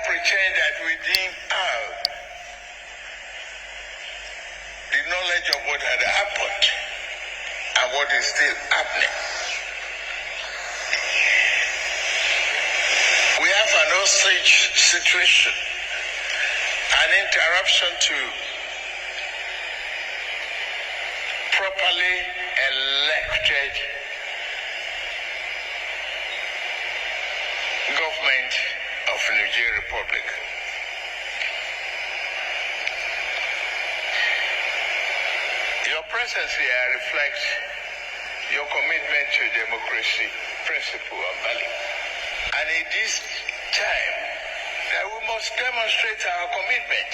pretend that we didn't have the knowledge of what had happened and what is still happening. We have an hostage situation, an interruption to properly elected government of Niger Republic. Your presence here reflects your commitment to democracy, principle, and value. And in this time, that we must demonstrate our commitment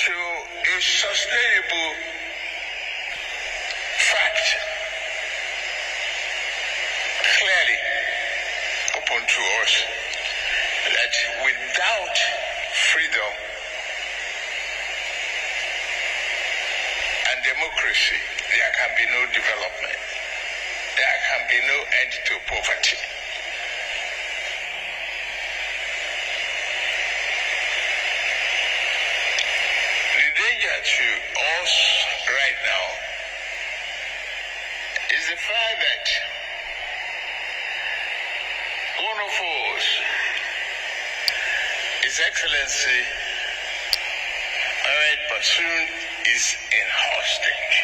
to a sustainable fact clearly open to us that without freedom and democracy, there can be no development. There can be no end to poverty. The danger to us right now is the fact that one of us, His Excellency Ahmed Bazoum, is in hostage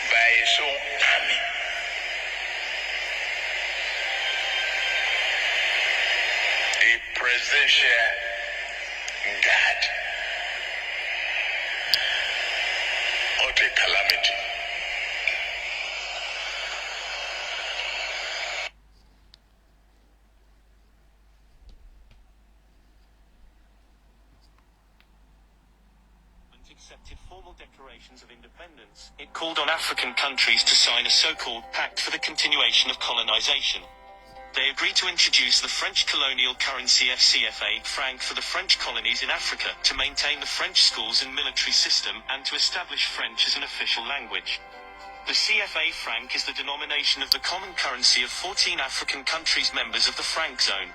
by his own army. A presidential guard. What a calamity. Accepted formal declarations of independence, it called on African countries to sign a so-called pact for the continuation of colonization. They agreed to introduce the French colonial currency FCFA franc for the French colonies in Africa, to maintain the French schools and military system, and to establish French as an official language. The CFA franc is the denomination of the common currency of 14 African countries members of the franc zone.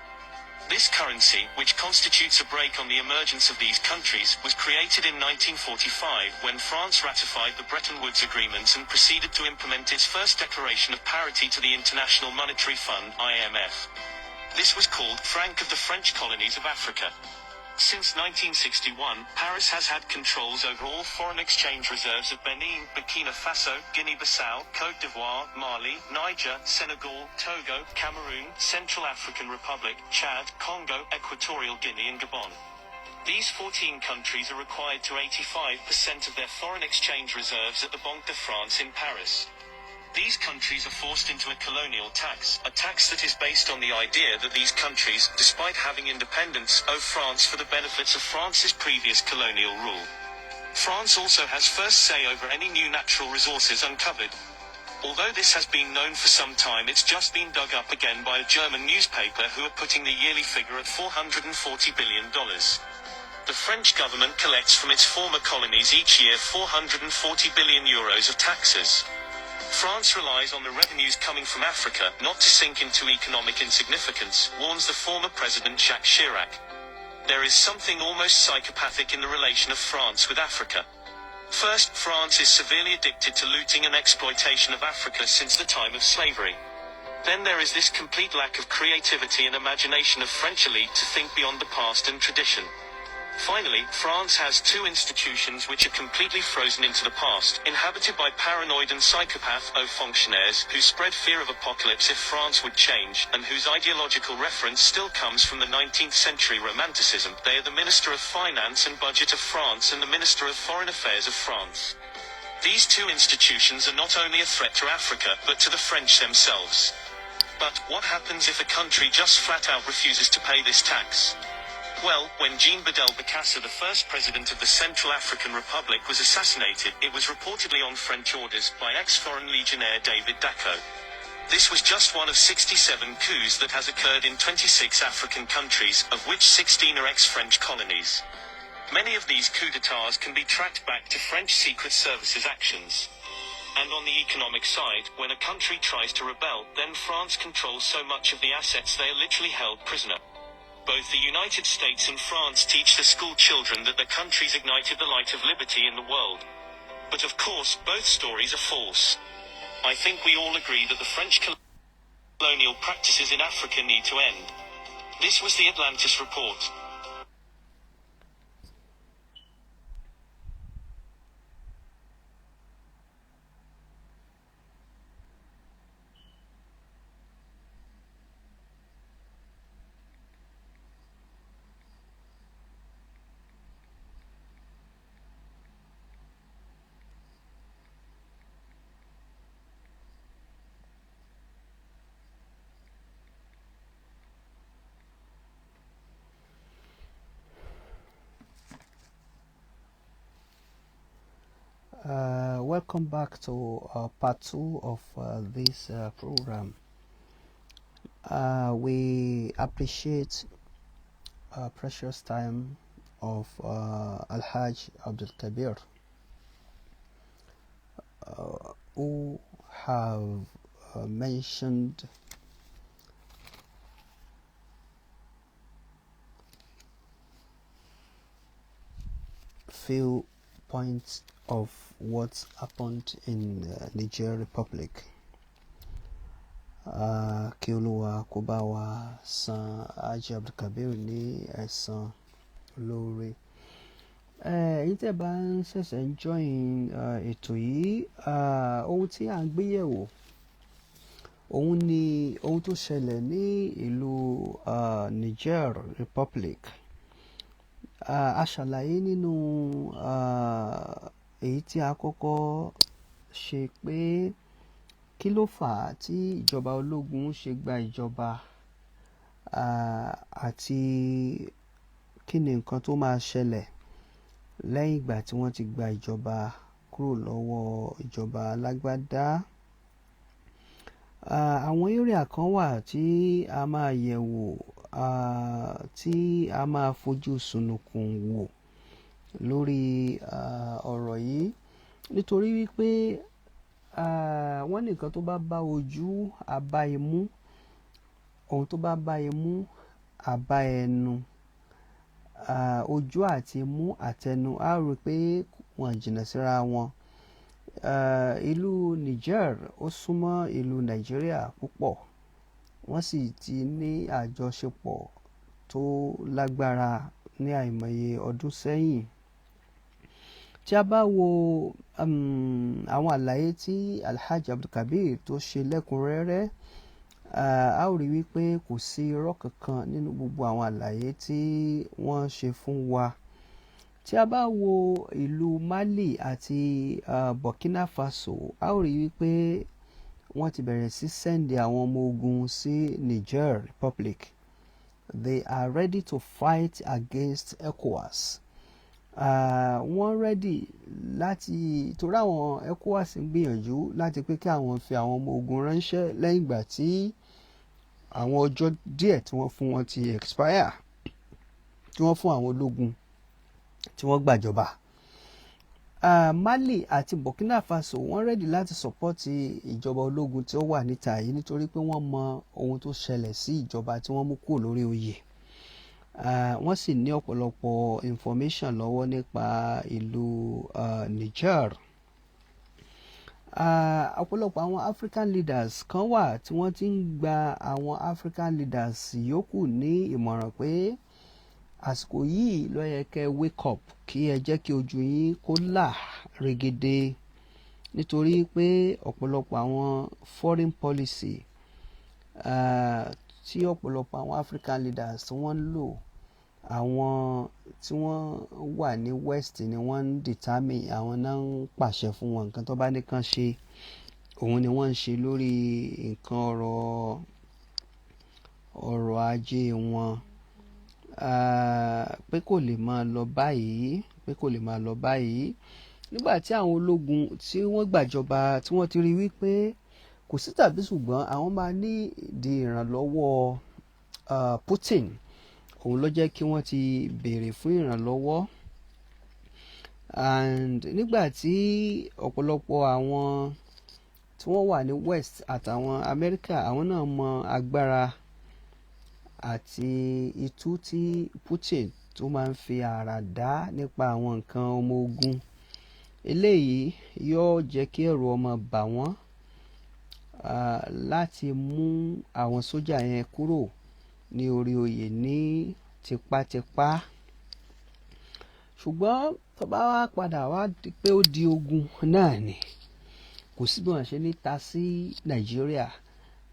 This currency, which constitutes a break on the emergence of these countries, was created in 1945 when France ratified the Bretton Woods agreements and proceeded to implement its first declaration of parity to the International Monetary Fund (IMF). This was called Franc of the French Colonies of Africa. Since 1961, Paris has had controls over all foreign exchange reserves of Benin, Burkina Faso, Guinea-Bissau, Côte d'Ivoire, Mali, Niger, Senegal, Togo, Cameroon, Central African Republic, Chad, Congo, Equatorial Guinea and Gabon. These 14 countries are required to 85% of their foreign exchange reserves at the Banque de France in Paris. These countries are forced into a colonial tax, a tax that is based on the idea that these countries, despite having independence, owe France for the benefits of France's previous colonial rule. France also has first say over any new natural resources uncovered. Although this has been known for some time, it's just been dug up again by a German newspaper who are putting the yearly figure at $440 billion. The French government collects from its former colonies each year €440 billion of taxes. France relies on the revenues coming from Africa not to sink into economic insignificance, warns the former President Jacques Chirac. There is something almost psychopathic in the relation of France with Africa. First, France is severely addicted to looting and exploitation of Africa since the time of slavery. Then there is this complete lack of creativity and imagination of French elite to think beyond the past and tradition. Finally, France has two institutions which are completely frozen into the past, inhabited by paranoid and psychopath fonctionaires who spread fear of apocalypse if France would change, and whose ideological reference still comes from the 19th century Romanticism. They are the Minister of Finance and Budget of France and the Minister of Foreign Affairs of France. These two institutions are not only a threat to Africa, but to the French themselves. But what happens if a country just flat out refuses to pay this tax? Well, when Jean Bedel Bokassa, the first president of the Central African Republic, was assassinated, it was reportedly on French orders by ex-Foreign Legionnaire David Dacko. This was just one of 67 coups that has occurred in 26 African countries, of which 16 are ex-French colonies. Many of these coups d'etats can be tracked back to French Secret Services actions. And on the economic side, when a country tries to rebel, then France controls so much of the assets they are literally held prisoner. Both the United States and France teach the school children that their countries ignited the light of liberty in the world. But of course, both stories are false. I think we all agree that the French colonial practices in Africa need to end. This was the Atlantis Report. Welcome back to part 2 of this program. We appreciate precious time of Al-Hajj Abdul Kabir, who have mentioned few points of what happened in Niger Republic. Kí Olúwa kó bá wa san Hajj Abdul Kabir ní ẹ̀san lóore. Èyí tẹ́ bá ń ṣẹ̀ṣẹ̀ ń join ètò yìí, ohun tí à ń gbé yẹ̀wò òun ni ohun tó ṣẹlẹ̀ ní ìlú Niger Republic. A ṣàlàyé nínú èyí tí a kọ́kọ́ ṣe pé kí ló fà á tí ìjọba ológun ṣe gba ìjọba, àti kí ni nǹkan tó máa ṣẹlẹ̀ lẹ́yìn ìgbà tí wọ́n ti gba ìjọba kúrò lọ́wọ́ ìjọba alágbádá. Àwọn area kan wà tí a máa yẹ̀wò, tí a máa fojú sunùkùn wò lórí ọ̀rọ̀ yìí, nítorí wípé wọ́n ní nǹkan tó bá bá ojú àbá imú, ohun tó bá bá imú àbá ẹnu. Ojú àti imú àtẹnu á rí pé wọ́n jìnnà síra wọn. Ìlú Niger ó súnmọ́ ìlú Nàìjíríà púpọ̀, wọ́n sì ti ní àjọṣepọ̀ tó lágbára ní àìmọye ọdún sẹ́yìn. Tí a bá wo àwọn àlàyé tí Al-Hajj Abdul Kabir tó ṣe lẹ́kùnrẹ́rẹ́, a ó rí wípé kò sí irọ́ kankan nínú gbogbo àwọn àlàyé tí wọ́n ṣe fún wa. Tí a bá wo ìlú Mali àti Burkina Faso, a ó rí wípé wọ́n ti bẹ̀rẹ̀ sí send àwọn ọmọ ogun sí Niger Republic. They are ready to fight against ECOWAS. Wọ́n ready láti, torí àwọn ECOWAS ń gbìyànjú láti pé kí àwọn fi àwọn ọmọ ogun ránṣẹ́ lẹ́yìn ìgbà tí àwọn ọjọ́ díẹ̀ tí wọ́n fún wọn ti expire, tí wọ́n fún àwọn ológun tí wọ́n gbàjọba. Mali àti Burkina Faso wọ́n ready láti support ìjọba ológun tí ó wà níta yìí, nítorí pé wọ́n mọ ohun tó ṣẹlẹ̀ sí ìjọba tí wọ́n mú kúrò lórí oyè. Wọ́n sì ní ọ̀pọ̀lọpọ̀ information lọ́wọ́ nípa ìlú Niger. Ọ̀pọ̀lọpọ̀ àwọn African leaders kan wà tí wọ́n ti ń gba àwọn African leaders yòókù ní ìmọ̀ràn pé àsìkò yìí ló yẹ kẹ́ wake up, kí ẹ jẹ́ kí ojú yín kó là regede, nítorí pé ọ̀pọ̀lọpọ̀ àwọn foreign policy tí ọ̀pọ̀lọpọ̀ àwọn African leaders tí wọ́n ń lò, àwọn tí wọ́n wà ní West ni wọ́n ń determine, àwọn náà ń pàṣẹ fún wọn. Nǹkan tó bá ní kàn ṣe, òun ni wọ́n ń ṣe lórí nǹkan ọrọ̀ ajé wọn. Pé kò lè máa lọ báyìí, nígbà tí àwọn ológun tí wọ́n gbàjọba tí wọ́n ti rí wípé kò sí tàbí ṣùgbọ́n àwọn máa ní ìdí ìrànlọ́wọ́ Putin, òun ló jẹ́ kí wọ́n ti béèrè fún ìrànlọ́wọ́. And nígbà tí ọ̀pọ̀lọpọ̀ àwọn tí wọ́n wà ní West àtàwọn Amẹ́ríkà àwọn náà mọ agbára àti itú tí Putin tó máa ń fi àrà dá nípa àwọn nǹkan ọmọ ogun. Eléyìí yóò jẹ́ kí ẹ̀rù ọmọ bà wọ́n láti mú àwọn sójà yẹn kúrò ní orí oyè ní tipátipá. Ṣùgbọ́n tó bá wá padà wá di pé ó di ogun náà ni kò sí bí wọ́n ṣe ní ta sí Nàìjíríà.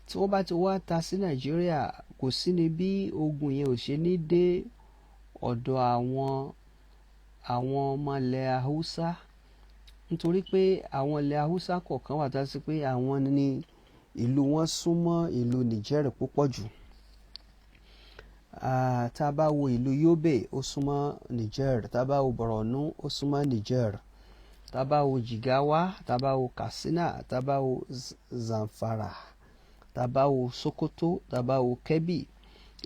Tí wọ́n bá ti wá ta sí Nàìjíríà kò sí ní bí ogun yẹn ò ṣe ní dé ọ̀dọ̀ àwọn ọmọ ilẹ̀ Haúsá, nítorí pé àwọn ilẹ̀ Haúsá kọ̀ọ̀kan wà tó ṣe pé àwọn ní ìlú wọn súnmọ́ ìlú Niger púpọ̀ jù. Tá bá wo ìlú Yobe ó súnmọ́ Niger, tá bá wo Borno ó súnmọ́ Niger, tá bá wo Jigawa, tá bá wo Katsina, tá bá wo Zamfara, tá bá wo Sokoto, tá bá wo Kebbi.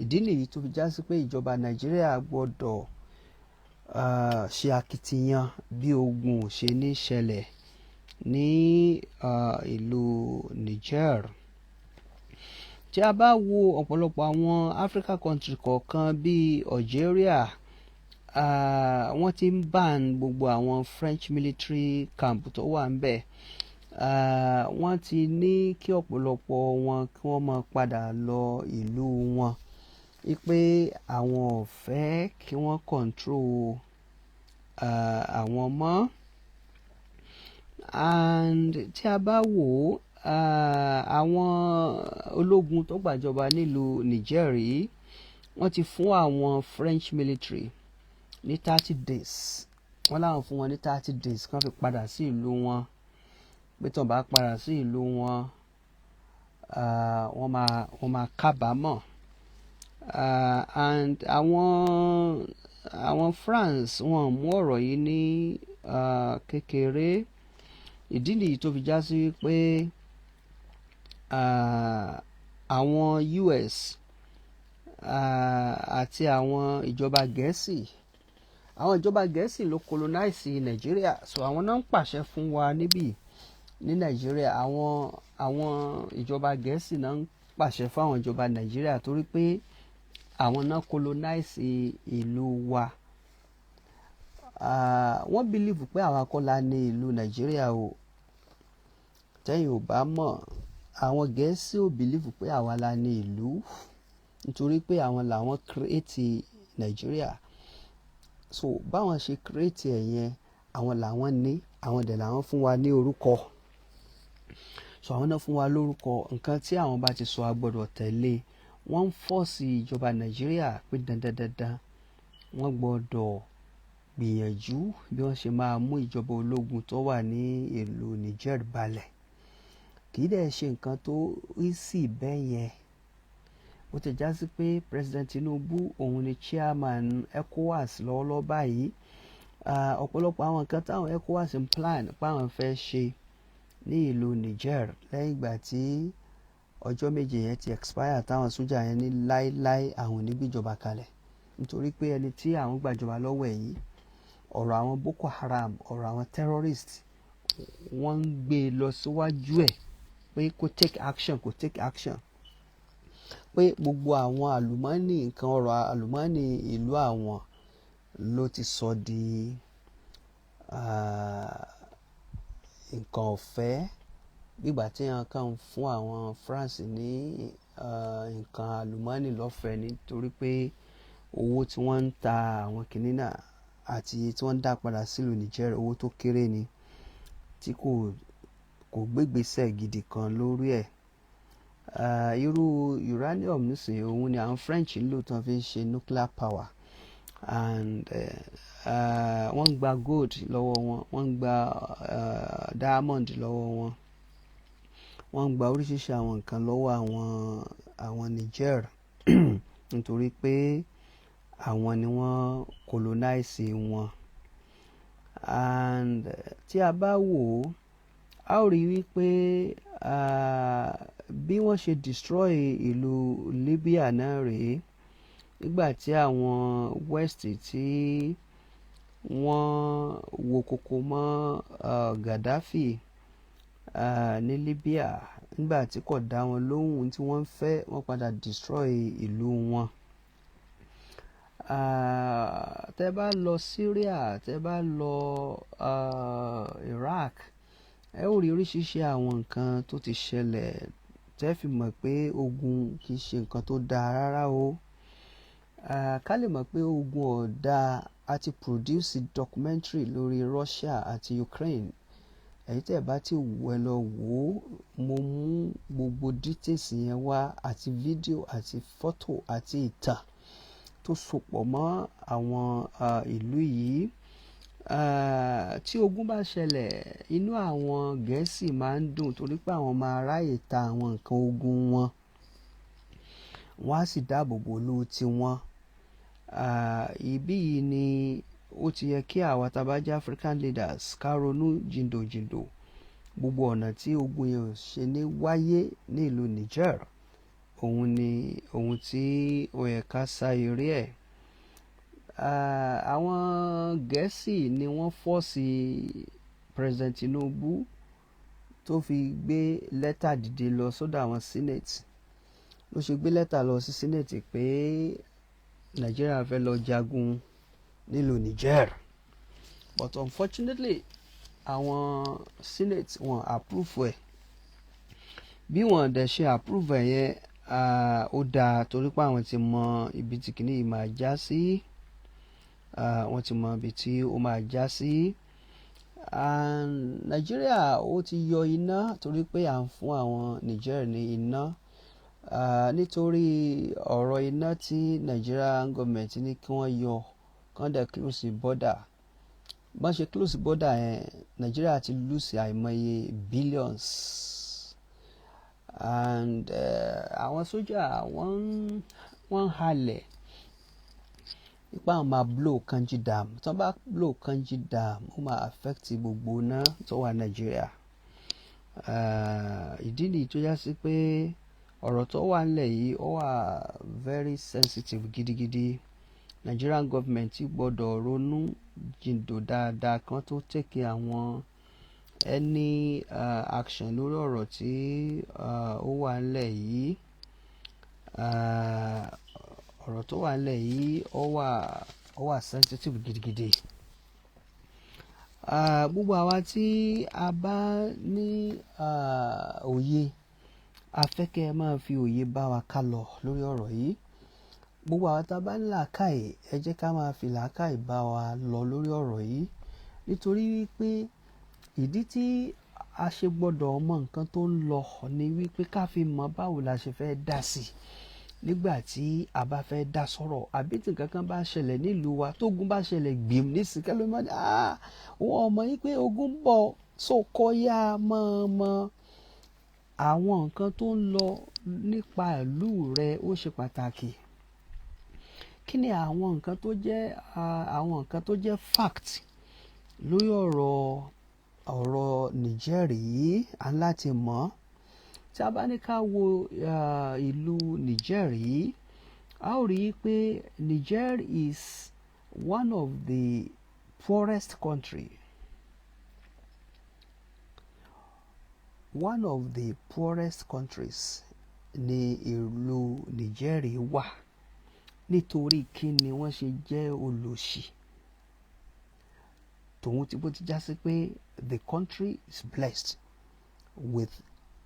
Ìdí nìyí tó fi já sí pé ìjọba Nàìjíríà gbọ́dọ̀ ṣe akitiyan bí ogun ṣe ní ṣẹlẹ̀ ní ìlú Niger. Tí a bá wo ọ̀pọ̀lọpọ̀ àwọn Africa country kọ̀ọ̀kan bíi Algeria, wọ́n ti ń ban gbogbo àwọn French military camp tó wà ń bẹ̀. Wọ́n ti ní kí ọ̀pọ̀lọpọ̀ wọn kí wọ́n máa padà lọ ìlú wọn wípé àwọn ò fẹ́ kí wọ́n control àwọn mọ́. And tí a bá wò àwọn ológun tó gbàjọba nílùú Niger yìí wọ́n ti fún àwọn French military ní 30 days. Wọ́n láwọn fún wọn ní 30 days kán fi padà sí ìlú wọn. Pé tó bá padà sí ìlú wọn wọ́n máa kábàámọ̀. And àwọn France wọ́n mú ọ̀rọ̀ yìí ní kékeré. Ìdí nìyí tó fi já sí wípé àwọn US àti àwọn ìjọba Gẹ̀ẹ́sì ló colonize Nàìjíríà, so àwọn náà ń pàṣẹ fún wa níbí ní Nàìjíríà. àwọn ìjọba Gẹ̀ẹ́sì náà ń pàṣẹ fún àwọn ìjọba Nàìjíríà torí pé àwọn náà colonize ìlú wa. Wọ́n believe pé àwa kọ́ la ní ìlú Nàìjíríà o. Tẹ́yìn ò bá mọ̀, àwọn Gẹ̀ẹ́sì ò believe pé àwa la ní ìlú, nítorí pé àwọn làwọn create Nàìjíríà. So báwọn ṣe create ẹ̀ yẹn àwọn làwọn ní, àwọn dẹ̀ làwọn fún wa ní orúkọ. So àwọn náà fún wa lórúkọ, nǹkan tí àwọn bá ti sọ a gbọ́dọ̀ tẹ̀lé. Wọ́n ń force ìjọba Nàìjíríà pé dandandandan wọ́n gbọ́dọ̀ gbìyànjú bí wọ́n ṣe máa mú ìjọba ológun tó wà ní ìlú Niger balẹ̀. Kì í dẹ̀ ṣe nǹkan tó easy bẹ́ẹ̀ yẹn. Ó ti já sí pé President Tinubu òun ni chairman ECOWAS lọ́wọ́lọ́wọ́ báyìí. Ọ̀pọ̀lọpọ̀ àwọn nǹkan táwọn ECOWAS ń plan páwọn fẹ́ ṣe ní ìlú Niger lẹ́yìn ìgbà tí ọjọ́ méje yẹn ti expire táwọn sójà yẹn ní láéláé àwọn onígbìjọba kalẹ̀, nítorí pé ẹni tí àwọn gbàjọba lọ́wọ́ ẹ̀ yìí, ọ̀rọ̀ àwọn Boko Haram, ọ̀rọ̀ àwọn terrorists wọ́n ń gbé lọ síwájú ẹ̀ pé kó take action, pé gbogbo àwọn àlùmọ́ọ́nì nǹkan ọ̀rọ̀ àlùmọ́ọ́nì ìlú àwọn ló ti sọ di nǹkan ọ̀fẹ́, gbígbà tí wọ́n kàn fún àwọn France ní nǹkan àlùmọ́ọ́nì lọ́fẹ̀ẹ́ nítorí pé owó tí wọ́n ń ta àwọn kìnìún náà àti tí wọ́n ń dá padà sílùú Niger owó tó kéré ni, tí kò gbégbèsè gidi kan lórí ẹ̀. Irú uranium nísìnyí òun ni àwọn French ń lò tán fi ń ṣe nuclear power, and wọ́n ń gba gold lọ́wọ́ wọn, wọ́n ń gba diamond lọ́wọ́ wọn, wọ́n ń gba oríṣiríṣi àwọn nǹkan lọ́wọ́ àwọn Niger nítorí pé àwọn ni wọ́n colonize wọn. And tí a bá wò ó, a ó rí wípé bí wọ́n ṣe destroy ìlú Libya náà rèé, nígbà tí àwọn West tí wọ́n wo koko mọ́ Gaddafi, ní Libya nígbà tí kò dá wọn lóhùn tí wọ́n fẹ́ wọ́n padà destroy ìlú wọn. Tẹ́ bá lọ Syria, tẹ́ bá lọ Iraq, ẹ ó rí oríṣiríṣi àwọn nǹkan tó ti ṣẹlẹ̀ tẹ́ fi mọ̀ pé ogun kì í ṣe nǹkan tó dáa rárá o. Ká lè mọ̀ pé ogun ò dáa, a ti produce documentary lórí Russia àti Ukraine. Èyí tẹ́ bá ti wò ẹ lọ wò ó, mo mú gbogbo details yẹn wá àti fídíò àti fọ́tò àti ìtàn tó sopọ̀ mọ́ àwọn ìlú yìí. Tí ogun bá ṣẹlẹ̀, inú àwọn Gẹ̀ẹ́sì máa ń dùn torí pé àwọn máa ráyè ta àwọn nǹkan ogun wọn. Wọ́n á sì dáàbò bò ìlú tiwọn. Ibí yìí ni ó ti yẹ kí àwa tá bá jẹ́ African leaders ká ronú jìndòjìndò gbogbo ọ̀nà tí ogun yẹn ò ṣe ní wáyé ní ìlú Niger. Òun ni ohun tí ó yẹ ká sá eré ẹ̀. Àwọn Gẹ̀ẹ́sì ni wọ́n fọ́ọ̀sì President Tinubu tó fi gbé lẹ́tà dìde lọ sọ́dọ̀ àwọn Senate. Ló ṣe gbé lẹ́tà lọ sí Senate pé Nigeria fẹ́ lọ jagun nílùú Niger. But unfortunately àwọn Senate wọ́n approve ẹ̀. Bí wọ́n dẹ̀ ṣe approve ẹ̀ yẹn, ó dáa torí pé àwọn ti mọ ibi tí kìíní yìí máa já sí. Wọ́n ti mọ ibi tí ó máa já sí. Nigeria ó ti yọ iná torí pé à ń fún àwọn Niger ní iná. Nítorí ọ̀rọ̀ iná tí Nigerian government ní kí wọ́n yọ, kán dẹ̀ close border. Bọ́n ṣe close border yẹn, Nigeria ti lose àìmọye billions. And àwọn sójà wọ́n halẹ̀ nípa àwọn máa blow Kanji Dam. Tí wọ́n bá blow Kanji Dam, ó máa affect gbogbo iná tó wà Nigeria. Ìdí nìyí tó já sí pé ọ̀rọ̀ tó wà nílẹ̀ yìí ó wà very sensitive gidigidi. Nigerian government gbọ́dọ̀ ronú jìndò dáadáa kan tó take àwọn any action lórí ọ̀rọ̀ tí ó wà nílẹ̀ yìí. Ọ̀rọ̀ tó wà nílẹ̀ yìí ó wà sensitive gidigidi. Gbogbo àwa tí a bá ní òye, a fẹ́ kẹ́ ẹ máa fi òye bá wa ká lọ lórí ọ̀rọ̀ yìí. Gbogbo àwa tá bá ní làákàyè, ẹ jẹ́ ká máa fi làákàyè bá wa lọ lórí ọ̀rọ̀ yìí. Nítorí wípé ìdí tí a ṣe gbọ́dọ̀ mọ nǹkan tó ń lọ ni wípé ká fi mọ báwo la ṣe fẹ́ dá sí nígbà tí a bá fẹ́ dá sọ̀rọ̀. Àbí tí nǹkan kan bá ṣẹlẹ̀ nílùú wa, tógun bá ṣẹlẹ̀ gbìm nísìnyí, kẹ́ ló máa ní wọ́n mọ̀ wípé ogun ń bọ̀, sóko yá mọ́ àwọn nǹkan tó ń lọ nípa ìlú rẹ ó ṣe pàtàkì. Kí ni àwọn nǹkan tó jẹ́ fact lórí ọ̀rọ̀ Niger yìí? À ń láti mọ̀. Tí a bá ní ká wo ìlú Niger yìí, a ó rí i pé Niger is one of the poorest country. One of the poorest countries ni ìlú Niger wà. Nítorí kí ni wọ́n ṣe jẹ́ olòṣì? Tòun tí bó ti já sí pé the country is blessed with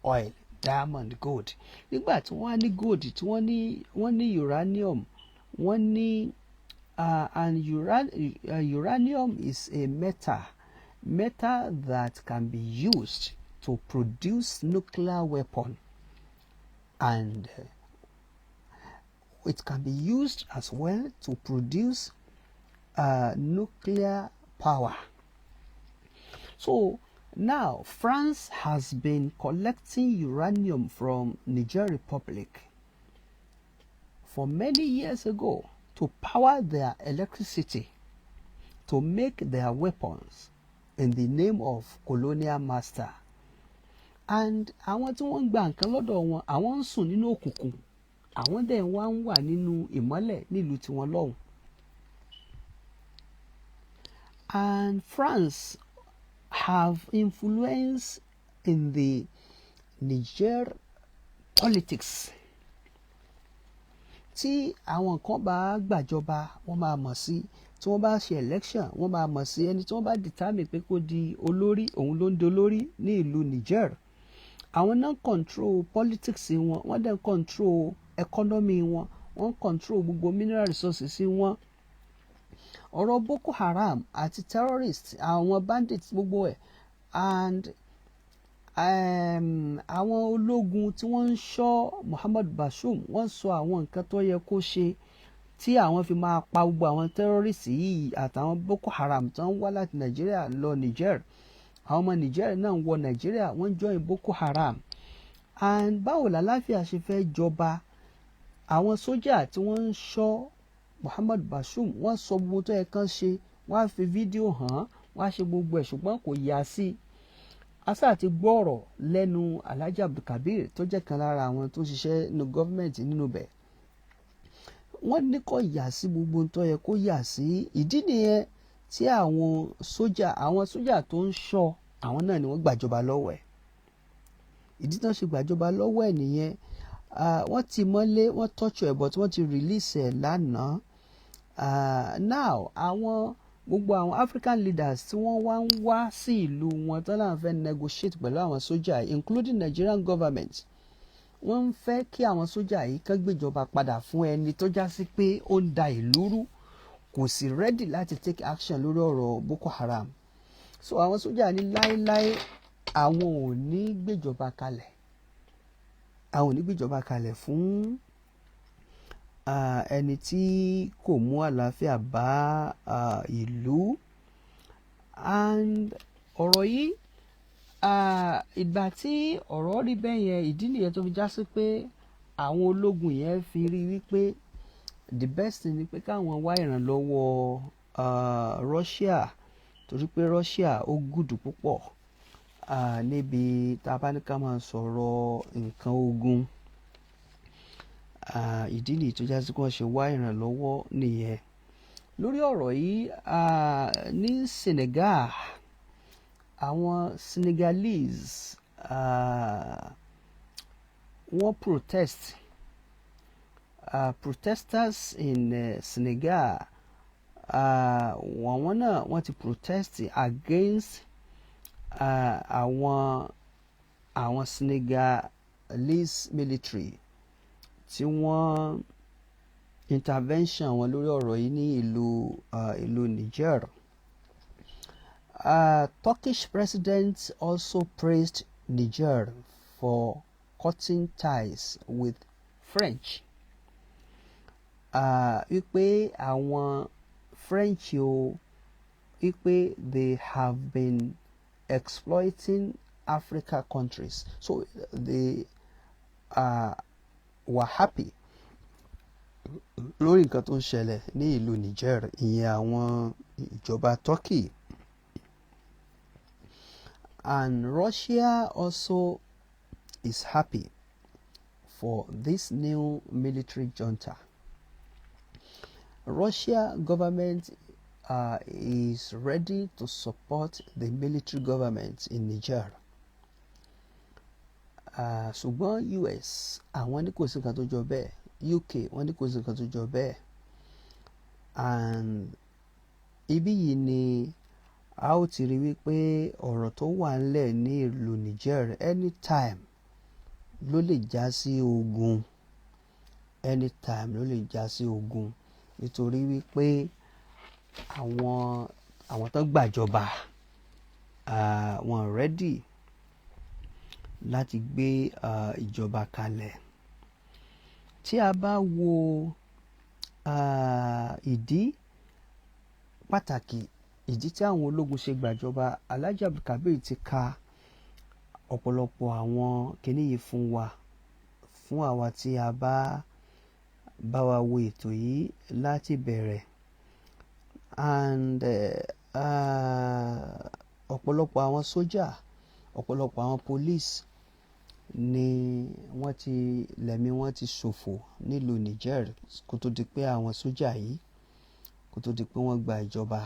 oil, diamond, gold. Nígbà tí wọ́n ní gold, tí wọ́n ní uranium, wọ́n ní uranium is a metal that can be used to produce nuclear weapon, and it can be used as well to produce nuclear power. So now France has been collecting uranium from Niger Republic for many years ago to power their electricity, to make their weapons in the name of colonial master. And àwọn tí wọ́n ń gba nǹkan lọ́dọ̀ wọn, àwọn ń sùn nínú òkùnkùn, àwọn dẹ̀ wá ń wà nínú ìmọ́lẹ̀ nílùú tiwọn lọ́hùn. And France have influenced in the Niger politics. Tí àwọn kan bá gbàjọba wọ́n máa mọ̀ sí, tí wọ́n bá ṣe election wọ́n máa mọ̀ sí, ẹni tí wọ́n bá determine pé kó di olórí òun ló ń di olórí ní ìlú Niger. Àwọn náà control politics wọn, wọ́n dẹ̀ control economy wọn, wọ́n control gbogbo mineral resources wọn. Ọ̀rọ̀ Boko Haram àti terrorists, àwọn bandits gbogbo ẹ̀, and àwọn ológun tí wọ́n ń ṣọ́ Muhammad Bazoum wọ́n sọ àwọn nǹkan tó yẹ kó ṣe tí àwọn fi máa pa gbogbo àwọn terrorists yìí àtàwọn Boko Haram tó ń wá láti Nigeria lọ Niger. Àwọn ọmọ Niger náà ń wọ Nigeria wọ́n join Boko Haram. And báwo làlàáfíà ṣe fẹ́ jọba? Àwọn sójà tí wọ́n ń ṣọ́ Muhammad Bazoum wọ́n sọ gbogbo tó yẹ kán ṣe, wọ́n á fi fídíò hàn, wọ́n á ṣe gbogbo ẹ̀, ṣùgbọ́n kò yá sí. Asa ti gbọ́ ọ̀rọ̀ lẹ́nu Alhaji Abdulkabir tó jẹ́ kan lára àwọn tó ṣiṣẹ́ ní gọ́ọ̀mẹ̀ntì nínú bẹ̀. Wọ́n ní kó yà sí gbogbo tó yẹ kó yà sí. Ìdí nìyẹn tí àwọn sójà tó ń ṣọ́ àwọn náà ni wọ́n gbàjọba lọ́wọ́ ẹ̀. Ìdí tí wọ́n ṣe gbàjọba lọ́wọ́ ẹ̀ nìyẹn. Wọ́n ti mọ́lé, wọ́n tọ́jú ẹ̀, but wọ́n ti release ẹ̀ lánàá. Now gbogbo àwọn African leaders tí wọ́n wá ń wá sí ìlú wọn tó náà fẹ́ negotiate pẹ̀lú àwọn sójà, including Nigerian government, wọ́n ń fẹ́ kí àwọn sójà yìí kán gbéjọba padà fún ẹni tó já sí pé ó ń da ìlú rú, kò sì ready láti take action lórí ọ̀rọ̀ Boko Haram. So àwọn sójà ní láéláé àwọn ò ní gbéjọba kalẹ̀, fún ẹni tí kò mú àlàáfíà bá ìlú. And ọ̀rọ̀ yìí, ìgbà tí ọ̀rọ̀ rí bẹ́ẹ̀ yẹn, ìdí nìyẹn tó fi já sí pé àwọn ológun yẹn fi rí wípé the best thing ni pé káwọn wá ìrànlọ́wọ́ Russia, torí pé Russia ó gùdù púpọ̀ níbi tá a bá ní ká máa sọ̀rọ̀ nǹkan ogun. Ìdí nìyí tó já sí kí wọ́n ṣe wá ìrànlọ́wọ́ nìyẹn. Lórí ọ̀rọ̀ yìí, ní Senegal, àwọn Senegalese wọ́n protesters in Senegal, wọ́n náà wọ́n ti protest against àwọn Senegalese military tí wọ́n intervention wọn lórí ọ̀rọ̀ yìí ní ìlú Niger. Turkish president also praised Niger for cutting ties with French. Wípé àwọn French wípé they have been exploiting Africa countries, so they were happy lórí nǹkan tó ń ṣẹlẹ̀ ní ìlú Niger, ìyẹn àwọn ìjọba Turkey. And Russia also is happy for this new military junta. Russia government is ready to support the military government in Niger. Ṣùgbọ́n US àwọn ní kò sí nǹkan tó jọ bẹ́ẹ̀, UK wọ́n ní kò sí nǹkan tó jọ bẹ́ẹ̀. And ibí yìí ni a ó ti rí wípé ọ̀rọ̀ tó wà ńlẹ̀ ní ìlú Niger anytime ló lè já sí ogun, nítorí wípé àwọn tó gbàjọba wọn ready láti gbé ìjọba kalẹ̀. Tí a bá wo ìdí pàtàkì, ìdí tí àwọn ológun ṣe gbàjọba, Alhaji Abdulkabir ti ka ọ̀pọ̀lọpọ̀ àwọn kinní yìí fún àwa tí a bá wa wo ètò yìí láti bẹ̀rẹ̀. And ọ̀pọ̀lọpọ̀ àwọn sójà, ọ̀pọ̀lọpọ̀ àwọn police ni lẹ̀mí wọ́n ti ṣòfò nílùú Niger kó tó di pé àwọn sójà yìí kó tó di pé wọ́n gba ìjọba.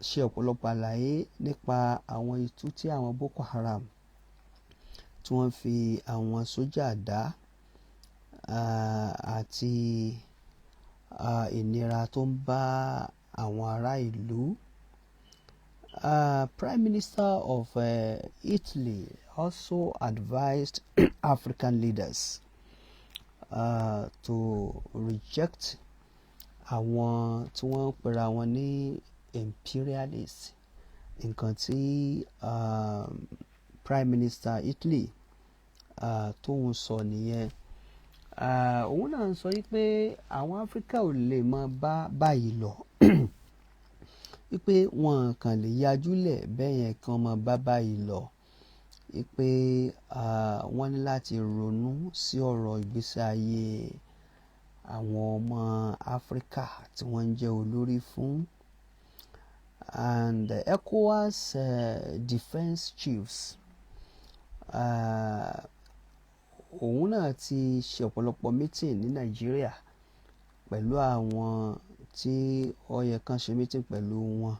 ṣe ọ̀pọ̀lọpọ̀ àlàyé nípa àwọn itú tí àwọn Boko Haram tí wọ́n fi àwọn sójà dá àti ìnira tó ń bá àwọn ará ìlú. Prime Minister of Italy also advised African leaders to reject àwọn tí wọ́n ń pera wọn ní imperialist, nǹkan tí Prime Minister Italy tóun sọ nìyẹn. Òun náà sọ wípé àwọn Áfíríkà ò lè mọ báyìí lọ wípé wọn kàn lè yajúlẹ̀ bẹ́ẹ̀ yẹn kan mọ báyìí lọ, wípé wọ́n ní láti ronú sí ọ̀rọ̀ ìgbésí ayé àwọn ọmọ Áfíríkà tí wọ́n ń jẹ́ olórí fún. And ECOWAS defence chiefs òun náà ti ṣe ọ̀pọ̀lọpọ̀ meeting ní Nàìjíríà pẹ̀lú àwọn tí ó yẹ kán ṣe meeting pẹ̀lú wọn.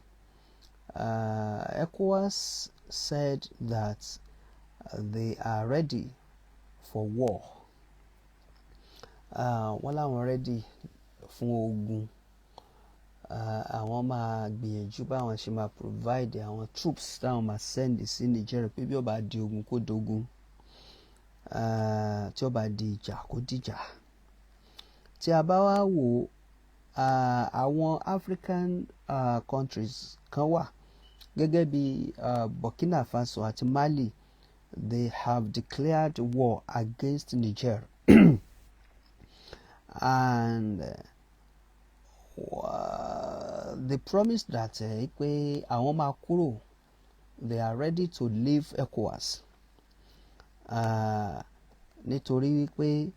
ECOWAS said that they are ready for war. Wọ́n láwọn ready fún ogun. Àwọn máa gbìyànjú báwọn ṣe máa provide àwọn troops táwọn máa send sí Niger pé bí ó bá di ogun kó dogun, tí ó bá di ìjà kó dìjà. Tí a bá wá wò àwọn African countries kan wà gẹ́gẹ́ bí Burkina Faso àti Mali, they have declared war against Niger. And they promised that pé àwọn máa kúrò, they are ready to leave ECOWAS. Nítorí wípé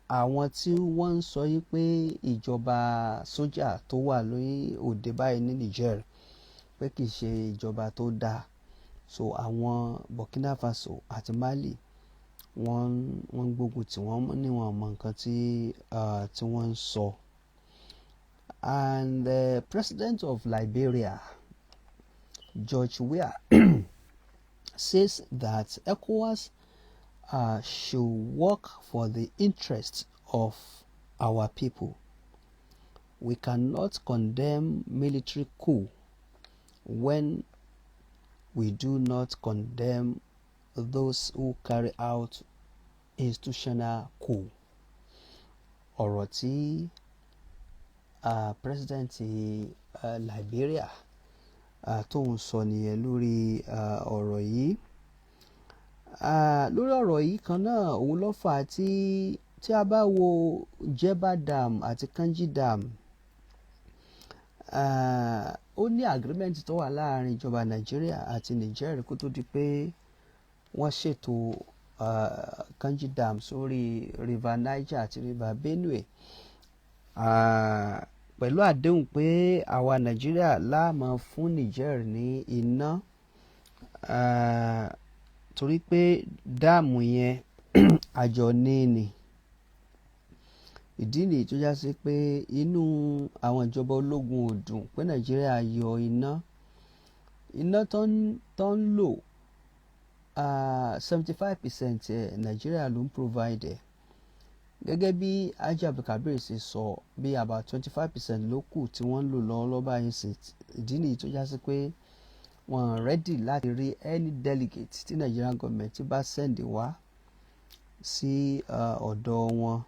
àwọn tí wọ́n ń sọ wípé ìjọba sójà tó wà lórí òde báyìí ní Niger pé kì í ṣe ìjọba tó dáa. So àwọn Burkina Faso àti Mali wọ́n gbógun tí wọ́n ní wọn mọ nǹkan tí wọ́n ń sọ. And the president of Liberia, George Weah, says that ECOWAS should work for the interests of our people. We cannot condemn military coup when we do not condemn those who carry out institutional coup. Ọ̀rọ̀ tí president Liberia tóun sọ nìyẹn lórí ọ̀rọ̀ yìí. Lórí ọ̀rọ̀ yìí kan náà òun ló fà á tí a bá wo Jebba Dam àti Kanji Dam, ó ní agreement tó wà láàrin ìjọba Nàìjíríà àti Niger kó tó di pé wọ́n ṣètò Kanji Dam sórí river Niger àti river Benue, pẹ̀lú àdéhùn pé àwa Nàìjíríà la máa fún Niger ní iná, torí pé dáàmù yẹn àjọ ní. Ìdí nìyí tó já sí pé inú àwọn ìjọba ológun ò dùn pé Nàìjíríà yọ iná tó ń lò 75% Nàìjíríà ló ń provide. Gẹ́gẹ́ bí Haji Abdulkabir ṣe sọ, bí about 25% ló kù tí wọ́n ń lò lọ́wọ́lọ́wọ́ báyìí sí. Ìdí nìyí tó já sí pé wọ́n ready láti rí any delegate tí Nigerian government bá send wá sí ọ̀dọ̀ wọn.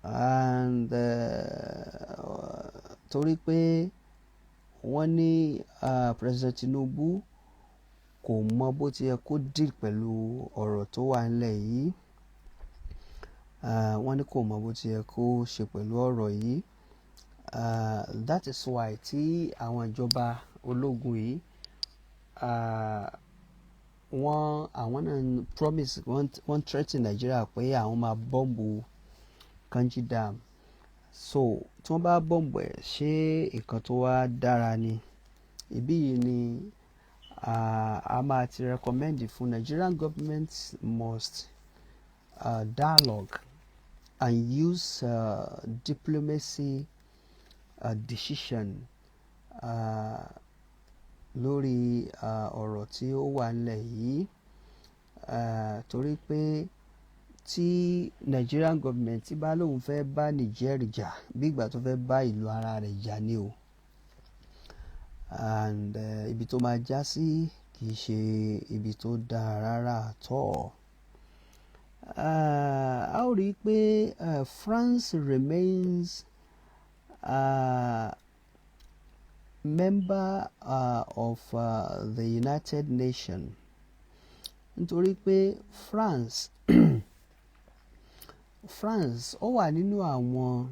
And torí pé wọ́n ní President Tinubu kò mọ bó ti yẹ kó deal pẹ̀lú ọ̀rọ̀ tó wà nílẹ̀ yìí. Wọ́n ní kò mọ bó ti yẹ kó ṣe pẹ̀lú ọ̀rọ̀ yìí. That is why tí àwọn ìjọba ológun yìí àwọn náà promise, wọ́n threaten Nigeria pé àwọn máa bọ́ǹbù Kanji Dam. So tí wọ́n bá bọ́ǹbù ẹ̀, ṣé nǹkan tó wá dára ni? Ibí yìí ni a máa ti recommend fún Nigerian government must dialogue and use diplomacy decision lórí ọ̀rọ̀ tí ó wà nílẹ̀ yìí, torí pé tí Nigerian government tí bá lóun fẹ́ bá Niger jà bí ìgbà tó fẹ́ bá ìlú ara rẹ̀ jà ni o, and ibi tó máa já sí kì í ṣe ibi tó dáa rárá tọ́. A ó rí i pé France remains member of the United Nations, nítorí pé France ó wà nínú àwọn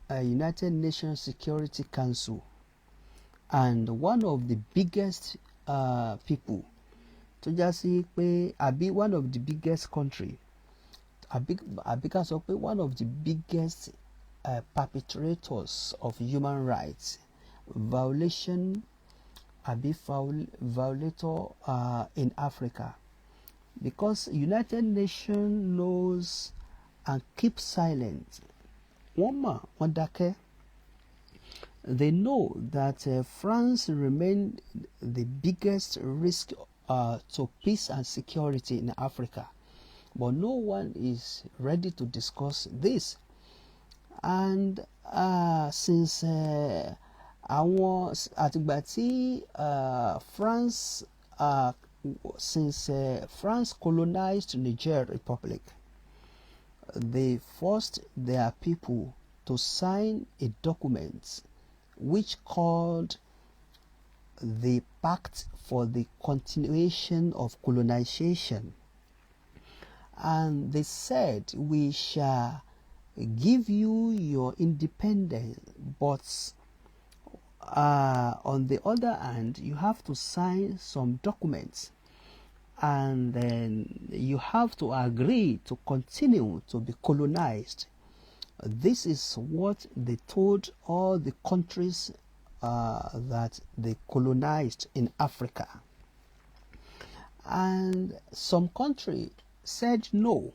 United Nations Security Council, and one of the biggest people tó já sí pé àbí one of the biggest country àbí ká sọ pé one of the biggest perpetrators of human rights violation àbí violator in Africa, because United Nations knows and keep silent. Wọ́n dákẹ́. They know that France remain the biggest risk to peace and security in Africa, but no one is ready to discuss this. And since àtìgbà tí France colonized Niger Republic, they forced their people to sign a document which called the Pact for the Continuation of Colonization. And they said, we shall give you your independence, but on the other hand, you have to sign some documents, and then you have to agree to continue to be colonized. This is what they told all the countries that they colonized in Africa. And some countries said no.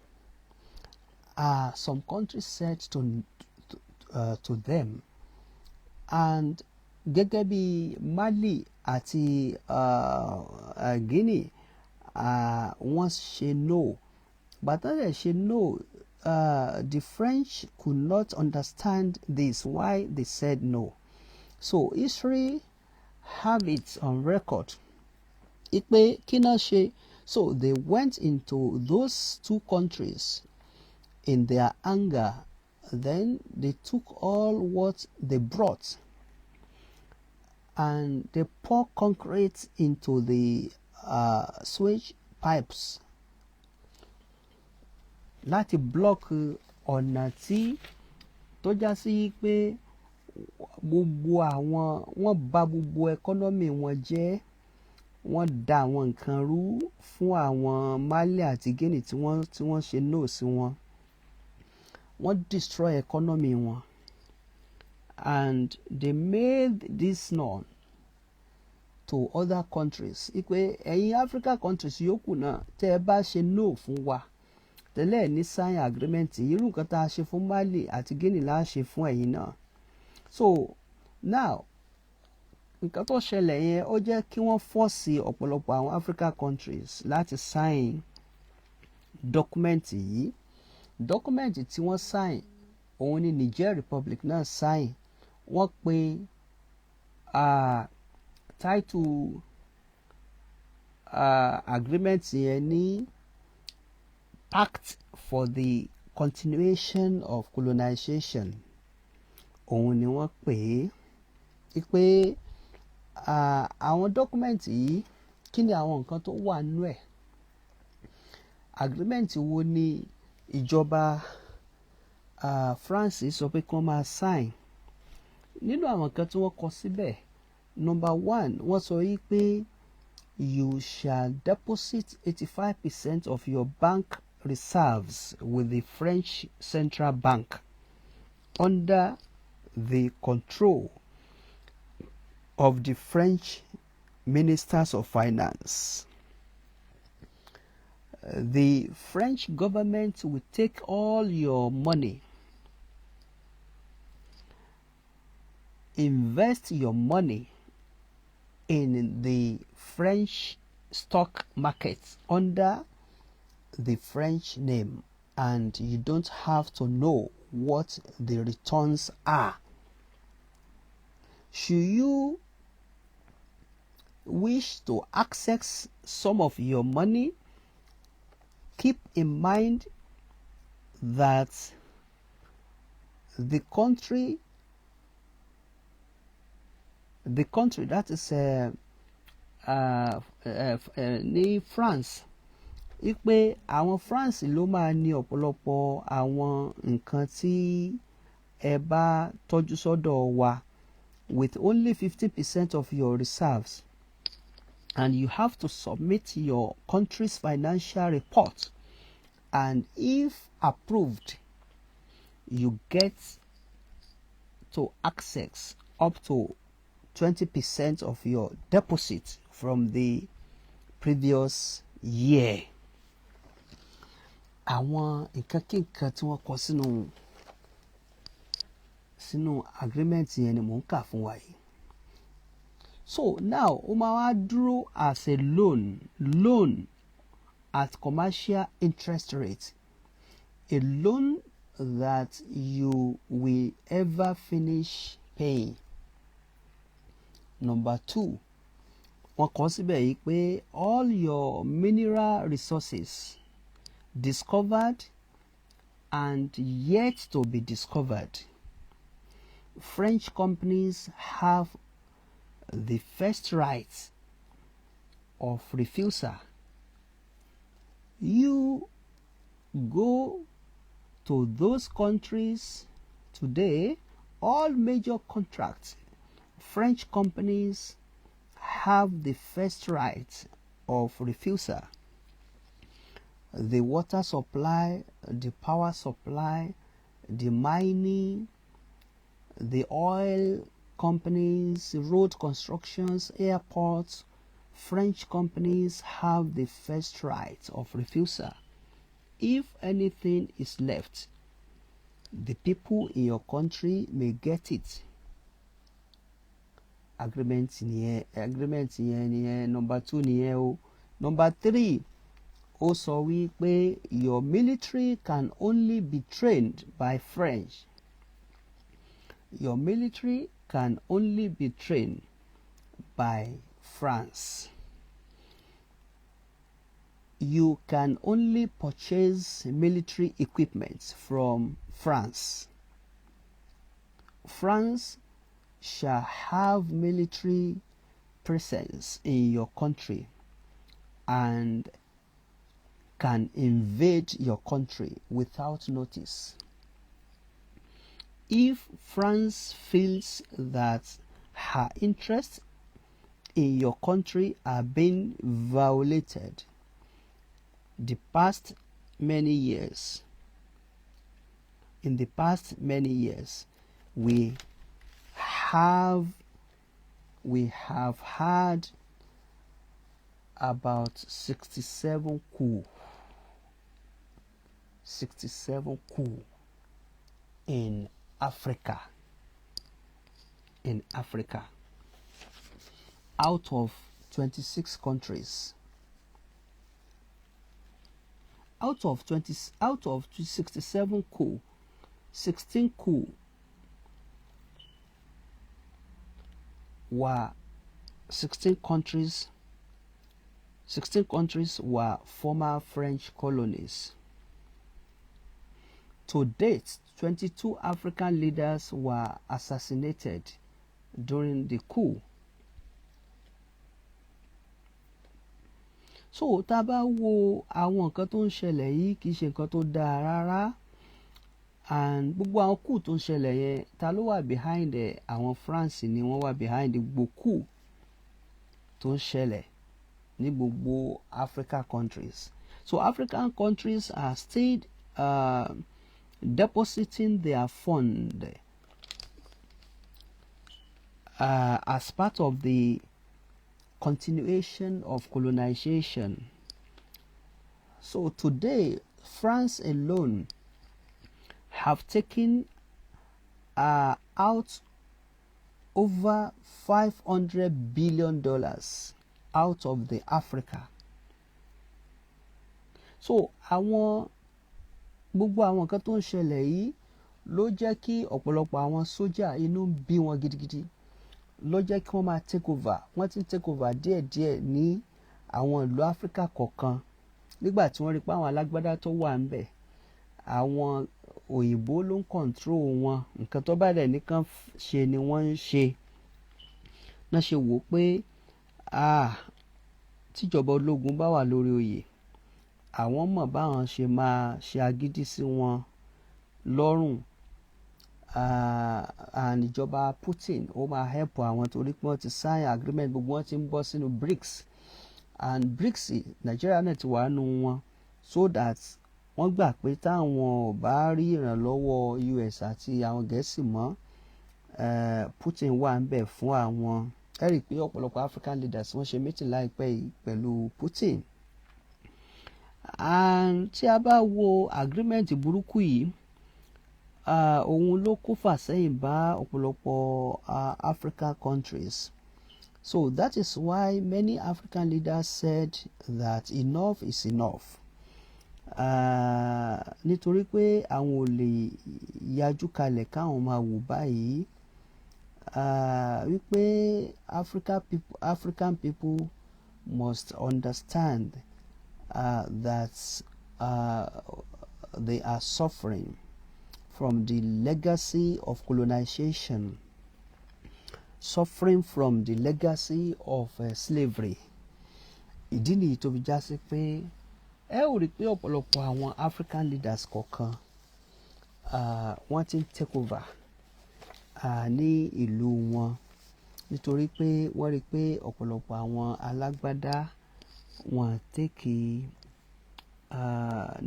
Some countries said to them. And gẹ́gẹ́ bí Mali àti Guinea, wọ́n ṣe no. But they ṣe no, the French could not understand this, why they said no. So history have it on record. Ipe kina ṣe. So they went into those two countries in their anger. Then they took all what they brought and they pour concrete into the sewage pipes láti block ọ̀nà tí tó já sí pé gbogbo àwọn wọ́n bà gbogbo economy wọn jẹ́, wọ́n dà àwọn nǹkan rú fún àwọn Mali àti Guinea tí wọ́n ṣe no sí wọn. Wọ́n destroy economy wọn, and they made this known to other countries. Ipe ẹ̀yin Africa countries yòókù náà tẹ́ ẹ bá ṣe no fún wa tẹ́lẹ̀ ní sign agreement, irú nǹkan tá a ṣe fún Mali àti Guinea la ṣe fún ẹ̀yin náà. So now nǹkan tó ṣẹlẹ̀ yẹn ó jẹ́ kí wọ́n force ọ̀pọ̀lọpọ̀ àwọn Africa countries láti sign document yìí. Document tí wọ́n sign òun ni Niger Republic náà sign. Wọ́n pe title agreement yẹn ní Pact for the Continuation of Colonization. Òun ni wọ́n pè é pé àwọn document yìí kí ni àwọn nǹkan tó wà nínú ẹ̀. Agreement wo ni ìjọba France sọ pé kí wọ́n máa sign. Nínú àwọn nǹkan tí wọ́n kọ síbẹ̀, number 1, wọ́n sọ yìí pé you shall deposit 85% of your bank reserves with the French Central Bank under the control of the French Ministers of Finance. The French government will take all your money invest your money in the French stock market under the French name, and you don't have to know what the returns are. Should you wish to access some of your money, keep in mind that the country that is ní France, wípé àwọn France ló máa ní ọ̀pọ̀lọpọ̀ àwọn nǹkan tí ẹ bá tọ́jú sọ́dọ̀ wa, with only 50% of your reserves, and you have to submit your country's financial report, and if approved, you get to access up to 20% of your deposit from the previous year. Àwọn nǹkan kí nǹkan tí wọ́n kọ sínú agreement yẹn ni mò ń kà fún wa yìí. So now ó máa wá dúró as a loan at commercial interest rate, a loan that you will ever finish paying. Number 2, wọ́n kọ síbẹ̀ yìí pé all your mineral resources discovered and yet to be discovered, French companies have the first right of refusal. You go to those countries today, all major contracts, French companies have the first right of refusal. The water supply, the power supply, the mining, the oil companies, road constructions, airports, French companies have the first right of refusal. If anything is left, the people in your country may get it. Agreement nìyẹn. Number 2 nìyẹn o. Number 3, ó sọ wípé your military can only be trained by French. Your military can only be trained by France. You can only purchase military equipment from France. France shall have military presence in your country and can invade your country without notice. If France feels that her interests in your country are being violated, in the past many years, we have had about 67 coups in Africa. Out of 26 countries. Out of 67 coups, 16 coups were 16 countries were former French colonies. To date, 22 African leaders were assassinated during the coup. So tá bá wo àwọn nǹkan tó ń ṣẹlẹ̀ yìí kì í ṣe nǹkan tó dáa rárá, and gbogbo àwọn coup tó ń ṣẹlẹ̀ yẹn ta ló wà behind ẹ̀? Àwọn France ni wọ́n wà behind gbogbo coup tó ń ṣẹlẹ̀ ní gbogbo African countries. So African countries are still depositing their fund as part of the continuation of colonization. So today, France alone have taken out over $500 billion out of the Africa. So gbogbo àwọn nǹkan tó ń ṣẹlẹ̀ yìí ló jẹ́ kí ọ̀pọ̀lọpọ̀ àwọn sójà inú ń bí wọn gidigidi, ló jẹ́ kí wọ́n máa take over. Wọ́n ti ń take over díẹ̀díẹ̀ ní àwọn ìlú Áfíríkà kọ̀ọ̀kan nígbà tí wọ́n rí pé àwọn alágbádá tó wà ń bẹ̀, àwọn òyìnbó ló ń control wọn, nǹkan tó bá dẹ̀ nìkan ṣe ni wọ́n ń ṣe. Náà ṣe wò pé tíjọba ológun bá wà lórí oyè, àwọn mọ̀ báwọn ṣe máa ṣe agídí sí wọn lọ́rùn. And ìjọba Putin ó máa help àwọn torí pé wọ́n ti sign agreement, gbogbo wọn ti ń bọ́ sínú BRICS, and BRICS Nigeria náà ti wà nù wọn, so that wọ́n gbà pé táwọn ò bá rí ìrànlọ́wọ́ US àti àwọn Gẹ̀ẹ́sì mọ́, Putin wà ń bẹ̀ fún àwọn. Ẹ rí i pé ọ̀pọ̀lọpọ̀ African leaders wọ́n ṣe meeting láìpẹ́ yìí pẹ̀lú Putin. And tí a bá wo agreement burúkú yìí, òun ló kó fàsẹ́yìn bá ọ̀pọ̀lọpọ̀ African countries. So that is why many African leaders said that enough is enough. Nítorí pé àwọn ò lè yájú kalẹ̀ káwọn máa wò báyìí, wípé African people must understand that they are suffering from the legacy of colonization, suffering from the legacy of slavery. Ìdí nìyí tó fi já sí pé ẹ ò rí pé ọ̀pọ̀lọpọ̀ àwọn African leaders kọ̀ọ̀kan wọ́n ti ń take over ní ìlú wọn, nítorí pé wọ́n rí pé ọ̀pọ̀lọpọ̀ àwọn alágbádá wọ́n take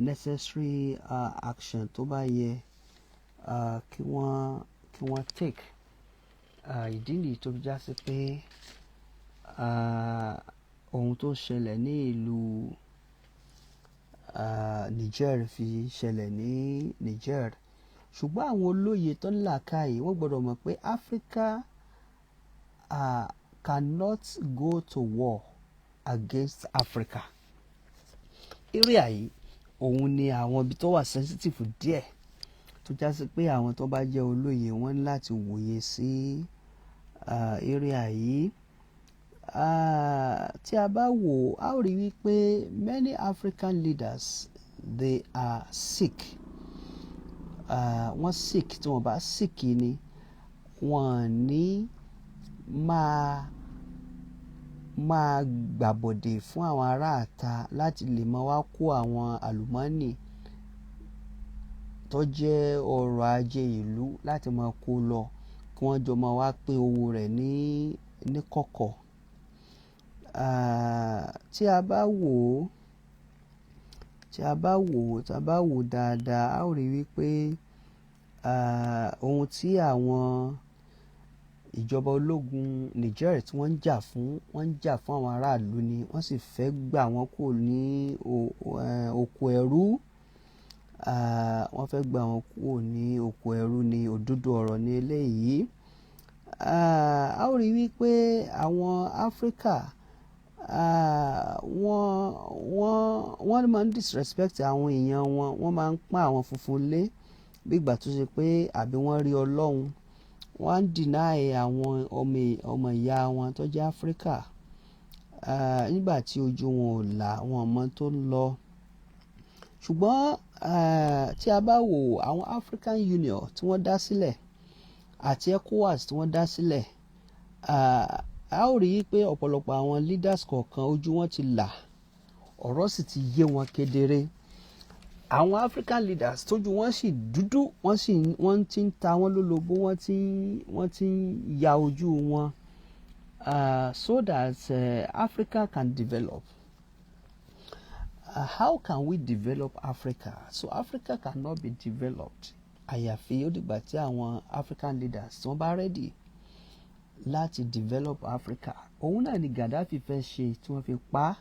necessary action tó bá yẹ kí wọ́n take. Ìdí nìyí tó fi já sí pé ohun tó ṣẹlẹ̀ ní ìlú Niger fi ṣẹlẹ̀ ní Niger. Ṣùgbọ́n àwọn olóye tó ń làákàyè wọ́n gbọ́dọ̀ mọ̀ pé Africa cannot go to war against Africa. Area yìí òun ni àwọn ibi tó wà sensitive díẹ̀, tó já sí pé àwọn tó bá jẹ́ olóye wọ́n ní láti wòye sí area yìí. Tí a bá wò, a ó rí wípé many African leaders they are sick. Wọ́n sick, tí wọ́n bá sick ni wọ́n ní máa gbàbọ̀dè fún àwọn aráàta láti lè máa wá kó àwọn àlùmọ́ọ́nì tó jẹ́ ọrọ̀ ajé ìlú láti máa kó lọ kí wọ́n jọ máa wá pín owó rẹ̀ ní kọ̀kọ̀. Tí a bá wò dáadáa, a ó rí wípé ohun tí àwọn ìjọba ológun Niger tí wọ́n ń jà fún àwọn aráàlú ni, wọ́n sì fẹ́ gbà wọ́n kúrò ní oko ẹrú. Wọ́n fẹ́ gbà wọ́n kúrò ní oko ẹrú ní òdodo ọ̀rọ̀ ní eléyìí. A ó rí wípé àwọn Áfíríkà wọ́n máa ń disrespect àwọn èèyàn wọn, wọ́n máa ń pọ́n àwọn funfun lé bí ìgbà tó ṣe pé àbí wọ́n rí Ọlọ́run. Wọ́n ń deny àwọn ọmọ ìyá wọn tó jẹ́ Áfíríkà nígbà tí ojú wọn ò là, wọn mọ̀ tó ń lọ. Ṣùgbọ́n tí a bá wò àwọn African Union tí wọ́n dá sílẹ̀ àti ECOWAS tí wọ́n dá sílẹ̀, a ó rí i pé ọ̀pọ̀lọpọ̀ àwọn leaders kọ̀ọ̀kan ojú wọn ti là, ọ̀rọ̀ sì ti yé wọn kedere. Àwọn African leaders tójú wọn sì dúdú, wọ́n ti ń ta wọ́n lólobó, wọ́n ti ń ya ojú wọn so that Africa can develop. How can we develop Africa? So Africa cannot be developed àyàfi ó dìgbà tí àwọn African leaders tí wọ́n bá ready láti develop Africa. Òun náà ni Gaddafi fẹ́ ṣe tí wọ́n fi pa á,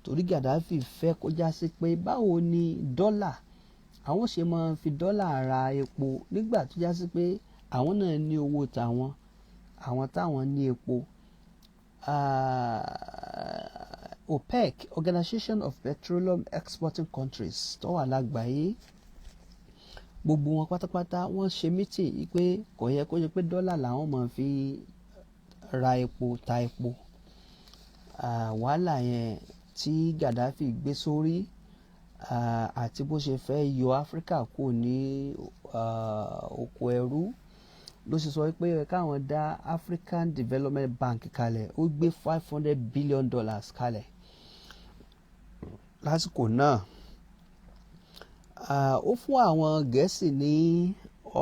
torí Gaddafi fẹ́ kó já sí pé báwo ni dọ́là, àwọn ṣe máa fi dọ́là ra epo nígbà tó já sí pé àwọn náà ní owó tàwọn, àwọn táwọn ní epo OPEC, Organization of Petroleum Exporting Countries tó wà lágbàáyé, gbogbo wọn pátápátá wọ́n ṣe meeting pé kò yẹ kó ṣe pé dọ́là làwọn máa fi ra epo ta epo. Wàhálà yẹn tí Gaddafi gbé sórí àti bó ṣe fẹ́ yọ Áfíríkà kù ní oko ẹrú ló ṣe sọ pé káwọn dá African Development Bank kalẹ̀. Ó gbé $500 billion kalẹ̀ lásìkò náà. Ó fún àwọn Gẹ̀ẹ́sì ní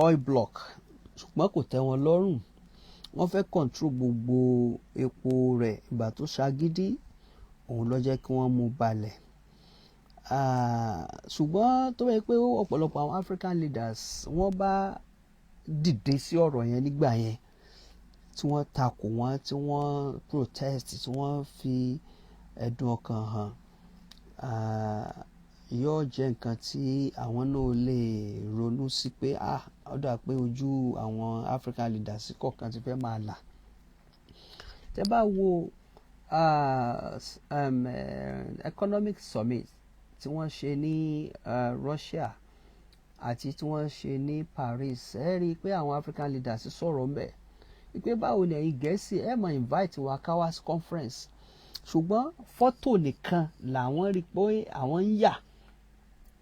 oil block ṣùgbọ́n kò tẹ́ wọn lọ́rùn. Wọ́n fẹ́ control gbogbo epo rẹ̀. Ìgbà tó ṣagídí òun ló jẹ́ kí wọ́n mú balẹ̀. Ṣùgbọ́n tó yẹ pé ọ̀pọ̀lọpọ̀ àwọn African leaders wọ́n bá dìde sí ọ̀rọ̀ yẹn nígbà yẹn tí wọ́n takò wọ́n, tí wọ́n protest, tí wọ́n fi ẹ̀dùn ọkàn hàn, yóò jẹ́ nǹkan tí àwọn náà lè ronú sí pé ó dà pé ojú àwọn African leaders kọ̀ọ̀kan ti fẹ́ máa là. Tẹ́ bá wo economic summit tí wọ́n ṣe ní Russia àti tí wọ́n ṣe ní Paris, ẹ rí i pé àwọn African leaders sọ̀rọ̀ ń bẹ̀ wípé báwo ni ẹ̀yin Gẹ̀ẹ́sì ẹ máa invite wa ká wá sí conference ṣùgbọ́n fọ́tò nìkan làwọn rí pé àwọn ń yà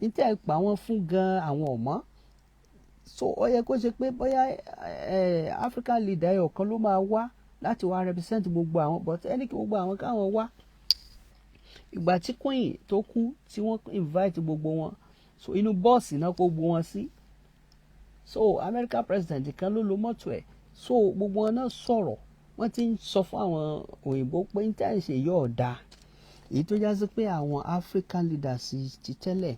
ní tẹ́ ẹ pa wọ́n fún gan àwọn ọ̀mọ́. So ó yẹ kó ṣe pé bóyá African leader ẹ̀ ọ̀kan ló máa wá láti wá represent gbogbo àwọn, but ẹni kí gbogbo àwọn káwọn wá. Ìgbà tí Queen tó kú tí wọ́n invite gbogbo wọn, so inú bọ́ọ̀sì náà kó gbogbo wọn sí. So American president kan ló lo mọ́tò ẹ̀. So gbogbo wọn náà sọ̀rọ̀, wọ́n ti ń sọ fún àwọn òyìnbó pé ní tẹ́ ẹ̀ ṣe yóò dáa. Èyí tó já sí pé àwọn African leaders ti tẹ́lẹ̀,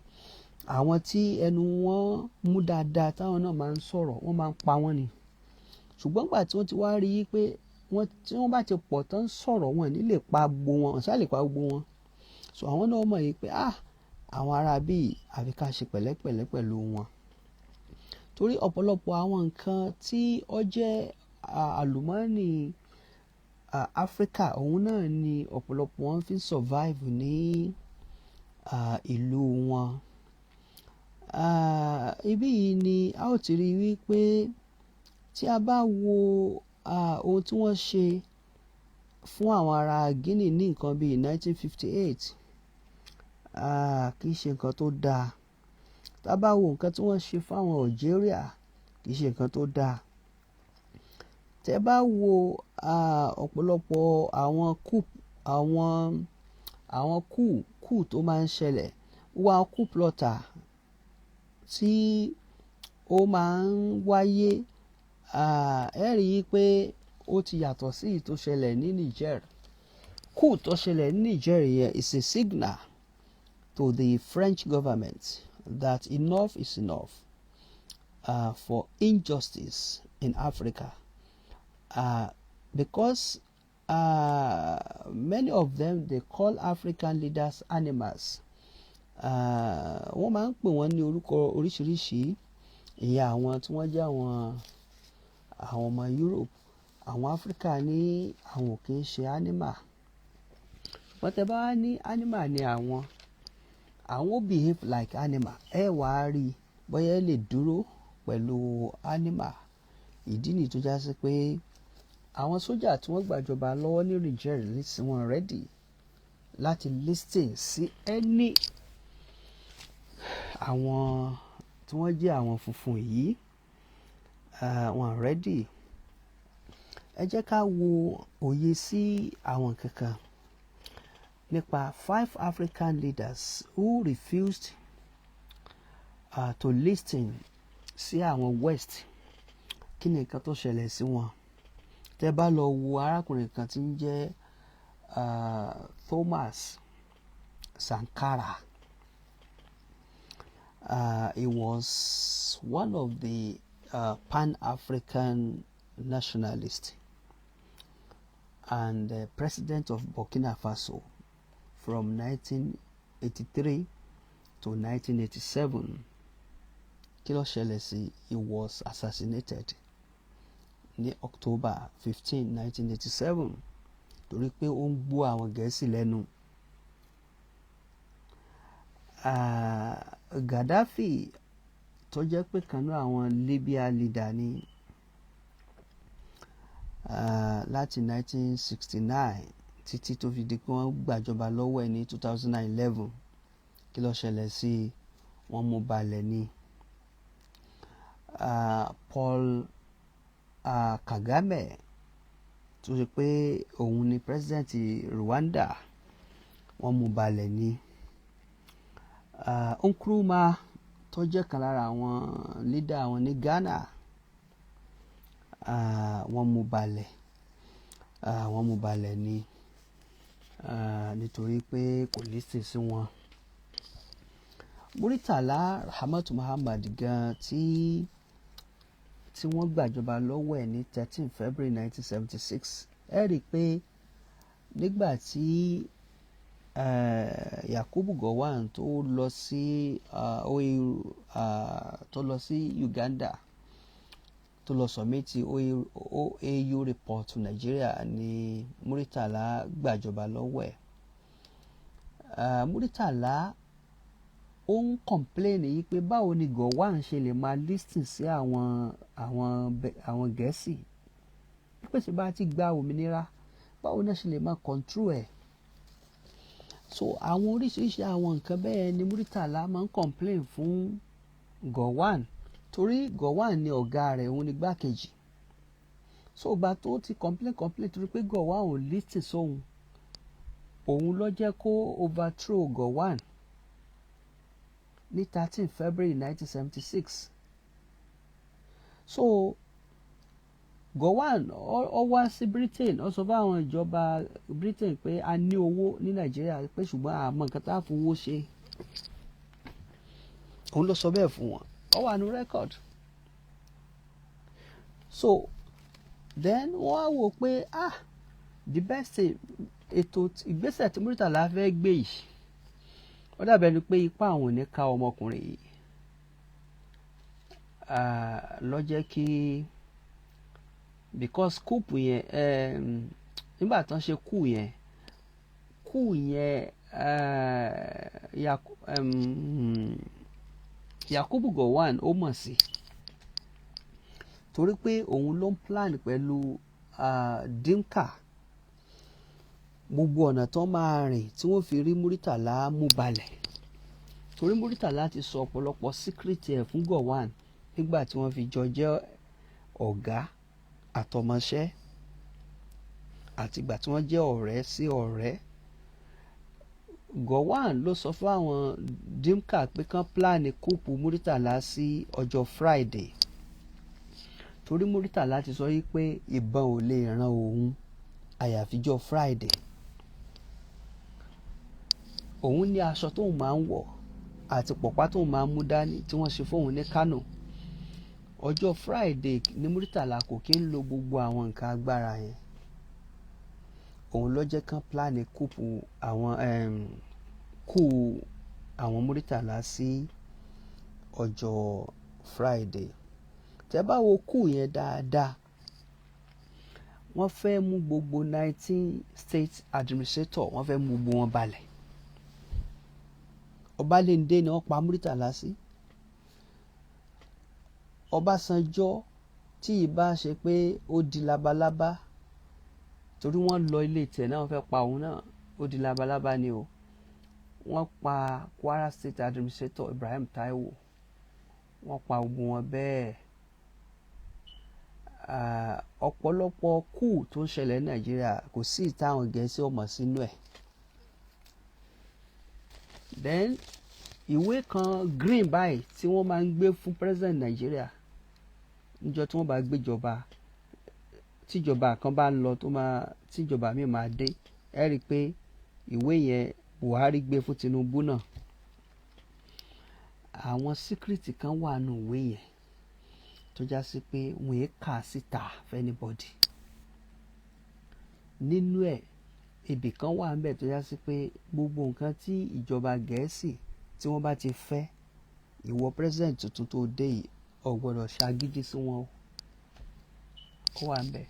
àwọn tí ẹnu wọn mú dáadáa táwọn náà máa ń sọ̀rọ̀, wọ́n máa ń pa wọ́n ni. Ṣùgbọ́n gbà tí wọ́n ti wá rí i pé tí wọ́n bá ti pọ̀ tán sọ̀rọ̀ wọn ní lè pa gbogbo wọn, ṣá lè pa gbogbo wọn. So àwọn náà mọ̀ yìí pé àwọn ará bíi àfi ká ṣe pẹ̀lẹ́pẹ̀lẹ́ pẹ̀lú wọn. Torí ọ̀pọ̀lọpọ̀ àwọn nǹkan tí ó jẹ́ àlùmọ́ọ́nì Áfíríkà, òun náà ni ọ̀pọ̀lọpọ̀ wọn fi ń survive ní ìlú wọn. Ibí yìí ni a ó ti rí wípé tí a bá wo ohun tí wọ́n ṣe fún àwọn ará Guinea ní nǹkan bíi 1958, kì í ṣe nǹkan tó dáa. Tá bá wo nǹkan tí wọ́n ṣe fún àwọn Algeria, kì í ṣe nǹkan tó dáa. Tẹ́ bá wo ọ̀pọ̀lọpọ̀ àwọn coup tó máa ń ṣẹlẹ̀, wá coup plotter tí ó máa ń wáyé, ẹ rí i pé ó ti yàtọ̀ sí èyí tó ṣẹlẹ̀ ní Niger. Coup tó ṣẹlẹ̀ ní Niger yẹn is a signal to the French government that enough is enough for injustice in Africa. Because many of them, they call African leaders animals. Wọ́n máa ń pè wọ́n ní orúkọ oríṣiríṣi. Ìyá àwọn tí wọ́n jẹ́ àwọn ọmọ Europe, àwọn Africa ní àwọn kì í ṣe animal. Wọ́n tẹ́ bá wá ní animal ní àwọn behave like animal. Ẹ wàá rí bóyá ẹ lè dúró pẹ̀lú animal. Ìdí nìyí tó já sí pé àwọn sójà tí wọ́n gbàjọba lọ́wọ́ ní Niger sí wọn ready láti listen sí any àwọn tí wọ́n jẹ́ àwọn funfun yìí, wọn ready. Ẹ jẹ́ ká wo òye sí àwọn kankan nípa 5 African leaders who refused to listen sí àwọn West. Kí ni nǹkan tó ṣẹlẹ̀ sí wọn? Tẹ́ bá lọ wo arákùnrin kan tí ń jẹ́ Thomas Sankara. He was one of the Pan-African nationalists and president of Burkina Faso from 1983 to 1987. Kí ló ṣẹlẹ̀ sí? He was assassinated ní October 15, 1987 torí pé ó ń gbọ́ àwọn Gẹ̀ẹ́sì lẹ́nu. Gaddafi tó jẹ́ pé kanú àwọn Libya leader ni láti 1969 títí tó fi di pé wọ́n gbàjọba lọ́wọ́ ẹ̀ ní 2011 kí ló ṣẹlẹ̀ sí wọ́n mú balẹ̀ ni. Paul Kagame tó ṣe pé òun ni president Rwanda wọ́n mú balẹ̀ ni. Nkrumah tó jẹ́ kan lára àwọn leader àwọn ní Ghana wọ́n mú balẹ̀ ni nítorí pé kò listen sí wọn. Muritala Rahmatu Muhammad gan tí wọ́n gbàjọba lọ́wọ́ ẹ̀ ní 13 February 1976 ẹ rí i pé nígbà tí Yakubu Gowon tó lọ sí Uganda tó lọ submit OAU report to Nigeria ní Muritala gbàjọba lọ́wọ́ ẹ̀. Muritala ó ń complain yìí pé báwo ni Gowon ṣe lè máa listen sí àwọn Gẹ̀ẹ́sì pé tí bá ti gba òmìnira báwo náà ṣe lè máa control ẹ̀. So àwọn oríṣiríṣi àwọn nǹkan bẹ́ẹ̀ ni Muritala máa ń complain fún Gowon torí Gowon ni ọ̀gá rẹ̀ òun ni gbákejì. So ìgbà tó ti complain torí pé Gowon ò listen sóhun òun ló jẹ́ kó overthrow Gowon ní 13 February 1976. So Gowon ó wá sí Britain ó sọ fún àwọn ìjọba Britain pé a ní owó ní Nàìjíríà pé ṣùgbọ́n àmọ́ nǹkan tá a fowó ṣe. Òun ló sọ bẹ́ẹ̀ fún wọn ó wà ní record. So then wọ́n á wò pé the best thing ètò ìgbésẹ̀ tí Muritala fẹ́ gbé yìí ó dàbẹ̀ ni pé ipá àwọn ò ní ká ọmọkùnrin yìí ló jẹ́ kí because coup yẹn nígbà tán ṣe coup yẹn Yakubu Gowon ó mọ̀ sí torí pé òun ló ń plan pẹ̀lú Dinka gbogbo ọ̀nà tó máa rìn tí wọ́n fi rí Muritala mú balẹ̀ torí Muritala ti sọ ọ̀pọ̀lọpọ̀ secret ẹ̀ fún Gowon nígbà tí wọ́n fi jọ jẹ́ ọ̀gá àtọmọṣẹ́ àti ìgbà tí wọ́n jẹ́ ọ̀rẹ́ sí ọ̀rẹ́. Gowon ló sọ fún àwọn Dinka pé kán plan kúùpù Muritala sí ọjọ́ Friday torí Muritala ti sọ yí pé ìbọn ò lè ran òun àyàfijọ́ Friday. Òun ní aṣọ tóun máa ń wọ̀ àti pọ̀pá tóun máa ń mú dání tí wọ́n ṣe fóun ní Kano. Ọjọ́ Friday ní Muritala kò kí ń lo gbogbo àwọn nǹkan agbára yẹn. Òun ló jẹ́ kán plan kúùpù àwọn Muritala sí ọjọ́ Friday. Tẹ́ bá wo kúù yẹn dáadáa wọ́n fẹ́ mú gbogbo 19 state administrator wọ́n fẹ́ mú gbogbo wọn balẹ̀. Ọbalẹ́ndé ni wọ́n pa Muritala sí. Ọbásanjọ́ tí ìbá ṣe pé ó di labalábá torí wọ́n lọ ilé tẹ̀ náà wọ́n fẹ́ pa òun náà ó di labalábá ni o. Wọ́n pa Kwara state administrator Ibrahim Taiwo wọ́n pa gbogbo wọn bẹ́ẹ̀. Ọ̀pọ̀lọpọ̀ kúù tó ń ṣẹlẹ̀ ní Nàìjíríà kò sí ìtàwọn Gẹ̀ẹ́sì ọmọ sínú ẹ̀. Then ìwé kan green báyìí tí wọ́n máa ń gbé fún president Nàìjíríà níjọ́ tí wọ́n bá gbéjọba tíjọba kan bá ń lọ tíjọba míì máa dé ẹ rí i pé ìwé yẹn Buhari gbé fún Tinubu náà. Àwọn síkírìtì kan wà nù ìwé yẹn tó já sí pé wọ́n yẹn kà síta fẹ́nibọ́dì. Nínú ẹ̀ ibì kan wà ń bẹ̀ tó já sí pé gbogbo nǹkan tí ìjọba Gẹ̀ẹ́sì tí wọ́n bá ti fẹ́ ìwọ president tuntun tó dé yìí ò gbọ́dọ̀ ṣàgídí sí wọn ó wà ńbẹ̀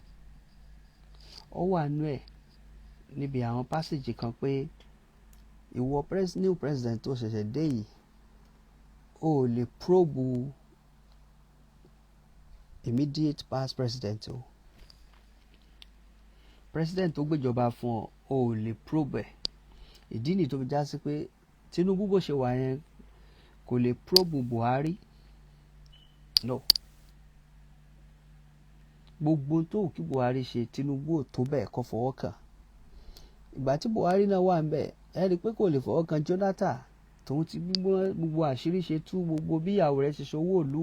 ó wà nú ẹ̀ níbi àwọn passage kan pé ìwọ new president tó ṣẹ̀ṣẹ̀ dé yìí ó lè probe immediate past president o president tó gbéjọba fún ọ ó lè probe ẹ̀ ìdí nìyí tó fi já sí pé Tinubu bó ṣe wà yẹn kò lè probe Buhari no gbogbo tó kí Buhari ṣe Tinubu ò tó bẹ́ẹ̀ kó fọwọ́ kàn ìgbà tí Buhari náà wà ńbẹ̀ ẹ rí i pé kò lè fọwọ́ kàn Jonathan tòun ti gbogbo àṣírí ṣe tú gbogbo bí ìyàwó rẹ̀ ṣe ṣòwò òlu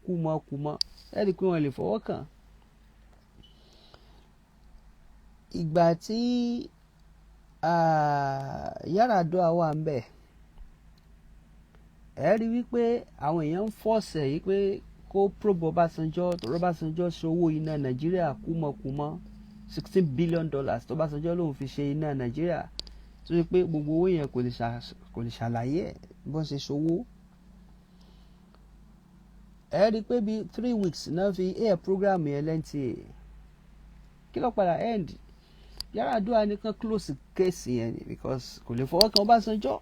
kúmọkúmọ ẹ rí i pé wọ́n lè fọwọ́ kàn ìgbà tí Yar'Adua wà ńbẹ̀ ẹ rí wípé àwọn èèyàn ń fọ́ọ̀sẹ̀ yìí pé kó probe Ọbásanjọ́ tó Ọbásanjọ́ ṣòwò iná Nàìjíríà kúmọkúmọ $16 billion tó Ọbásanjọ́ lòun fi ṣe iná Nàìjíríà tó ṣe pé gbogbo owó yẹn kò lè ṣàlàyé ẹ̀ bó ṣe ṣòwò ẹ rí i pé bíi 3 weeks náà fi air program yẹn lẹ́ǹtì kí ló padà end Yar'Adua nìkan close case yẹn ni because kò lè fọwọ́ kan Ọbásanjọ́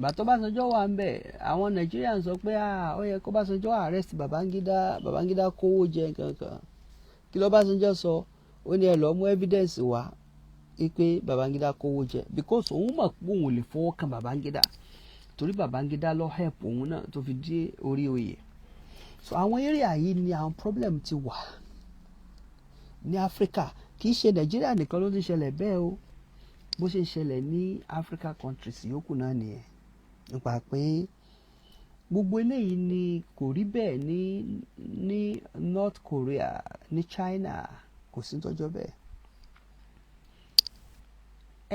bàtọ́ Ọbásanjọ́ wà ń bẹ̀ àwọn Nigerians sọ pé ó yẹ kó Ọbásanjọ́ arrest Babangida kówó jẹ kankan kí ló Ọbásanjọ́ sọ ó ní ẹ lọ mú evidence wá pé Babangida kówó jẹ because òun mọ̀ pé òun lè fọwọ́ kan Babangida torí Babangida lọ help òun náà tó fi dé orí oyè so àwọn area yìí ni àwọn problem ti wà ní Africa kì í ṣe Nàìjíríà nìkan ló ti ṣẹlẹ̀ bẹ́ẹ̀ o bó ṣe ṣẹlẹ̀ ní Africa countries yòókù náà nìyẹn nípa pé gbogbo eléyìí ni kò rí bẹ́ẹ̀ ní North Korea ní China kò sí tọ́jọ́ bẹ́ẹ̀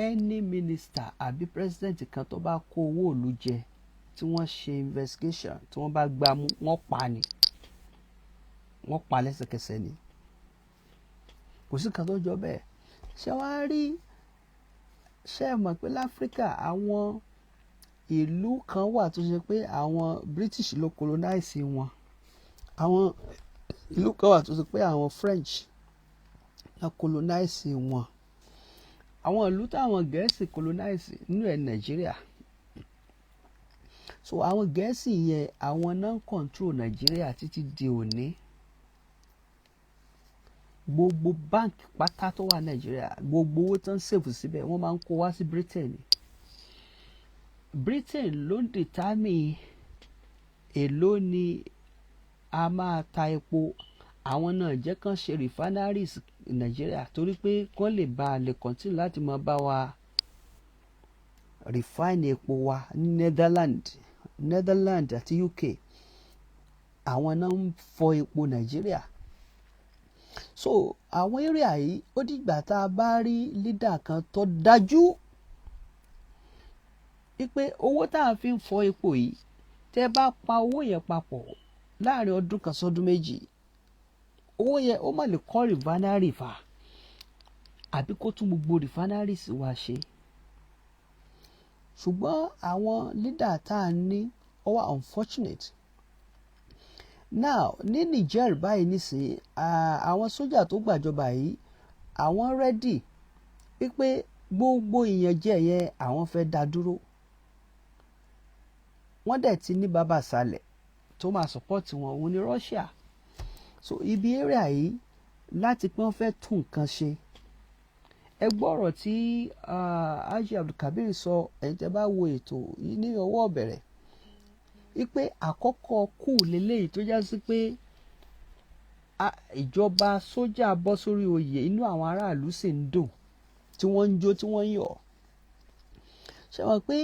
any minister àbí president kan tó bá kó owó ìlú jẹ tí wọ́n ṣe investigation tí wọ́n bá gbá mú wọ́n pa lẹ́sẹ̀kẹsẹ̀ ni kò sí kan tó jọ bẹ́ẹ̀ ṣé wàá rí ṣé mọ̀ pé láfíríkà àwọn ìlú kan wà tó ṣe pé àwọn British ló colonize wọn àwọn ìlú kan wà tó ṣe pé àwọn French ló colonize wọn àwọn ìlú táwọn Gẹ̀ẹ́sì colonize nínú ẹ̀ Nàìjíríà so àwọn Gẹ̀ẹ́sì yẹn àwọn náà ń control Nàìjíríà títí di òní gbogbo báńkì pátá tó wà Nàìjíríà gbogbo owó tó ń sèfù síbẹ̀ wọ́n máa ń kó wá sí Britain ló ń determine èló ni a máa ta epo àwọn náà jẹ́ kán ṣe refineries Nàìjíríà torí pé kán lè bá a lè continue láti máa bá wa refine epo wa ní Netherlands àti UK àwọn náà ń fọ epo Nàìjíríà so àwọn area yìí ó dìgbà tá a bá rí leader kan tó dájú wípé owó tá a fi ń fọ epo yìí tẹ́ bá pa owó yẹn papọ̀ láàrin ọdún kan sọ́dún méjì owó yẹn ó má lè kọ́ refinery fà àbí kó tún gbogbo refineries wa ṣe ṣùgbọ́n àwọn leader tá a ní ó wà unfortunate now ní Niger báyìí nísìnyí àwọn sójà tó gbàjọba yìí àwọn ready wípé gbogbo ìyànjẹ yẹn àwọn fẹ́ dá dúró wọ́n dẹ̀ ti ní bàbá sálẹ̀ tó máa support wọn òun ní Russia so ibi area yìí láti pé wọ́n fẹ́ tún nǹkan ṣe ẹ gbọ́ ọ̀rọ̀ tí Haji Abdulkabir sọ ẹ̀yin tẹ́ bá wo ètò yìí ní ọwọ́ bẹ̀rẹ̀ wípé àkọ́kọ́ kù lélẹ́yìí tó já sí pé ìjọba sójà bọ́ sórí oyè inú àwọn aráàlú sì ń dùn tí wọ́n ń jó tí wọ́n ń yọ̀ ṣe wọ́n pé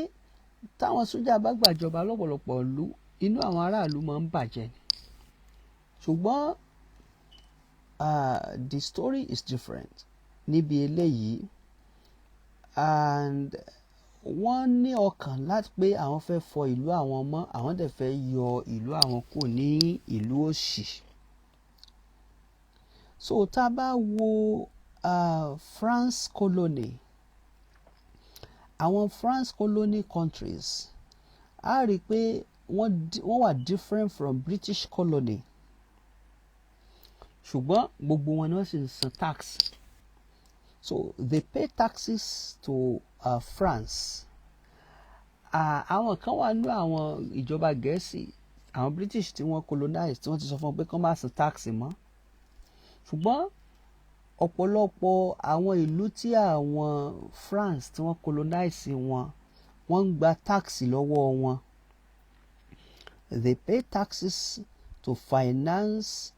táwọn sójà bá gbàjọba lọ́pọ̀lọpọ̀ ìlú inú àwọn aráàlú máa ń bàjẹ́ ni ṣùgbọ́n the story is different níbi eléyìí and wọ́n ní ọkàn láti pé àwọn fẹ́ fọ ìlú àwọn mọ́ àwọn dẹ̀ fẹ́ yọ ìlú àwọn kù ní ìlú òṣì so tá a bá wo France colony àwọn France colony countries a rí i pé wọ́n wà different from British colony ṣùgbọ́n gbogbo wọn náà sì ń san tax so they pay taxes to France àwọn kan wà nínú àwọn ìjọba Gẹ̀ẹ́sì àwọn British tí wọ́n colonize tí wọ́n ti sọ fún wọn pé kán má san tax mọ́ ṣùgbọ́n ọ̀pọ̀lọpọ̀ àwọn ìlú tí àwọn France tí wọ́n colonize wọ́n ń gba tax lọ́wọ́ wọn. They pay taxes to finance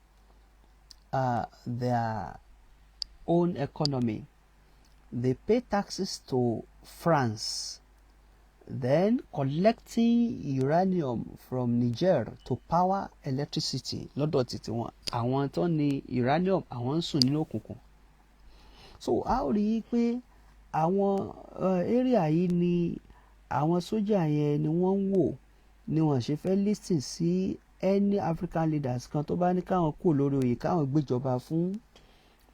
their own economy. They pay taxes to France. Then collecting uranium from Niger to power electricity. Lọ́dọ̀ títí wọn, àwọn tó ní uranium àwọn ń sùn nínú òkùnkùn. So a ó rí i pé àwọn area yìí ni àwọn sójà yẹn ni wọ́n ń wò ni wọ́n ṣe fẹ́ listen sí any African leaders kan tó bá ní káwọn kú lórí oyè káwọn gbéjọba fún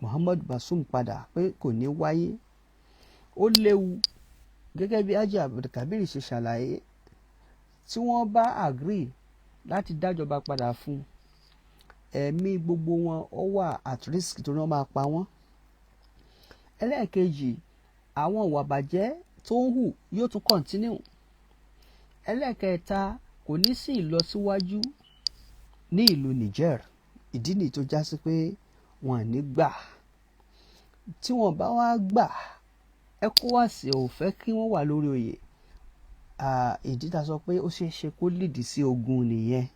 Muhammad Bazoum padà pé kò ní wáyé. Ó léwu gẹ́gẹ́ bí Haji Abdulkabir ṣe ṣàlàyé tí wọ́n bá agree láti dájọba padà fún ẹ̀mí gbogbo wọn ó wà at risk tó ní wọ́n máa pa wọ́n. Ẹlẹ́ẹ̀kejì àwọn ìwà bàjẹ́ tó ń hù yóò tún continue. Ẹlẹ́ẹ̀kẹta kò ní sí ìlọsíwájú ní ìlú Niger ìdí nìyí tó já sí pé wọn ní gbà tí wọn bá wá gbà ECOWAS ò fẹ́ kí wọ́n wà lórí oyè ìdí tá sọ pé ó ṣeé ṣe kó lìdí sí ogun nìyẹn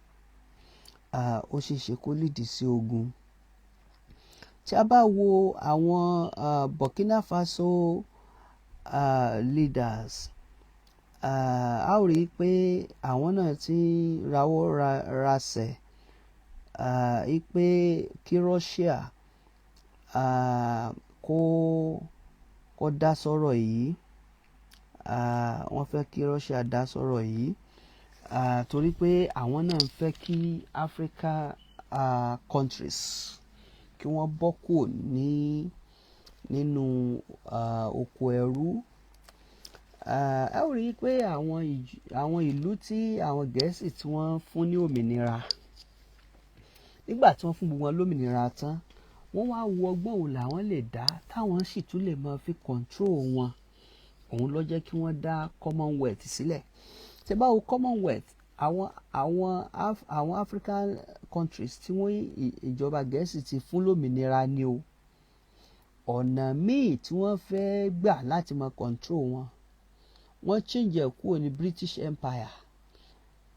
ó ṣeé ṣe kó lìdí sí ogun. Tí a bá wo àwọn Burkina Faso leaders a ó rí i pé àwọn náà ti rawọ́ rasẹ̀ pé kí Russia kó dá sọ̀rọ̀ yìí wọ́n fẹ́ kí Russia dá sọ̀rọ̀ yìí torí pé àwọn náà ń fẹ́ kí Africa countries kí wọ́n bọ́ kúrò nínú oko ẹrú. Ẹ ó rí i pé àwọn ìlú tí àwọn Gẹ̀ẹ́sì tí wọ́n fún ní òmìnira nígbà tí wọ́n fún gbogbo wọn lómìnira tán wọ́n wá wo ọgbọ́n wo làwọn lè dá táwọn sì tún lè máa fi control wọn òun ló jẹ́ kí wọ́n dá Commonwealth sílẹ̀. Tẹ́ bá wo Commonwealth àwọn African countries tí wọ́n ìjọba Gẹ̀ẹ́sì ti fún lómìnira ni o ọ̀nà míì tí wọ́n fẹ́ gbà láti máa control wọn wọ́n change ẹ̀ kúrò ní British Empire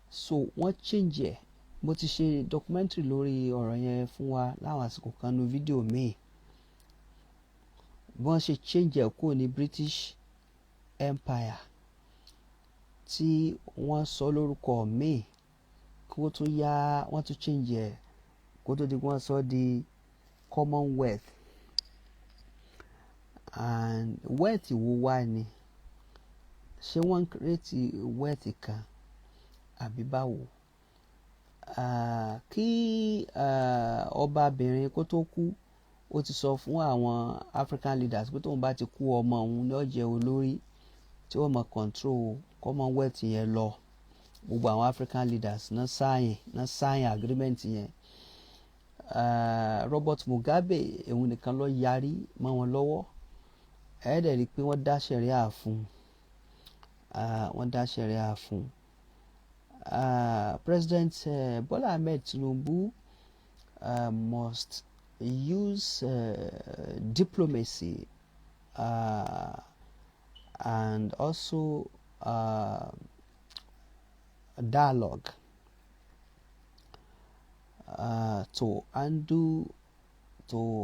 so wọ́n change ẹ̀ mo ti ṣe documentary lórí ọ̀rọ̀ yẹn fún wa láwọn àsìkò kan nu fídíò míì bí wọ́n ṣe change ẹ̀ kúrò ní British Empire tí wọ́n sọ lórúkọ míì kó tó yá wọ́n tún change ẹ̀ kó tó di wọ́n sọ di Commonwealth and wealth wo wá ni ṣé wọ́n ń create wealth kan àbí báwo kí ọbabìnrin kó tó kú ó ti sọ fún àwọn African leaders pé tóun bá ti kú ọmọ òun ni ó jẹ́ olórí tí ó máa control Commonwealth yẹn lọ gbogbo àwọn African leaders náà sign agreement yẹn Robert Mugabe òun nìkan ló yarí mọ́ wọn lọ́wọ́ ẹ̀ẹ́dẹ̀ rí i pé wọ́n dá ṣẹ̀ríà fún President Bola Ahmed Tinubu must use diplomacy and also dialogue to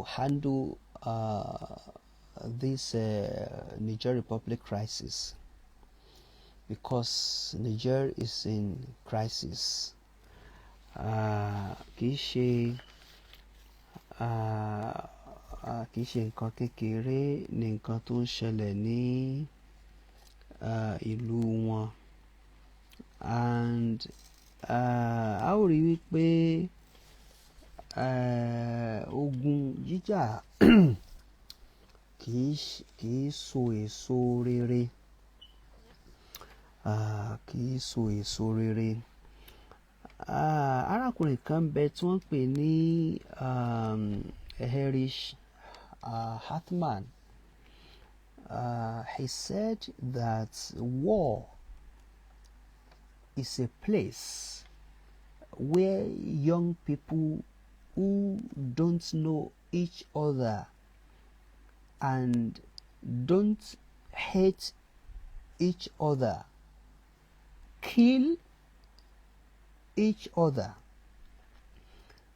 handle this Niger Republic crisis because Niger is in crisis. Kì í ṣe nǹkan kékeré ní nǹkan tó ń ṣẹlẹ̀ ní ìlú wọn and a ó rí wípé ogun jíjà kì í so èso rere kì í so èso rere arákùnrin kan bẹ tí wọ́n pè ní Erich Hartmann. He said that war is a place where young people who don't know each other and don't hate each other kill each other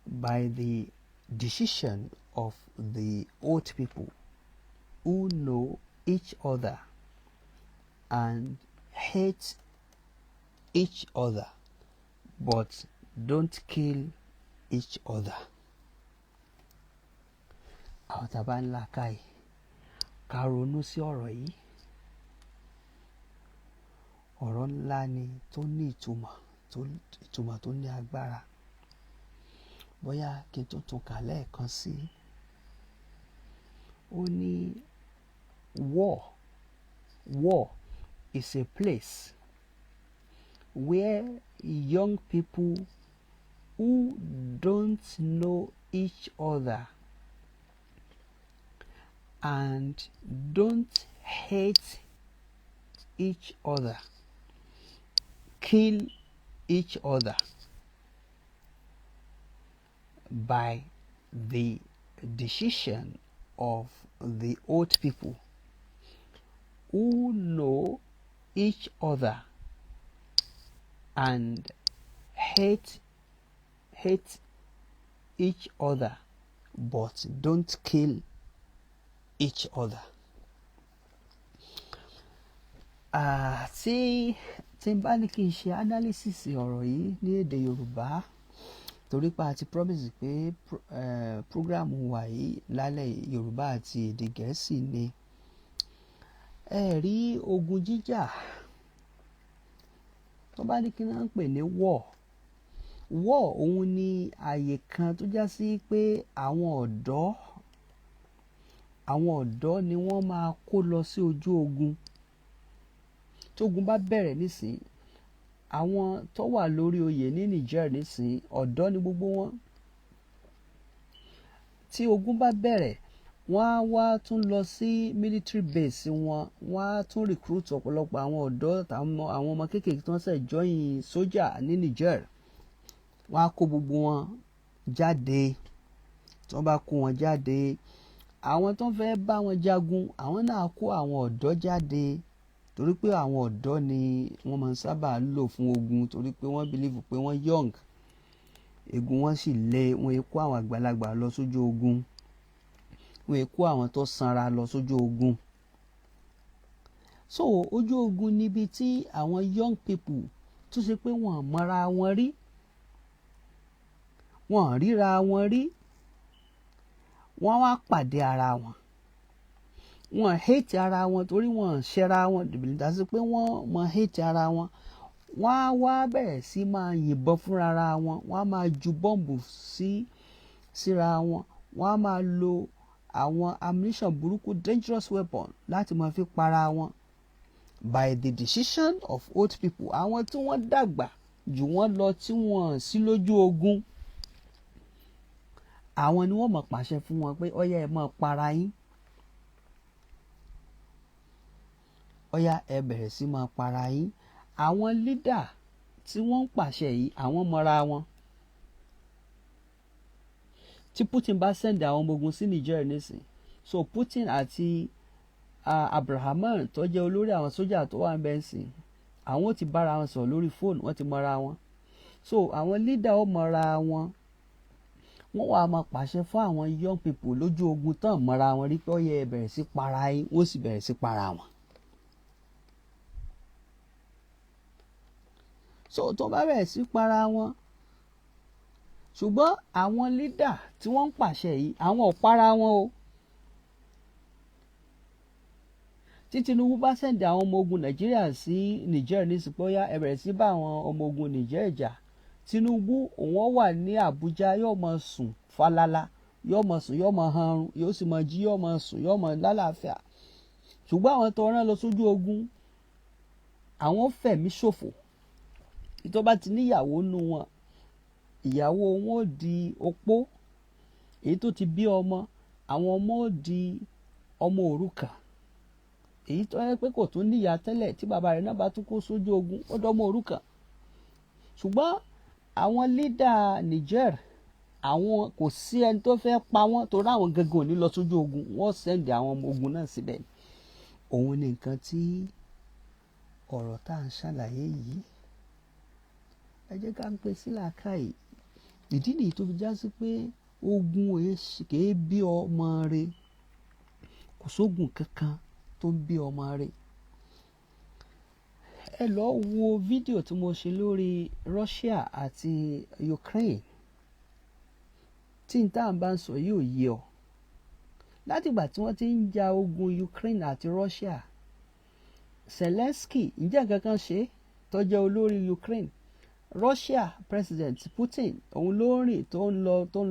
by the decision of the old people who know each other and hate each other but don't kill each other. Àwọn tá bá ń làákàyè ká ronú sí ọ̀rọ̀ yìí. Ọ̀rọ̀ ńlá ni tó ní ìtumọ̀ tó ní agbára. Bóyá kí n tún kà lẹ́ẹ̀kan sí. Ó ní war is a place where young people who don't know each other and don't hate each other kill each other by the decision of the old people who know each other and hate each other but don't kill each other. Tí n bá ní kí n ṣe analysis ọ̀rọ̀ yìí ní èdè Yorùbá, torí pé a ti promise pé program wa yìí lálẹ́ Yorùbá àti èdè Gẹ̀ẹ́sì ni. Ẹ rí ogun jíjà. Tó bá ní kí n pè ní war òun ni àyè kan tó já sí pé àwọn ọ̀dọ́ ni wọ́n máa kó lọ sí ojú ogun. Tógun bá bẹ̀rẹ̀ nísìn, àwọn tó wà lórí oyè ní Niger nísìn, ọ̀dọ́ ni gbogbo wọn. Tí ogun bá bẹ̀rẹ̀, wọ́n á wá tún lọ sí military base wọn, wọ́n á tún recruit ọ̀pọ̀lọpọ̀ àwọn ọ̀dọ́ àwọn ọmọ kéékèèké tó ń ṣe join sójà ní Niger. Wọ́n á kó gbogbo wọn jáde. Tí wọ́n bá kó wọn jáde, àwọn tó ń fẹ́ bá wọn jagun, àwọn náà kó àwọn ọ̀dọ́ jáde. Torí pé àwọn ọ̀dọ́ ni wọ́n máa ń sábà lò fún ogun, torí pé wọ́n believe pé wọ́n young, egun wọn sì le, wọ́n kó àwọn àgbàlagbà lọ sójú ogun, wọ́n kó àwọn tó sanra lọ sójú ogun. So ojú ogun níbi tí àwọn young people tó ṣe pé wọ́n mọra wọn rí, wọ́n ríra wọn rí, wọ́n wá pàdé ara wọn. Wọ́n hate ara wọn torí wọ́n ṣẹra wọn, dìbìlìtà sí pé wọ́n mọ hate ara wọn. Wọ́n á wá bẹ̀rẹ̀ sí máa yìnbọn fúnra wọn, wọ́n á máa ju bọ́ǹbù síra wọn, wọ́n á máa lo àwọn ammunition burúkú, dangerous weapon láti máa fi para wọn by the decision of old people. Àwọn tí wọ́n dàgbà jù wọ́n lọ tí wọ́n sí lójú ogun, àwọn ni wọ́n máa pàṣẹ fún wọn pé ọ̀yá ẹ máa para yín. Ọ̀yá ẹ bẹ̀rẹ̀ sí máa para yín. Àwọn leader tí wọ́n ń pàṣẹ yìí, àwọn mọra wọn. Tí Putin bá send àwọn ọmọ ogun sí Niger nísìn, so Putin àti Abrahaman tó jẹ́ olórí àwọn sójà tó wà ń bẹ̀ ńsìn, àwọn ò ti bára wọn sọ̀rọ̀ lórí fóònù, wọ́n ti mọra wọn. So àwọn leader ó mọra wọn. Wọ́n wá máa pàṣẹ fún àwọn young people lójú ogun tán mọra wọn rí pé ó yẹ ẹ bẹ̀rẹ̀ sí para yín, wọ́n sì bẹ̀rẹ̀ sí para wọn. So tó bá bẹ̀rẹ̀ sí para wọn, ṣùgbọ́n àwọn leader tí wọ́n ń pàṣẹ yìí, àwọn ò para wọn o. Tí Tinubu bá send àwọn ọmọ ogun Nàìjíríà sí Niger ní sípòyà ẹ bẹ̀rẹ̀ sí bá àwọn ọmọ ogun Niger jà, Tinubu òun wà ní Àbújá, yóò máa sùn falala, yóò máa sùn, yóò máa hanrun, yóò sì máa jí, yóò máa sùn, yóò máa lálàáfíà. Ṣùgbọ́n àwọn tó rán lọ sójú ogun, àwọn fẹ̀mí ṣòfò. Tó bá ti níyàwó nú wọn, ìyàwó wọn ó di opó, èyí tó ti bí ọmọ àwọn ọmọ ó di ọmọ òrukàn, èyí tó yẹ pé kò tún níyà tẹ́lẹ̀ tí bàbá rẹ̀ náà bá tún kó sójú ogun ó dọ́mọ òrukàn. Ṣùgbọ́n àwọn lídà Niger àwọn kò sí ẹni tó fẹ́ pa wọ́n torí àwọn gangan ò ní lọ sójú ogun, wọ́n sẹ́ndì àwọn ọmọ ogun náà síbẹ̀. Òun ni nǹkan tí ọ̀rọ̀ tá à ń ṣàlàyé yìí ẹ jẹ́ ká ń pè sí làákàyè. Ìdí nìyí tó fi já sí pé ogun kìí bí ọmọ rẹ̀, kò sógun kankan tó ń bí ọmọ rẹ̀. Ẹ lọ wo fídíò tí mo ṣe lórí Russia àti Ukraine tí n táà bá ń sọ yóò yé ọ. Látìgbà tí wọ́n ti ń ja ogun Ukraine àti Russia, Zelensky ǹjẹ́ nǹkan kan ṣe tó jẹ́ olórí Ukraine? Russia President Putin òun ló rìn tó ń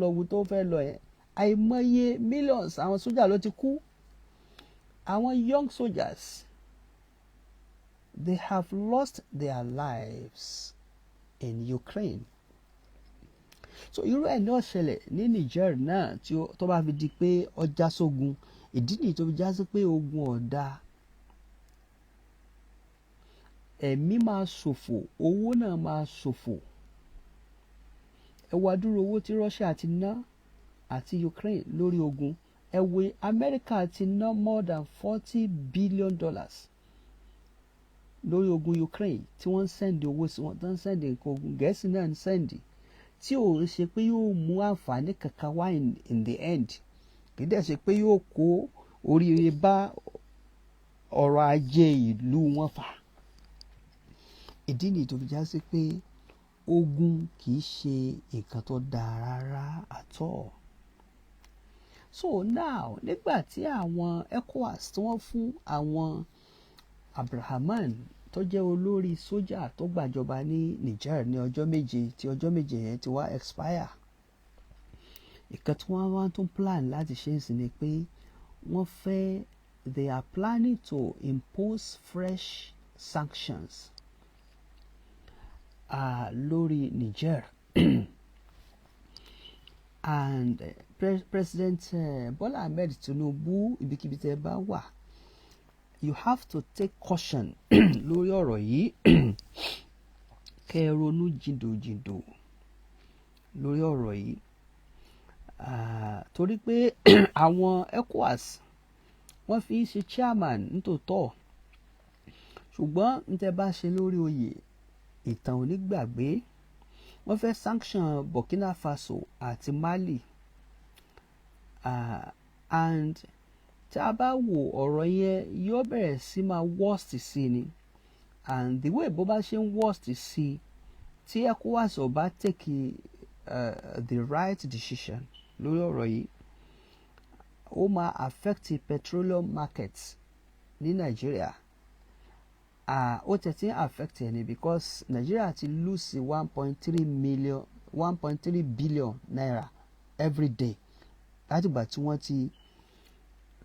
lọ wo tó fẹ́ lọ ẹ̀. Àìmọye millions àwọn sójà ló ti kú. Àwọn young soldiers, they have lost their lives in Ukraine. So irú ẹ̀ náà ṣẹlẹ̀ ní Niger náà tí tó bá fi di pé ọjà sógun. Ìdí nìyí tó fi já sí pé ogun ọ̀dà, ẹ̀mí máa ṣòfò, owó náà máa ṣòfò. Ẹ wá dúró owó tí Russia ti ná àti Ukraine lórí ogun. Ẹ wo America ti ná more than $40 billion lórí ogun Ukraine tí wọ́n ń sẹ́ndì owó sí wọn, tó ń sẹ́ndì nǹkan ogun. Gẹ̀ẹ́sì náà ń sẹ́ndì tí ò ń ṣe pé yóò mú àǹfààní kankan wá in the end. Kì í dẹ̀ ṣe pé yóò kó oríire bá ọrọ̀ ajé ìlú wọn fà. Ìdí nìyí tó fi já sí pé ogun kì í ṣe nǹkan tó dáa rárá at all. So now nígbà tí àwọn ECOWAS tí wọ́n fún àwọn Abdulrahman tó jẹ́ olórí sójà tó gbàjọba ní Niger ní ọjọ́ méje tí ọjọ́ méje yẹn ti wá expire, ìkan tí wọ́n wá tún plan láti ṣe sí ni pé wọ́n fẹ́ they are planning to impose fresh sanctions lórí Niger. And President Bola Ahmed Tinubu, ibikíbi tẹ́ bá wà, you have to take caution lórí ọ̀rọ̀ yìí. Kẹ́ ẹ ronú jìndòjìndò lórí ọ̀rọ̀ yìí. Torí pé àwọn ECOWAS wọ́n fi ṣe chairman nítòótọ́, ṣùgbọ́n ní tẹ́ bá ṣe lórí oyè ìtàn ò ní gbàgbé. Wọ́n fẹ́ sanction Burkina Faso àti Mali. And tí a bá wo ọ̀rọ̀ yẹn yóò bẹ̀rẹ̀ sí máa worst sí ni. And the way bó bá ṣe ń worst sí, tí ECOWAS ò bá take the right decision lórí ọ̀rọ̀ yìí, ó máa affect petroleum markets ní Nigeria. Ó tẹ̀tí affect ẹni because Nigeria ti lose 1.3 billion naira every day látìgbà tí wọ́n ti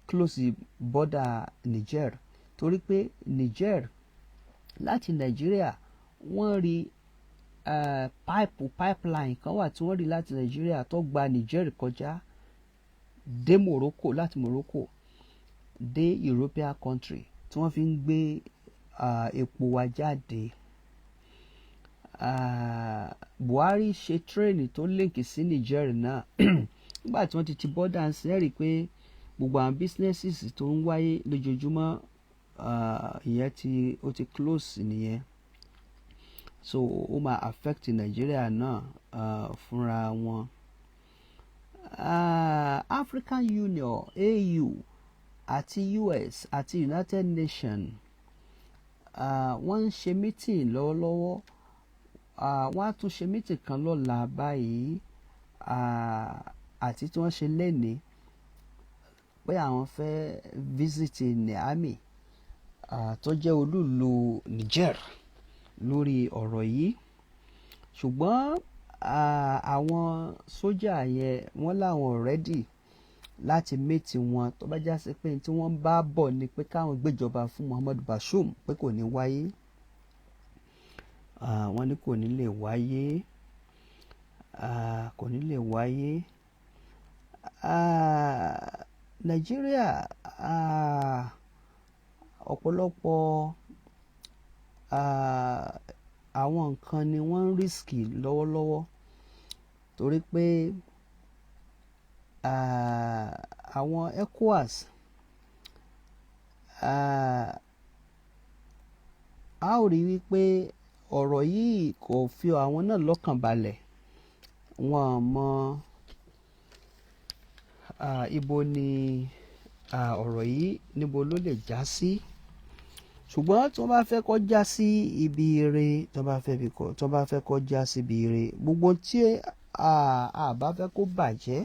close border Niger. Torí pé Niger láti Nigeria wọ́n rí pipeline kan wà tí wọ́n rí láti Nigeria tó gba Niger kọjá dé Morocco, láti Morocco dé European country tí wọ́n fi ń gbé epo wa jáde. Buhari ṣe train tó link sí Niger náà. Nígbà tí wọ́n ti border ń sẹ́rì pé gbogbo àwọn businesses tó ń wáyé lójoojúmọ́ ìyẹn ó ti close nìyẹn. So ó máa affect Nigeria náà fúnra wọn. African Union AU àti US àti United Nations wọ́n ń ṣe meeting lọ́wọ́lọ́wọ́. Wọ́n á tún ṣe meeting kan lọ́la báyìí àti tí wọ́n ṣe lẹ́ni pé àwọn fẹ́ visit Niamey tó jẹ́ olúùlú Niger lórí ọ̀rọ̀ yìí. Ṣùgbọ́n àwọn sójà yẹn wọ́n láwọn ready láti meet wọn tó bá já sí pé tí wọ́n bá bọ̀ ni pé káwọn gbéjọba fún Muhammadu Bazoum pé kò ní wáyé. Wọ́n ní kò ní lè wáyé. kò ní lè wáyé. Nàìjíríà ọ̀pọ̀lọpọ̀ àwọn nǹkan ni wọ́n ń rísìkì lọ́wọ́lọ́wọ́ torí pé àwọn ECOWAS a ó rí wípé ọ̀rọ̀ yìí kò fi àwọn náà lọ́kàn balẹ̀. Wọ́n mọ ibo ni ọ̀rọ̀ yìí níbo ló lè já sí. Ṣùgbọ́n tí wọ́n bá fẹ́ kó já sí ibi ire, tí wọ́n bá fẹ́ kó já sí ibi ire, gbogbo tí a bá fẹ́ kó bàjẹ́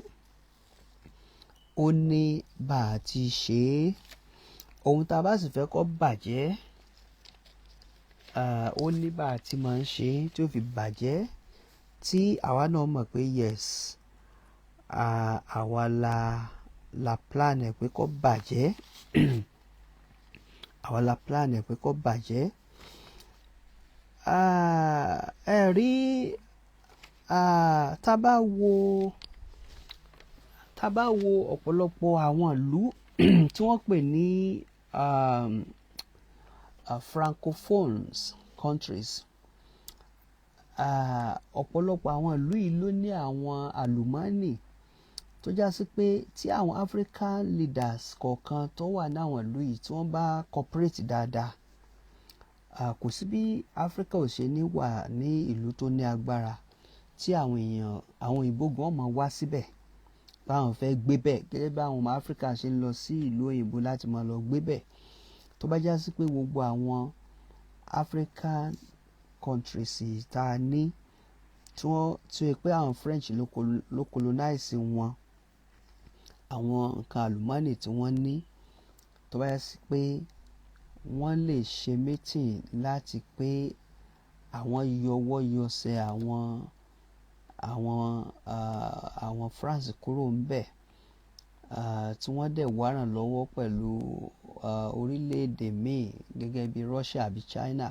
ó ní bá a ti ṣe é. Ohun tá a bá sì fẹ́ kó bàjẹ́ ó ní bá a ti máa ń ṣe é tí ó fi bàjẹ́ tí àwa náà mọ̀ pé yes àwa la plan ẹ̀ pé kó bàjẹ́. àwa la plan ẹ̀ pé kó bàjẹ́. ẹ rí tá bá wo ọ̀pọ̀lọpọ̀ àwọn ìlú tí wọ́n pè ní francophones countries, ọ̀pọ̀lọpọ̀ àwọn ìlú yìí ló ní àwọn àlùmọ́ọ́nì tó já sí pé tí àwọn African leaders kọ̀ọ̀kan tó wà ní àwọn ìlú yìí tí wọ́n bá cooperate dáadáa, kò sí bí Africa ò ṣe ní wà ní ìlú tó ní agbára tí àwọn òyìnbó gan máa wá síbẹ̀ báwọn fẹ́ gbé bẹ̀, gẹ́gẹ́ bí àwọn ọmọ Africa ṣe ń lọ sí ìlú òyìnbó láti máa lọ gbé bẹ̀. Tó bá já sí pé gbogbo àwọn African countries tá a ní tí wọ́n pé àwọn French ló colonize wọn, àwọn nǹkan àlùmọ́ọ́nì tí wọ́n ní, tó bá já sí pé wọ́n lè ṣe meeting láti pé àwọn yọwọ́ yọsẹ̀ àwọn France kúrò ń bẹ̀, tí wọ́n dẹ̀ wá ràn lọ́wọ́ pẹ̀lú orílẹ̀-èdè míì gẹ́gẹ́ bí Russia àbí China,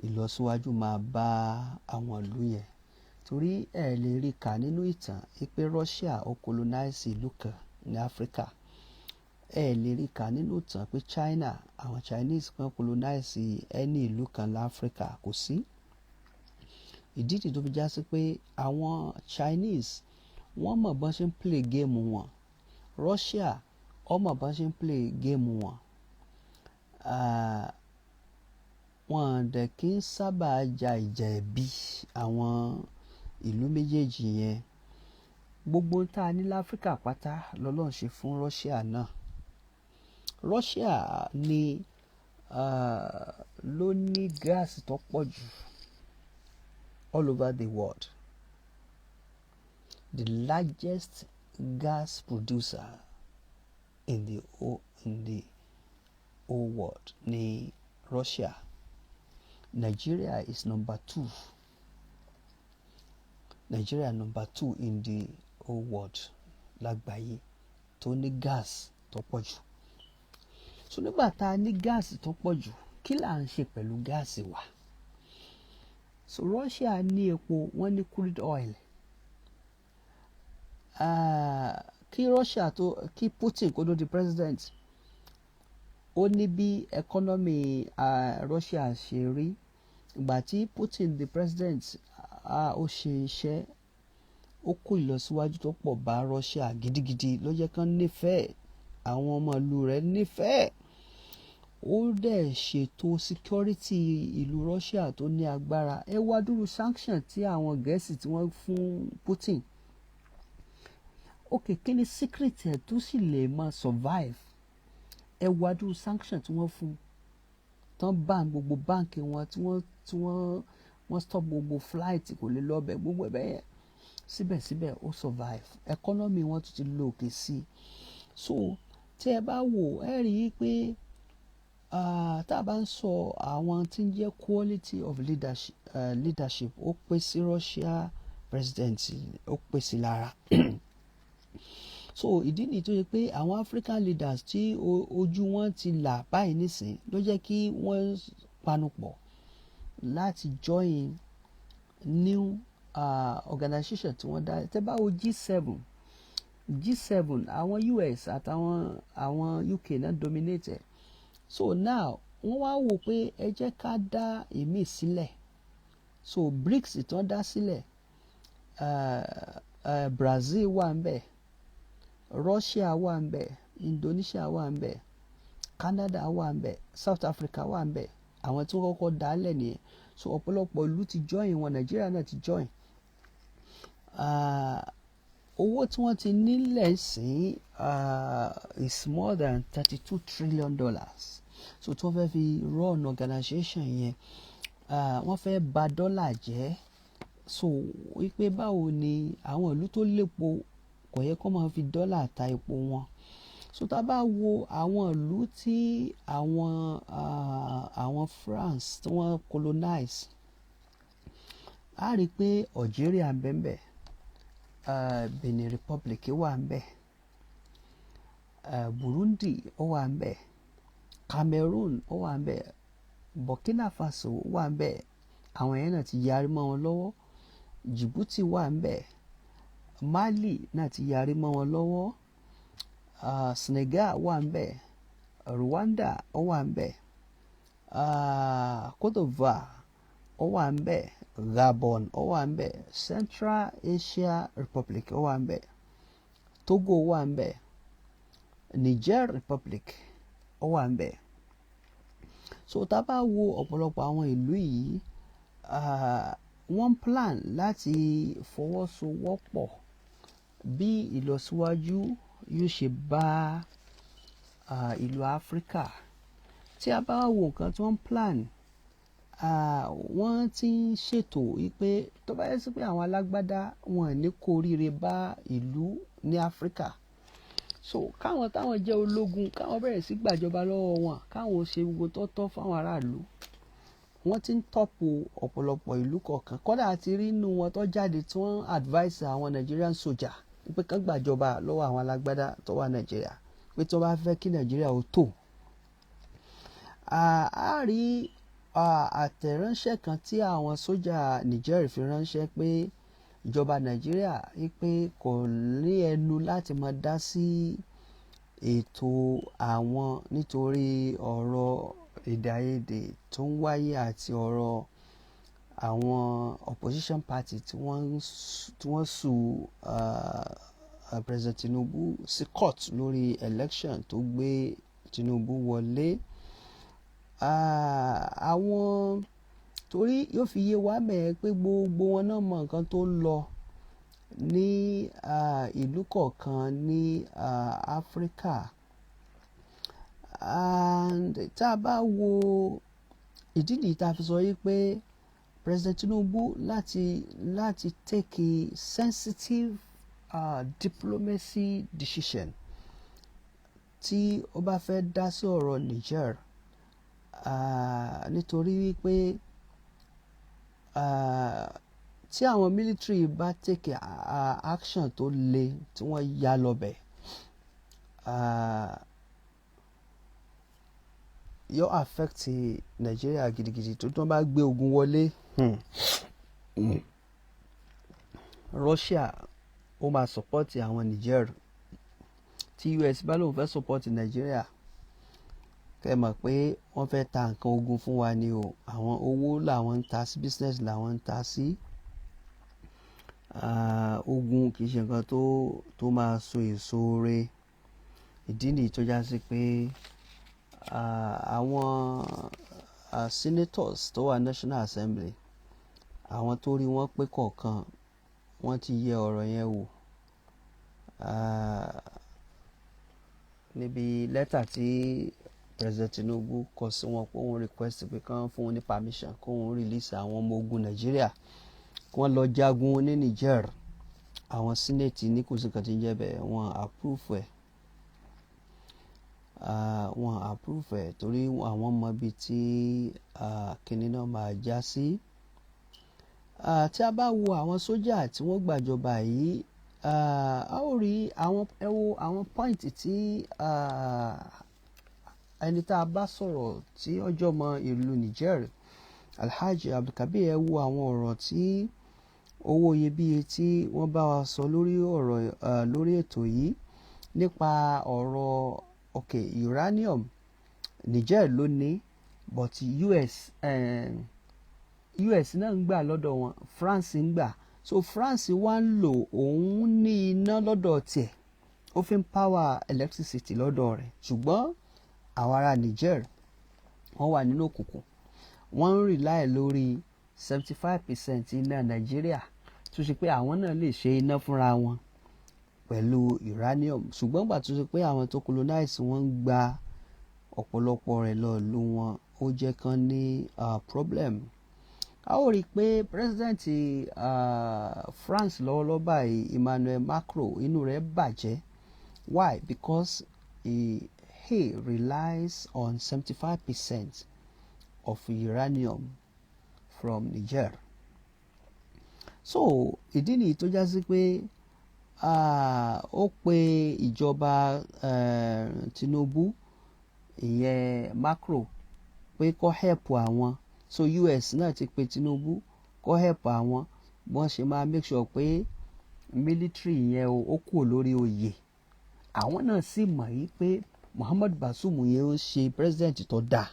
ìlọsíwájú máa bá àwọn ìlú yẹn. Torí ẹ lè rí kà nínú ìtàn pé Russia ó colonize ìlú kan ní Africa. Ẹ lè rí kà nínú ìtàn pé China, àwọn Chinese kan colonize ẹni ìlú kan ní Africa, kò sí. Ìdí tí tó fi já sí pé àwọn Chinese wọ́n mọ̀ bọ́n ṣe ń play game wọn, Russia ó mọ̀ bọ́n ṣe ń play game wọn. Wọ́n dẹ̀ kí ń sábà ja ìjà ẹ̀bi àwọn ìlú méjèèjì yẹn. Gbogbo tá a ní láfíríkà pátá lọ́lọ́run ṣe fún Russia náà. Russia ni ló ní gáàsì tó pọ̀ jù all over the world. The largest gas producer in the whole world ni Russia. Nigeria is number 2. Nigeria number 2 in the whole world lágbàáyé tó ní gas tó pọ̀ jù. So nígbà tá a ní gas tó pọ̀ jù, kí là ń ṣe pẹ̀lú gáàsì wa? So Russia ní epo, wọ́n ní crude oil. Kí Putin kó tó di president, ó ní bí economy Russia ṣe rí. Ìgbà tí Putin di president, ó ṣe iṣẹ́, ó kó ìlọsíwájú tó pọ̀ bá Russia gidigidi, ló jẹ́ kán nífẹ̀ẹ́, àwọn ọmọ ìlú rẹ̀ nífẹ̀ẹ́. Ó dẹ̀ ṣètò security ìlú Russia tó ní agbára. Ẹ wá dúró sanction tí àwọn Gẹ̀ẹ́sì tí wọ́n fún Putin. Okay, kí ni secret ẹ̀ tó sì lè máa survive? Ẹ wá dúró sanction tí wọ́n fún, tán ban gbogbo báǹkì wọn, tí wọ́n stop gbogbo flight, kò lè lọ bẹ̀, gbogbo ẹ̀bẹ̀ yẹn. Síbẹ̀síbẹ̀ ó survive. Economy wọn tún ti lọ òkè sí. So tí ẹ bá wò, ẹ rí i pé tá a bá ń sọ àwọn tí ń jẹ́ quality of leadership, ó pé sí Russia president, ó pé sí lára. So ìdí nìyí tó yẹ pé àwọn African leaders tí ojú wọn ti là báyìí nísìn ló jẹ́ kí wọ́n panupọ̀ láti join new organization tí wọ́n dá tẹ́ bá wo G7 àwọn US àtàwọn UK náà dominate so now wọ́n wá wò pé ẹ jẹ́ ká dá èmi sílẹ̀ so BRICS tí wọ́n dá sílẹ̀ Brazil wà ń bẹ̀ Russia wà ń bẹ̀ Indonesia wà ń bẹ̀ Canada wà ń bẹ̀ South Africa wà ń bẹ̀ àwọn tí wọ́n kọ́kọ́ dálẹ̀ nìyẹn so ọ̀pọ̀lọpọ̀ ìlú ti join wọn Nàìjíríà náà ti join owó tí wọ́n ti nílẹ̀ sí is more than $32 trillion so tí wọ́n fẹ́ fi run organization yẹn wọ́n fẹ́ bà dọ́là jẹ́ so wípé báwo ni àwọn ìlú tó lépo kò yẹ kó máa fi dọ́là ta epo wọn so tá a bá wo àwọn ìlú tí àwọn France tí wọ́n colonize a rí i pé Algeria ń bẹ Benin Republic wà ń bẹ Burundi ó wà ń bẹ Cameroon ó wà ń bẹ Burkina Faso wà ń bẹ àwọn yẹn náà ti yarí mọ́ wọn lọ́wọ́ Djibouti wà ń bẹ Mali náà ti yarí mọ́ wọn lọ́wọ́ Senegal wà ń bẹ Rwanda ó wà ń bẹ Cote d'Ivoire ó wà ń bẹ Gabon ó wà ń bẹ Central Asia Republic ó wà ń bẹ Togo wà ń bẹ Niger Republic ó wà ń bẹ so tá a bá wo ọ̀pọ̀lọpọ̀ àwọn ìlú yìí wọ́n plan láti fọwọ́sowọ́pọ̀ bí ìlọsíwájú yóò ṣe bá ìlú Áfíríkà tí a bá wo nǹkan tí wọ́n plan wọ́n ti ń ṣètò wípé tó bá yẹ sí pé àwọn alágbádá wọn ní kó oríire bá ìlú ní Áfíríkà so káwọn táwọn jẹ́ ológun káwọn bẹ̀rẹ̀ sí gbàjọba lọ́wọ́ wọn káwọn ṣe gbogbo tó tọ́ fáwọn aráàlú wọ́n ti ń tọ́pù ọ̀pọ̀lọpọ̀ ìlú kọ̀ọ̀kan kódà àti rí inú wọn tó jáde tí wọ́n advice àwọn Nigerian soldier pé kán gbàjọba lọ́wọ́ àwọn alágbádá tó wà Nàìjíríà pé tó bá fẹ́ kí Nàìjíríà ó tò a rí àtẹ̀ránṣẹ́ kan tí àwọn sójà Niger fi ránṣẹ́ pé ìjọba Nàìjíríà pé kò ní ẹnu láti máa dá sí ètò àwọn nítorí ọ̀rọ̀ èdèàìyedè tó ń wáyé àti ọ̀rọ̀ àwọn opposition party tí wọ́n sùn President Tinubu sí court lórí election tó gbé Tinubu wọlé àwọn torí yóò fi yé wa mẹ́ẹ̀ pé gbogbo wọn náà mọ nǹkan tó ń lọ ní ìlú kọ̀ọ̀kan ní Áfíríkà and tá a bá wo ìdí nìyí tá a fi sọ yìí pé President Tinubu láti take a sensitive diplomacy decision tí ó bá fẹ́ dá sí ọ̀rọ̀ Niger nítorí wípé tí àwọn military bá take action tó le tí wọ́n yá lọ́bẹ̀ yóò affect Nigeria gidigidi tó tí wọ́n bá gbé ogun wọlé Russia ó máa support àwọn Niger tí US bá lóun fẹ́ support Nigeria kẹ́ mọ̀ pé wọ́n fẹ́ ta nǹkan ogun fún wa ni o àwọn owó làwọn ń ta sí business làwọn ń ta sí ogun kì í ṣe nǹkan tó máa so èso re ìdí nìyí tó já sí pé àwọn senators tó wà National Assembly àwọn tó rí wọn pé kọ̀ọ̀kan wọ́n ti yẹ ọ̀rọ̀ yẹn wò níbi lẹ́tà tí President Tinubu kọ sí wọn pé òun request pé kán fún un ní permission kó òun release àwọn ọmọ ogun Nàìjíríà kí wọ́n lọ jagun ní Niger àwọn senate ní kò sí kan tí ń jẹ́ bẹ́ẹ̀ wọ́n approve ẹ̀ torí àwọn mọ ibi tí kinní náà máa já sí tí a bá wo àwọn sójà tí wọ́n gbàjọba yìí a ó rí àwọn point tí ẹni tá a bá sọ̀rọ̀ tí ọjọ́ mọ ìlú Niger Alhaji Abdulkabir ẹ wo àwọn ọ̀rọ̀ tí owó iyebíye tí wọ́n bá wa sọ lórí ọ̀rọ̀ lórí ètò yìí nípa ọ̀rọ̀ uranium. Niger ló ní, but US náà ń gbà lọ́dọ̀ wọn, France ń gbà. So France wá ń lò, òun ní iná lọ́dọ̀ tiẹ̀, ó fi ń power electricity lọ́dọ̀ rẹ̀. Ṣùgbọ́n àwọn ará Niger wọ́n wà nínú òkùnkùn, wọ́n ń rely lórí 75% iná Nàìjíríà tó ṣe pé àwọn náà lè ṣe iná fúnra wọn pẹ̀lú uranium. Ṣùgbọ́n gbà tó ṣe pé àwọn tó colonize wọ́n ń gba ọ̀pọ̀lọpọ̀ rẹ̀ lọ lù wọn, ó jẹ́ kán ní problem. A ó rí i pé president France lọ́wọ́lọ́wọ́ báyìí Emmanuel Macron, inú rẹ̀ bàjẹ́. Why? Because he relies on 75% of uranium from Niger. So ìdí nìyí tó já sí pé ó pe ìjọba Tinubu, ìyẹn Macron, pé kó help àwọn. So US náà ti pe Tinubu kó help àwọn wọ́n ṣe máa make sure pé military yẹn ó kúrò lórí oyè. Àwọn náà sì mọ̀ yí pé Muhammad Bazoum yẹn ń ṣe president tó dáa.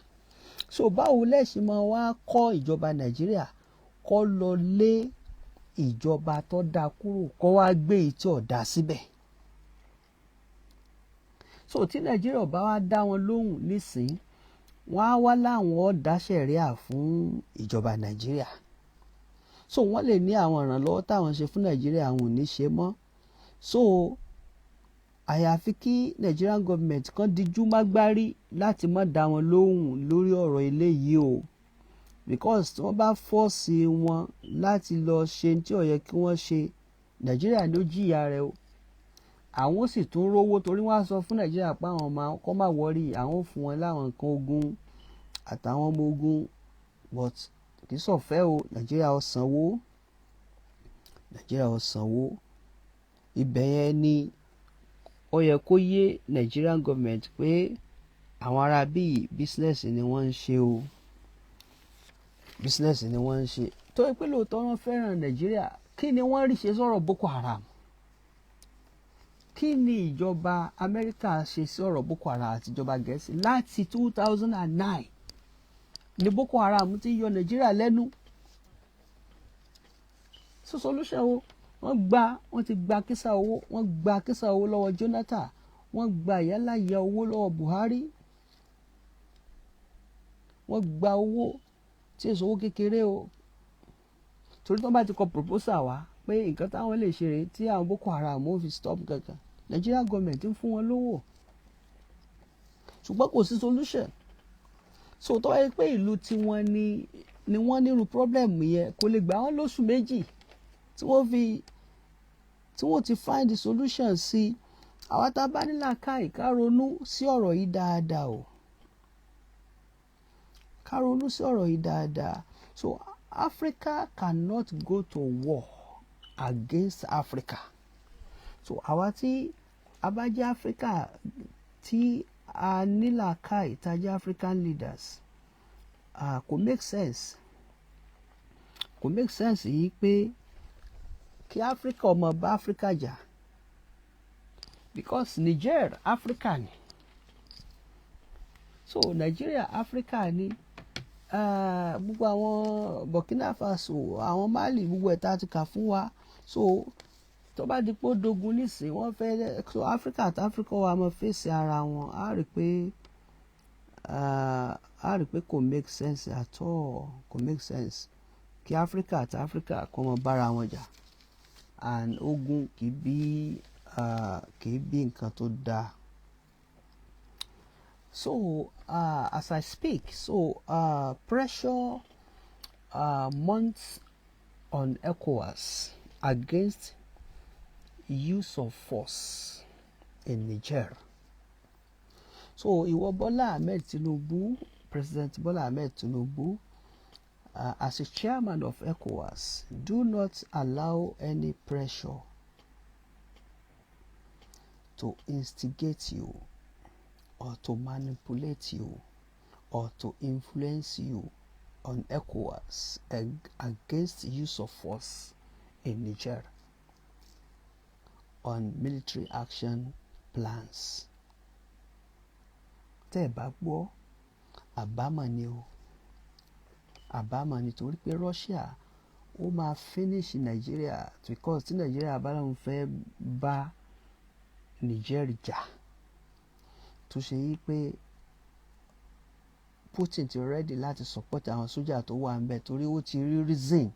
So báwo lẹ́sìn máa wá kọ́ ìjọba Nàìjíríà kó lọ lé ìjọba tó dáa kúrò kó wá gbé ìtí ọ̀dà síbẹ̀. So tí Nàìjíríà bá wá dá wọn lóhùn nísìnyí, wọ́n á wá láwọn ọ̀dà ṣẹ̀ríà fún ìjọba Nàìjíríà. So wọ́n lè ní àwọn ìrànlọ́wọ́ táwọn ṣe fún Nàìjíríà àwọn ò ní ṣe mọ́. So àyàfi kí Nigerian government kan díjú mágbárí láti má dá wọn lóhùn lórí ọ̀rọ̀ eléyìí o. Because tí wọ́n bá fọ́ọ̀sì wọn láti lọ ṣe tí ó yẹ kí wọ́n ṣe, Nàìjíríà ló jìyà rẹ̀ o. Àwọn sì tún rówó torí wọ́n á sọ fún Nàìjíríà pé àwọn kọ́ máa wọ́rí, àwọn ò fún wọn láwọn nǹkan ogun àtàwọn ọmọ ogun, but kì í sọ̀fẹ́ o. Nàìjíríà ó sanwó, Nàìjíríà ó sanwó. Ibẹ̀ yẹn ni ó yẹ kó yé Nigerian government pé àwọn ará bíi business ni wọ́n ń ṣe o, business ni wọ́n ń ṣe. Tó yẹ pé lóòótọ́ wọ́n fẹ́ràn Nàìjíríà, kí ni wọ́n rí ṣe sọ̀rọ̀ Boko Haram? Kí ni ìjọba Amẹ́ríkà ṣe sí ọ̀rọ̀ Boko Haram àti ìjọba Gẹ̀ẹ́sì? Láti 2009 ni Boko Haram ti yọ Nàìjíríà lẹ́nu. So solution wo? Wọ́n ti gba kísà owó, wọ́n gba kísà owó lọ́wọ́ Jonathan, wọ́n gba ìyálàyà owó lọ́wọ́ Buhari, wọ́n gba owó tí èso owó kékeré o. Torí tí wọ́n bá ti kọ proposal wá pé nǹkan táwọn lè ṣe rèé tí àwọn Boko Haram ó fi stop kankan, Nigeria government ń fún wọn lówó, ṣùgbọ́n kò sí solution. So tó wáyé pé ìlú tiwọn ni wọ́n nírú problem yẹn, kò lè gbà wọ́n lóṣù méjì tí wọ́n ti find the solution sí. Àwa tá a bá ní làákàyè ká ronú sí ọ̀rọ̀ yìí dáadáa o, ká ronú sí ọ̀rọ̀ yìí dáadáa. So Africa cannot go to war against Africa. So àwa tí a bá jẹ́ Africa tí a ní làákàyè, tá a jẹ́ African leaders, kò make sense yìí pé kí Africa ọmọ bá Africa jà, because Niger Africa ni, so Nigeria Africa ni, gbogbo àwọn Burkina Faso, àwọn Mali, gbogbo ẹ̀ tá a ti kà fún wa. So tó bá di pé ó dogun nísìnyí wọ́n fẹ́, so Africa àti Africa wà máa fèsì ara wọn, á rí pé kò make sense at all, kò make sense kí Africa àti Africa kó máa bára wọn jà, and ogun kì í bí nǹkan tó dáa. So as I speak, pressure mounts on ECOWAS against use of force in Niger. So ìwọ Bọ́lá Ahmed Tinubu, President Bọ́lá Ahmed Tinubu, as a chairman of ECOWAS, do not allow any pressure to instigate you or to manipulate you or to influence you on ECOWAS against use of force in Niger on military action plans. Tẹ́ ẹ bá gbọ́, àbámọ̀ ni o. Àbámọ̀ nítorí pé Russia ó máa finish Nigeria because tí Nigeria bá lóun fẹ́ bá Niger jà tó ṣe yí pé Putin ti ready láti support àwọn sójà tó wà ń bẹ̀ torí ó ti rí reason,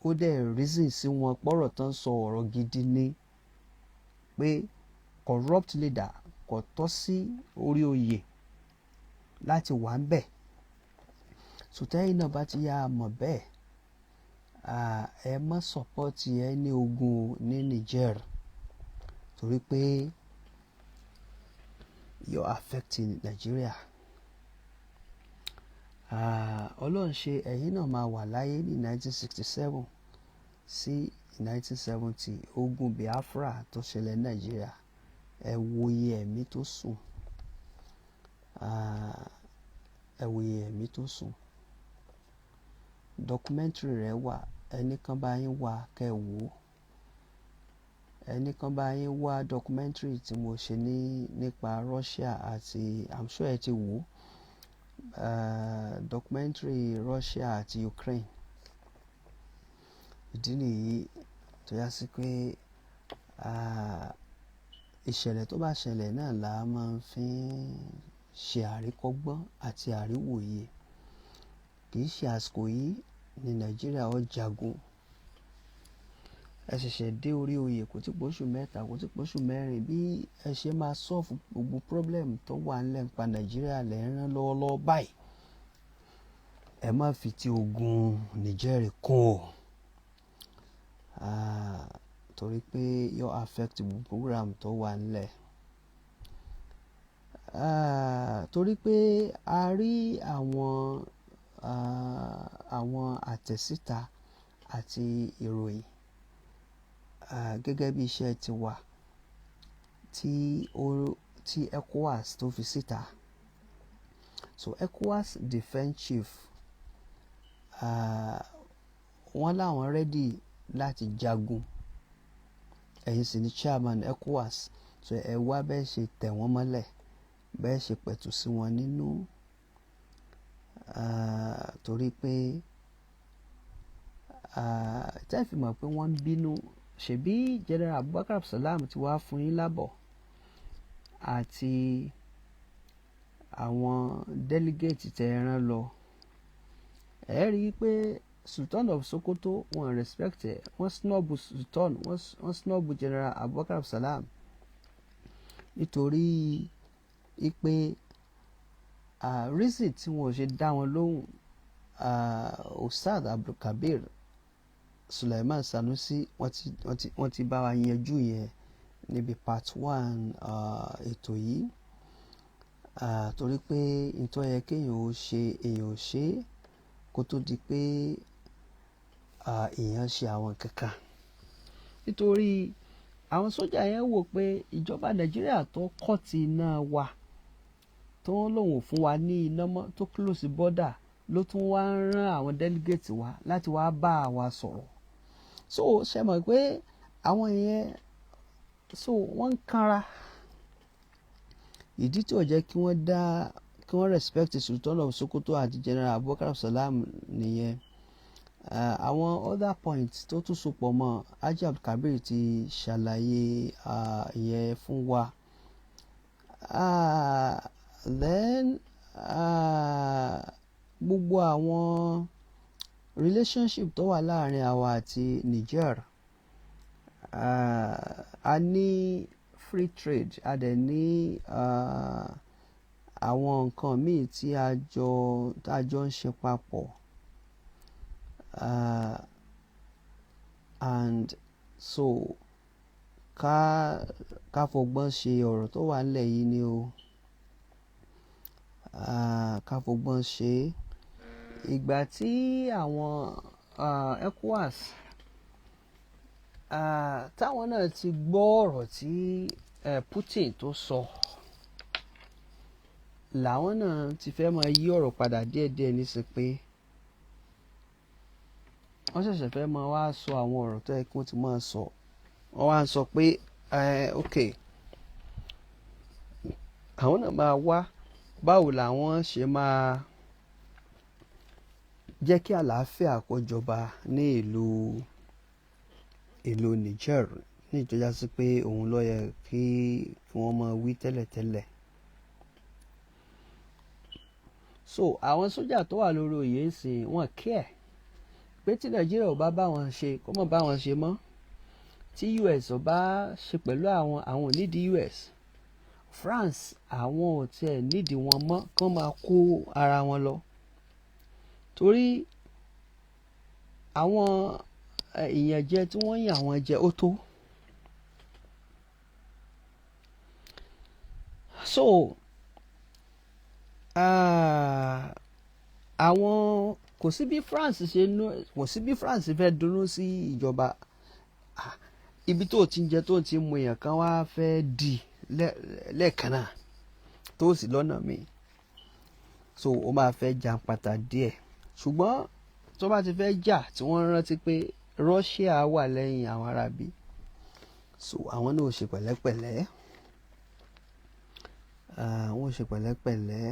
ó dẹ̀ reason sí wọn pọ̀rọ̀ tán sọ ọ̀rọ̀ gidi ni pé corrupt leader kò tọ́ sí orí oyè láti wà ń bẹ̀. Sòtẹ́yìn náà bá ti yá mọ̀ bẹ́ẹ̀, ẹ má support ẹ ní ogun ní Niger torí pé you're affecting Nigeria. Ọlọ́run ṣe ẹ̀yin náà máa wà láyé ní 1967 sí 1970 ogun Biafra tó ṣẹlẹ̀ Nigeria. Ẹ wo iye ẹ̀mí tó sùn. Ẹ wo iye ẹ̀mí tó sùn. Documentary rẹ̀ wà, ẹnìkan bá yín wá kẹ́ wò. Ẹnìkan bá yín wá documentary tí mo ṣe nípa Russia àti I'm sure ẹ ti wò. Documentary Russia àti Ukraine. Ìdí nìyí tó yá sí pé ìṣẹ̀lẹ̀ tó bá ṣẹlẹ̀ náà la máa ń fi ṣe àríkọ́gbọ́n àti àríwòye. Kì í ṣe àsìkò yìí ní Nàìjíríà ó jagun. Ẹ ṣẹ̀ṣẹ̀ dé orí oyè kò tí pọ̀ṣù mẹ́ta kò tí pọ̀ṣù mẹ́rin bí ẹ ṣe máa solve gbogbo problem tó wà ńlẹ̀ nípa Nàìjíríà lẹ́ ń rán lọ́wọ́lọ́wọ́ báyìí. Ẹ má fi ti ogun Niger kún o. Torí pé yóò affect gbogbo program tó wà ńlẹ̀. Torí pé a rí àwọn àtẹ̀síta àti ìròyìn gẹ́gẹ́ bí iṣẹ́ ti wà tí ECOWAS tó fi síta. So ECOWAS defense chief wọ́n láwọn ready láti jagun. Ẹ̀yin sì ni chairman ECOWAS. So ẹ wá bẹ́ẹ̀ ṣe tẹ̀ wọ́n mọ́lẹ̀, bẹ́ẹ̀ ṣe pẹ̀tù sí wọn nínú. Torí pé tẹ́ fi mọ̀ pé wọ́n ń bínú. Ṣebí General Abubakar Salam ti wá fún yín lábọ̀ àti àwọn delegate tẹ́ rán lọ. Ẹ rí i pé Sultan of Sokoto wọ́n respect ẹ̀, wọ́n snub Sultan, wọ́n snub General Abubakar Salam nítorí pé reason tí wọ́n ò ṣe dá wọn lóhùn. Ustad Abdulkabir Sulaiman Sanusi wọ́n ti bá wa yanjú yẹn níbi part 1 ètò yìí. Torí pé nítorí yẹ kéèyàn ò ṣe èèyàn ò ṣe kó tó di pé èèyàn ṣe àwọn kankan. Nítorí àwọn sójà yẹn wò pé ìjọba Nàìjíríà tó kọ́ọ̀tì iná wa tó lòun ò fún wa ní iná mọ́ tó close border ló tún wá ń rán àwọn delegate wa láti wá bá wa sọ̀rọ̀. So ṣe mọ̀ pé àwọn yẹn wọ́n ń kanra. Ìdí tí ó jẹ́ kí wọ́n respect Sultan of Sokoto àti General Abubakar Salam nìyẹn. Àwọn other points tó tún sopọ̀ mọ́ Haji Abdulkabir ti ṣàlàyé ìyẹn fún wa. Then gbogbo àwọn relationship tó wà láàrin àwa àti Niger, a ní free trade, a dẹ̀ ní àwọn nǹkan míì tí a jọ ń ṣe papọ̀. And so ká fọgbọ́n ṣe ọ̀rọ̀ tó wà nílẹ̀ yìí ni o. Ká fọgbọ́n ṣe. Ìgbà tí àwọn ECOWAS táwọn náà ti gbọ́ ọ̀rọ̀ tí Putin tó sọ, làwọn náà ti fẹ́ máa yí ọ̀rọ̀ padà díẹ̀díẹ̀ níṣẹ́ pé wọ́n ṣẹ̀ṣẹ̀ fẹ́ máa wá sọ àwọn ọ̀rọ̀ tó yẹ kí wọ́n ti máa sọ wọ́n wá sọ pé ok àwọn náà máa wá báwo làwọn ṣe máa jẹ́ kí àlàáfíà kó jọba ní ìlú Niger ní ìtọ́já sí pé òun ló yẹ kí wọ́n máa wí tẹ́lẹ̀tẹ́lẹ̀. So àwọn sójà tó wà lórí oyè ìsìn wọn care pé tí Nàìjíríà ò bá bá wọn ṣe kó má bá wọn ṣe mọ́, tí US ò bá ṣe pẹ̀lú àwọn ò nídìí US, France àwọn ò tiẹ̀ nídìí wọn mọ́ kán máa kó ara wọn lọ torí àwọn ìyànjẹ tí wọ́n yàn àwọn jẹ ó tó. So àwọn kò sí bí France fẹ́ dúró sí ìjọba ibi tó ti ń jẹ tó ti mú èèyàn kan wá fẹ́ di lẹ́ẹ̀kan náà tó sì lọ́nà míì, so ó máa fẹ́ jà pátá díẹ̀ ṣùgbọ́n tó bá ti fẹ́ jà tí wọ́n rántí pé Russia wà lẹ́yìn àwọn arábí, so àwọn náà ò ṣe pẹ̀lẹ́pẹ̀lẹ́ wọ́n ṣe pẹ̀lẹ́pẹ̀lẹ́.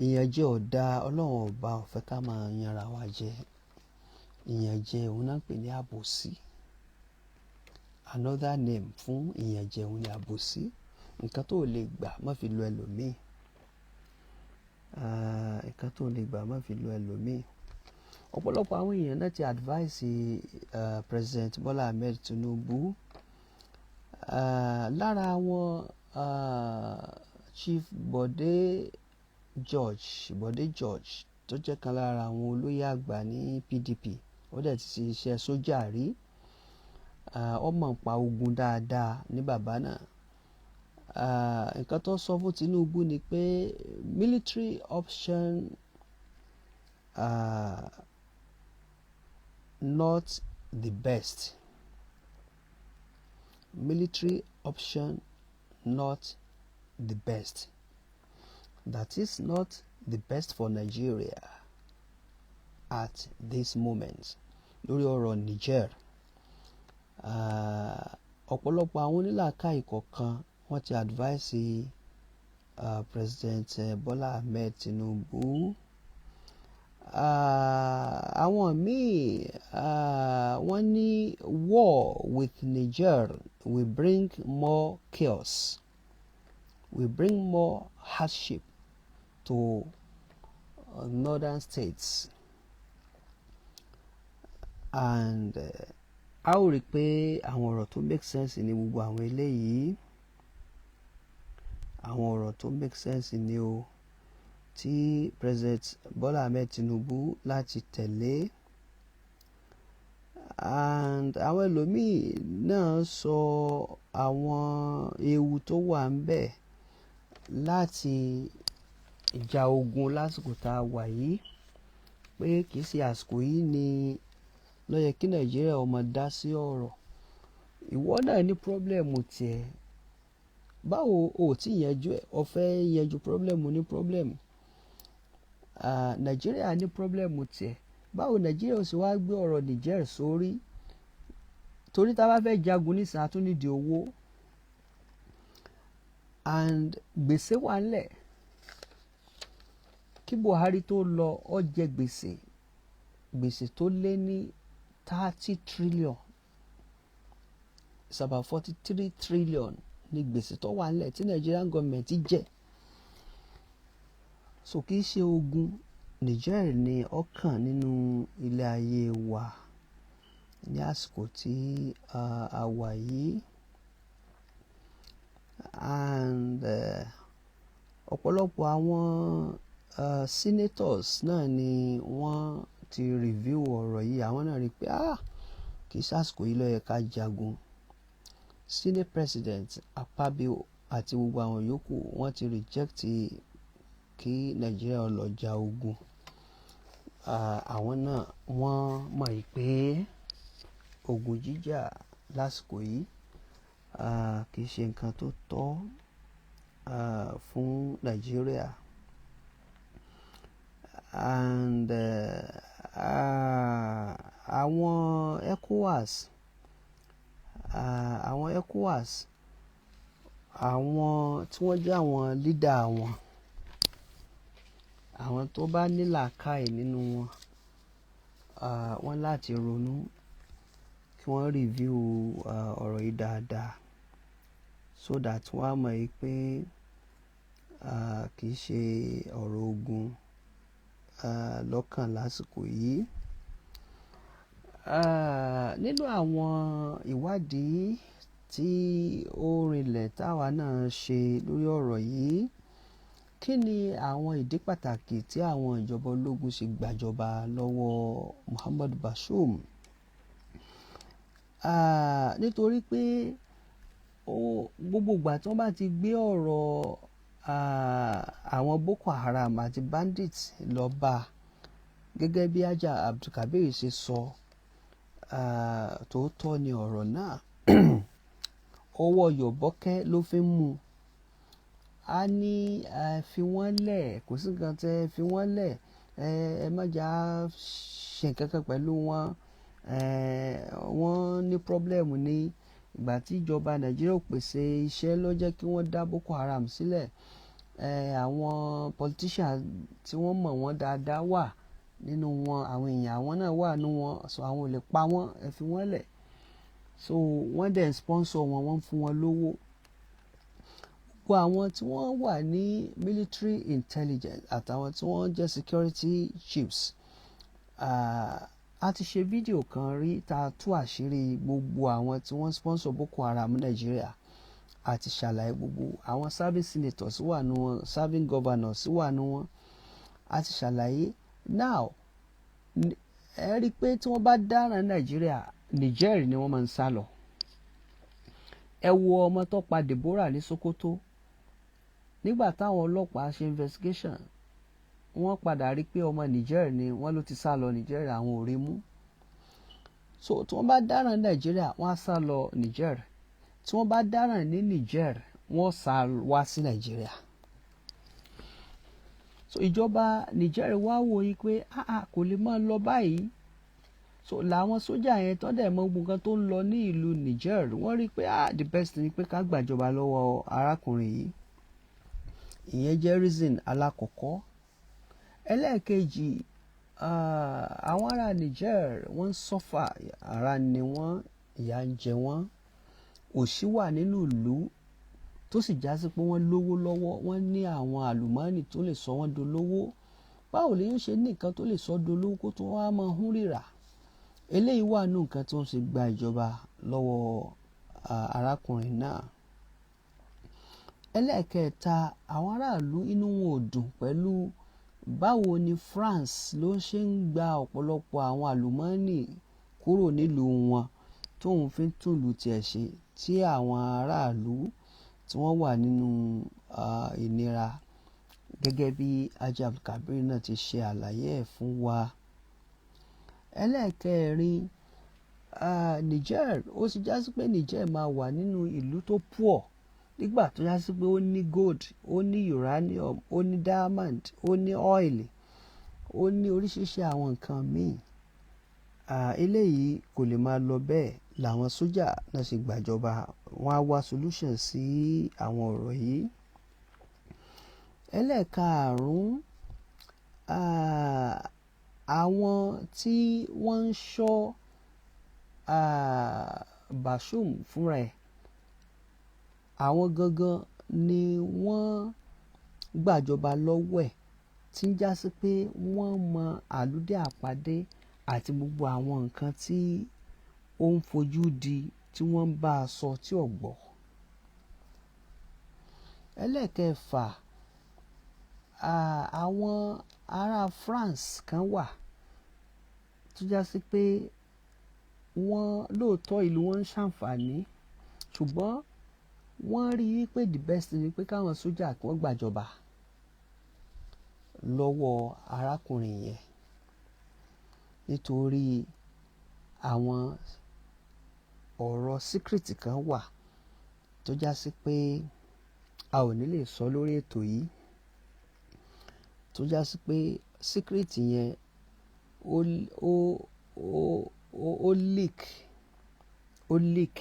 Ìyànjẹ ọ̀dà Ọlọ́run ọba ò fẹ́ ká máa yanra wa jẹ. Ìyànjẹ òun náà pè ní àbòsí. Another name fún ìyànjẹ òun ni àbòsí. Nǹkan tó lè gbà má fi lo ẹlòmíì. Nǹkan tó lè gbà má fi lo ẹlòmíì. Ọ̀pọ̀lọpọ̀ àwọn èèyàn náà ti advise President Bola Ahmed Tinubu. Lára àwọn Chief Bode George tó jẹ́ kan lára àwọn olóyè àgbà ní PDP, ó dẹ̀ ti ṣe iṣẹ́ sójà rí, ó mọ̀ ń pa ogun dáadáa ní bàbá náà. Nǹkan tó sọ fún Tinubu ni pé military option not the best. Military option not the best. That is not the best for Nigeria at this moment. Lórí ọ̀rọ̀ Niger, ọ̀pọ̀lọpọ̀ àwọn onílàákàyè kọ̀ọ̀kan wọ́n ti advise President Bola Ahmed Tinubu. Àwọn míì wọ́n ní war with Niger will bring more chaos, will bring more hardship to northern states, and a ó rí i pé àwọn ọ̀rọ̀ tó make sense ní gbogbo àwọn eléyìí, àwọn ọ̀rọ̀ tó make sense ní o tí President Bola Ahmed Tinubu láti tẹ̀lé. And àwọn ẹlòmíì náà sọ àwọn ewu tó wà ń bẹ̀ láti ìjà ogun lásìkò tá a wà yìí, pé kì í ṣe àsìkò yìí ni ló yẹ kí Nàìjíríà ó máa dá sí ọ̀rọ̀. Ìwọ náà ní pírọ́blẹ̀mù tiẹ̀, báwo o tí yanjú ẹ̀, o fẹ́ yanjú pírọ́blẹ̀mù ní pírọ́blẹ̀mù. Nàìjíríà ní pírọ́blẹ̀mù tiẹ̀, báwo Nàìjíríà ó sì wá gbé ọ̀rọ̀ Niger sórí, torí tá a bá fẹ́ jagun nísìnyí a tún nídìí owó and gbèsè wà ńlẹ̀. Kí Buhari tó lọ ó jẹ gbèsè tó lé ní 30 trillion, it's about 43 trillion ní gbèsè tó wà ńlẹ̀ tí Nigerian government jẹ. So kì í ṣe ogun Niger ni ọ̀kan nínú ilé ayé wa ní àsìkò tí a wà yìí. And ọ̀pọ̀lọpọ̀ àwọn senators náà ni wọ́n ti review ọ̀rọ̀ yìí, àwọn náà rí i pé kì í sásìkò yìí ló yẹ ká jagun. Senate President Akpabio àti gbogbo àwọn yòókù wọ́n ti reject kí Nàìjíríà lọ ja ogun. Àwọn náà wọ́n mọ̀ pé ogun jíjà lásìkò yìí kì í ṣe nǹkan tó tọ́ fún Nàìjíríà. And ECOWAS àwọn tí wọ́n jẹ́ àwọn leader wọn, àwọn tó bá ní làákàyè nínú wọn, wọ́n láti ronú kí wọ́n review ọ̀rọ̀ yìí dáadáa so that wọ́n á mọ̀ pé kì í ṣe ọ̀rọ̀ ogun lọ́kàn lásìkò yìí. Nínú àwọn ìwádìí tí ó rinlẹ̀ táwa náà ṣe lórí ọ̀rọ̀ yìí, kí ni àwọn ìdí pàtàkì tí àwọn ìjọba ológun ṣe gbàjọba lọ́wọ́ Muhammadu Bazoum? Nítorí pé gbogbo ìgbà tí wọ́n bá ti gbé ọ̀rọ̀ àwọn Boko Haram àti bandits lọ bá, gẹ́gẹ́ bí Ajah Abdulkabir ṣe sọ, tòótọ́ ni ọ̀rọ̀ náà. Ọwọ́ yọ̀bọ́kẹ́ ló fi ń mú. A ní fi wọ́n lẹ̀, kò sí nǹkan tẹ́ fi wọ́n lẹ̀, ẹ má jà ṣe nǹkan kan pẹ̀lú wọn, wọ́n ní pọ́blẹ́mù ní ìgbà tí ìjọba Nàìjíríà ò pèsè iṣẹ́ ló jẹ́ kí wọ́n dá Boko Haram sílẹ̀. Àwọn politician tí wọ́n mọ̀ wọ́n dáadáa wà nínú wọn, àwọn èèyàn àwọn náà wà nínú wọn, so àwọn ò lè pa wọ́n, ẹ fi wọ́n lẹ̀. So wọ́n dẹ̀ sponsor wọn, wọ́n fún wọn lówó. Gbogbo àwọn tí wọ́n wà ní military intelligence àtàwọn tí wọ́n jẹ́ security chiefs, a ti ṣe fídíò kan rí tá a tú àṣírí gbogbo àwọn tí wọ́n sponsor Boko Haram Nàìjíríà, àti ṣàlàyé gbogbo àwọn serving senators wà nínú wọn, serving governors wà nínú wọn, àti ṣàlàyé. Now ẹ rí i pé tí wọ́n bá dáràn Nàìjíríà, Niger ni wọ́n máa ń sá lọ. Ẹ wo ọmọ tó pa Deborah ní Sokoto. Nígbà táwọn ọlọ́pàá ṣe investigation, wọ́n padà rí i pé ọmọ Niger ni, wọ́n ló ti sá lọ Niger, àwọn ò rí mú. So tí wọ́n bá dáràn Nàìjíríà, wọ́n á sá lọ Niger. Tí wọ́n bá dáràn ní Niger, wọ́n sá wá sí Nàìjíríà. So ìjọba Niger wá wò yí pé kò lè máa lọ báyìí. So làwọn sójà yẹn tó dẹ̀ mọ gbogbo nǹkan tó ń lọ ní ìlú Niger, wọ́n rí i pé the best ni pé ká gbàjọba lọ́wọ́ arákùnrin yìí. Ìyẹn jẹ́ reason alákọ̀ọ́kọ́. Ẹlẹ́ẹ̀kejì, àwọn ará Niger wọ́n ń suffer, ara ni wọ́n, ìyà ń jẹ wọ́n, òṣì wà nínú ìlú tó sì já sí pé wọ́n lówó lọ́wọ́, wọ́n ní àwọn àlùmọ́ọ́nì tó lè sọ wọ́n dolówó. Báwo lè yóò ṣe ní nǹkan tó lè sọ dolówó kó tó wá máa hún rírà? Eléyìí wà nínú nǹkan tí wọ́n ṣe gba ìjọba lọ́wọ́ arákùnrin náà. Ẹlẹ́ẹ̀kẹta, àwọn aráàlú inú wọn ò dùn pẹ̀lú báwo ni France ló ṣe ń gba ọ̀pọ̀lọpọ̀ àwọn àlùmọ́ọ́nì kúrò nílùú wọn tóun fi ń tún ìlú tiẹ̀ ṣe, tí àwọn aráàlú tí wọ́n wà nínú ìnira, gẹ́gẹ́ bí Ajah Abdulkabir náà ti ṣe àlàyé ẹ̀ fún wa. Ẹlẹ́ẹ̀kẹrin, Niger, ó sì já sí pé Niger máa wà nínú ìlú tó poor nígbà tó já sí pé ó ní gold, ó ní uranium, ó ní diamond, ó ní oil, ó ní oríṣiríṣi àwọn nǹkan míì. Eléyìí kò lè máa lọ bẹ́ẹ̀, làwọn sójà náà ṣe gbàjọba. Wọ́n á wá solution sí àwọn ọ̀rọ̀ yìí. Ẹlẹ́ẹ̀karùn-ún, àwọn tí wọ́n ń ṣọ́ Bazoum fúnra ẹ̀, àwọn gangan ni wọ́n gbàjọba lọ́wọ́ ẹ̀, tí ń já sí pé wọ́n mọ àlùdé àpàdé àti gbogbo àwọn nǹkan tí ó ń fojú di, tí wọ́n ń bá a sọ tí ò gbọ́. Ẹlẹ́ẹ̀kẹfà, àwọn ará France kan wà tó já sí pé wọ́n lóòótọ́ ìlú wọn ń ṣàǹfààní, ṣùgbọ́n wọ́n rí i pé the best ni pé káwọn sójà kí wọ́n gbàjọba lọ́wọ́ arákùnrin yẹn, nítorí àwọn ọ̀rọ̀ secret kan wà tó já sí pé a ò ní lè sọ lórí ètò yìí, tó já sí pé secret yẹn ó leak ó leak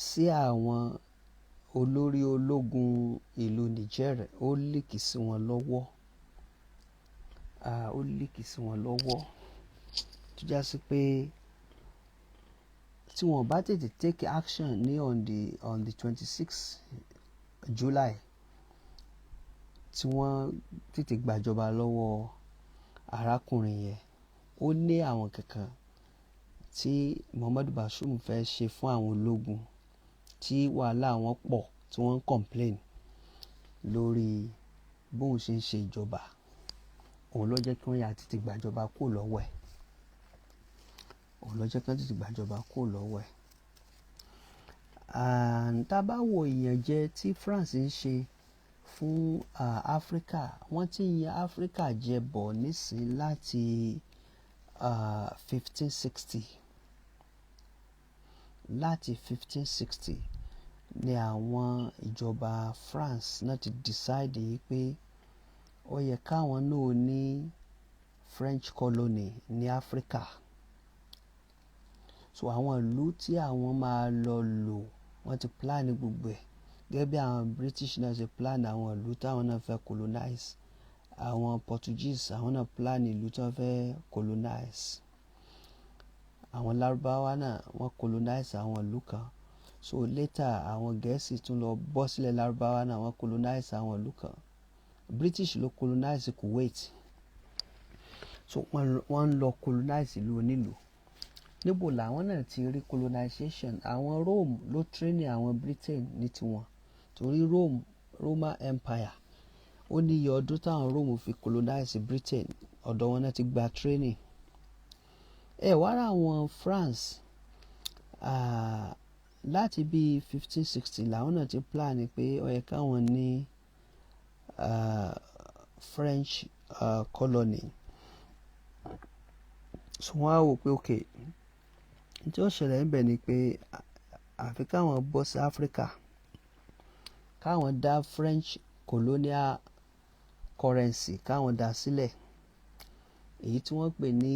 sí àwọn olórí ológun ìlú Niger, ó leak sí wọn lọ́wọ́, ó leak sí wọn lọ́wọ́ tó já sí pé tí wọ́n bá tètè take action ní on the 26th July, tí wọ́n tètè gbàjọba lọ́wọ́ arákùnrin yẹn, ó ní àwọn kankan tí Muhammadu Bashoum fẹ́ ṣe fún àwọn ológun tí wàhálà wọn pọ̀, tí wọ́n ń complain lórí bóun ṣe ń ṣe ìjọba. Òun ló jẹ́ kí wọ́n yà tètè gbàjọba kúrò lọ́wọ́ ẹ̀. Tá bá wo ìyànjẹ tí France ń ṣe fún Áfíríkà, wọ́n ti ń yan Áfíríkà jẹ bọ̀ nísìn láti 1560. Láti 1560 ni àwọn ìjọba France náà ti decide pé ó yẹ káwọn náà ní French colony ní Áfíríkà. So àwọn ìlú tí àwọn máa lọ lò, wọ́n ti plan gbogbo ẹ̀, gẹ́gẹ́ bí àwọn British náà ṣe plan àwọn ìlú táwọn náà fẹ́ colonize. Àwọn Portuguese àwọn náà plan ìlú tí wọ́n fẹ́ colonize. Àwọn Lárúbáwá náà wọ́n colonize àwọn ìlú kan. So later àwọn Gẹ̀ẹ́sì tún lọ bọ́ sílẹ̀ Lárúbáwá náà, wọ́n colonize àwọn ìlú kan. British ló colonize Kuwait. So wọ́n ń lọ colonize ìlú onílùú. Níbo làwọn náà ti rí colonization? Àwọn Rome ló train àwọn Britain ní tiwọn, torí Roman Empire ó ní iye ọdún táwọn Rome fi colonize Britain, ọ̀dọ̀ wọn náà ti gba training. Wá rà àwọn France láti bí 1560 làwọn náà ti plan pé ó yẹ káwọn ní French colony. So wọ́n á wò pé okay, tí ó ṣẹlẹ̀ níbẹ̀ ni pé àfi káwọn bọ́ sí Áfíríkà, káwọn dá French colonial currency, káwọn dá sílẹ̀, èyí tí wọ́n pè ní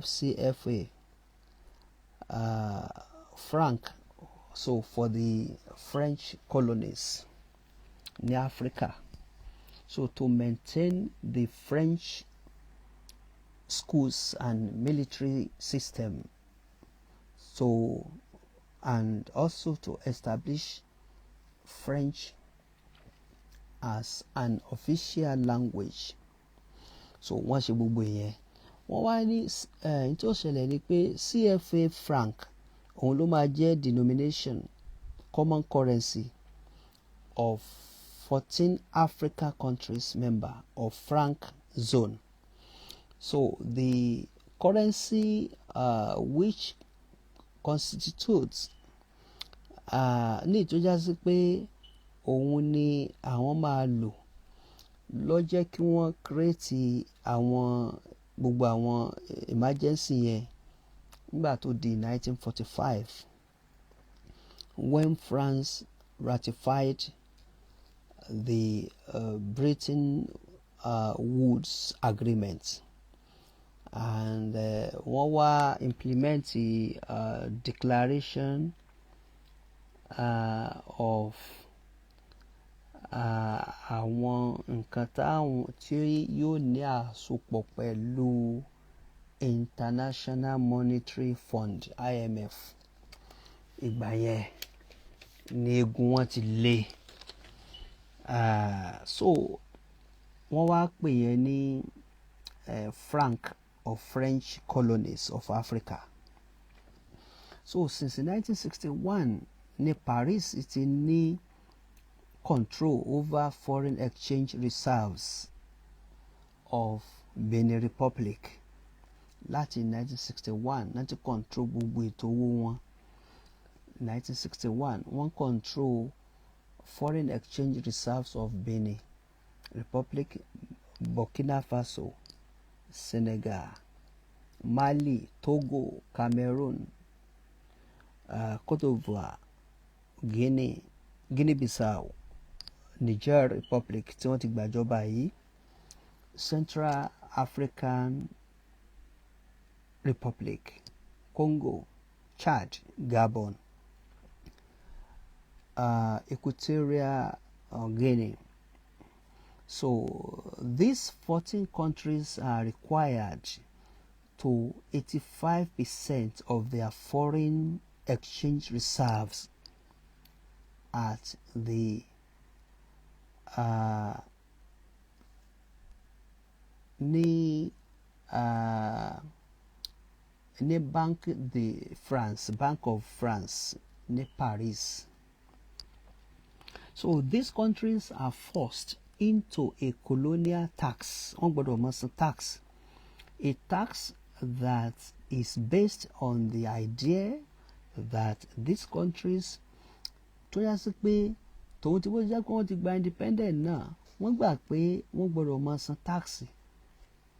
FCFA, franc, so for the French colonies ní Áfíríkà. So to maintain the French schools and military system, so and also to establish French as an official language. So wọ́n ṣe gbogbo ìyẹn. Wọ́n wá ní tí ó ṣẹlẹ̀ ni pé CFA franc òun ló máa jẹ́ denomination, common currency of 14 African countries member of franc zone. So the currency which constitutes ní ìtọ́já sí pé òun ni àwọn máa lò, ló jẹ́ kí wọ́n create gbogbo àwọn emergency yẹn nígbà tó di 1945 when France ratified the Bretton Woods Agreement, and wọ́n wá implement the declaration of àwọn nǹkan tí yóò ní àsopọ̀ pẹ̀lú International Monetary Fund IMF. Ìgbà yẹn ni egun wọn ti lé. So wọ́n wá pè yẹn ní franc of French colonies of Africa. So since 1961 ní Paris ti ní control over foreign exchange reserves of Benin Republic. Láti 1961 láti control gbogbo ètò owó wọn. 1961 wọ́n control foreign exchange reserves of Benin Republic, Burkina Faso, Senegal, Mali, Togo, Cameroon, Cote d'Ivoire, Guinea-Bissau, Niger Republic tí wọ́n ti gbàjọba yìí, Central African Republic, Congo, Chad, Gabon, Equatorial Guinea. So these 14 countries are required to 85% of their foreign exchange reserves at the ní Bank of France ní Paris. So these countries are forced into a colonial tax, tax, a tax that is based on the idea that these countries tó yá sí pé tòun tí wọ́n jẹ́ pé wọ́n ti gba independent náà wọ́n gbà pé wọ́n gbọ́dọ̀ máa san tax,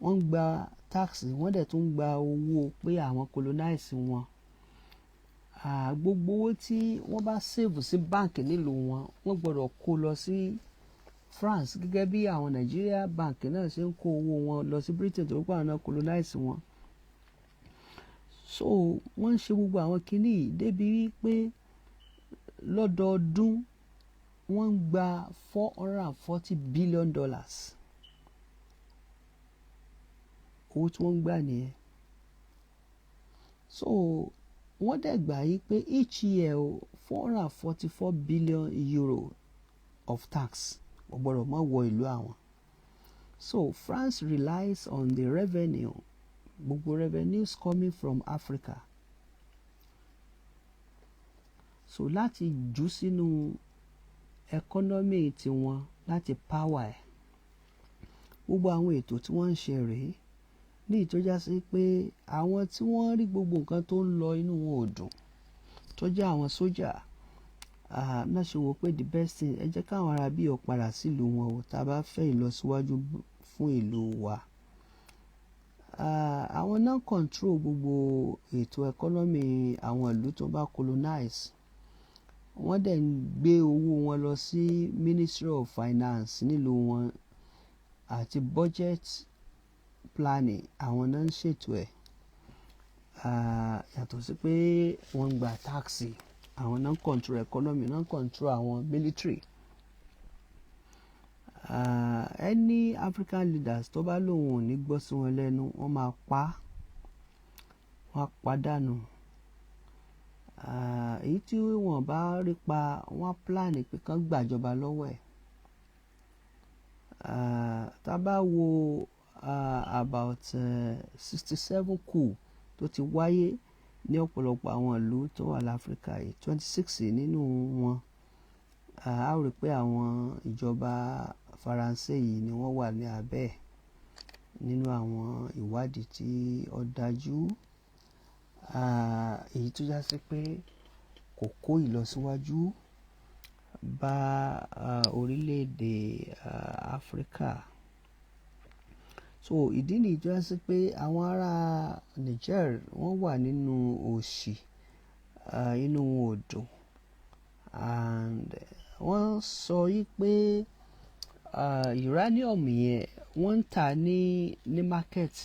wọ́n gba tax, wọ́n dẹ̀ tún gba owó pé àwọn colonize wọn. Gbogbo owó tí wọ́n bá save sí báǹkì nílùú wọn wọ́n gbọ́dọ̀ kó lọ sí France gẹ́gẹ́ bí àwọn Nigeria bank náà ṣe ń kó owó wọn lọ sí Britain tó pé àwọn náà colonize wọn. So wọ́n ń ṣe gbogbo àwọn kinní yìí débi wípé lọ́dọọdún wọ́n ń gba $440 billion. Owó tí wọ́n ń gbà nìyẹn. So wọ́n dẹ̀ gbà yí pé each year €444 billion of tax ọ̀gbọ́dọ̀ má wọ ìlú àwọn. So France relies on the revenue, gbogbo revenues coming from Africa. So láti jù sínú economy tiwọn láti power ẹ̀. Gbogbo àwọn ètò tí wọ́n ń ṣe rèé ní ìtọ́já sí pé àwọn tí wọ́n rí gbogbo nǹkan tó ń lọ inú wọn ò dùn tó jẹ́ àwọn sójà náà ṣe wò pé the best thing ẹ jẹ́ káwọn ará bí ó padà sílùú wọn o tá a bá fẹ́ ìlọsíwájú fún ìlú wa. Àwọn náà control gbogbo ètò economy àwọn ìlú tó bá colonize. Wọ́n dẹ̀ ń gbé owó wọn lọ sí Ministry of Finance nílùú wọn àti budget planning àwọn náà ń ṣètò ẹ̀. Yàtọ̀ sí pé wọ́n ń gba tax, àwọn náà ń control economy, náà ń control àwọn military. Any African leaders tó bá lóun ò ní gbọ́ sí wọn lẹ́nu wọ́n máa wọ́n á dànù. Èyí tí wọ́n bá rí pa wọ́n plan pé kán gbàjọba lọ́wọ́ ẹ̀. Tá bá wo about 67 coup tó ti wáyé ní ọ̀pọ̀lọpọ̀ àwọn ìlú tó wà láfíríkà yìí, 26 nínú wọn a rí pé àwọn ìjọba Faransé yìí ni wọ́n wà ní abẹ́ nínú àwọn ìwádìí tí ó dájú. Èyí tó já sí pé kò kó ìlọsíwájú bá orílẹ̀-èdè Áfíríkà. So ìdí nìyí tó já sí pé àwọn ará Niger wọ́n wà nínú òṣì, inú wọn ò dùn, and wọ́n sọ yí pé uranium yẹn wọ́n ń tà ní market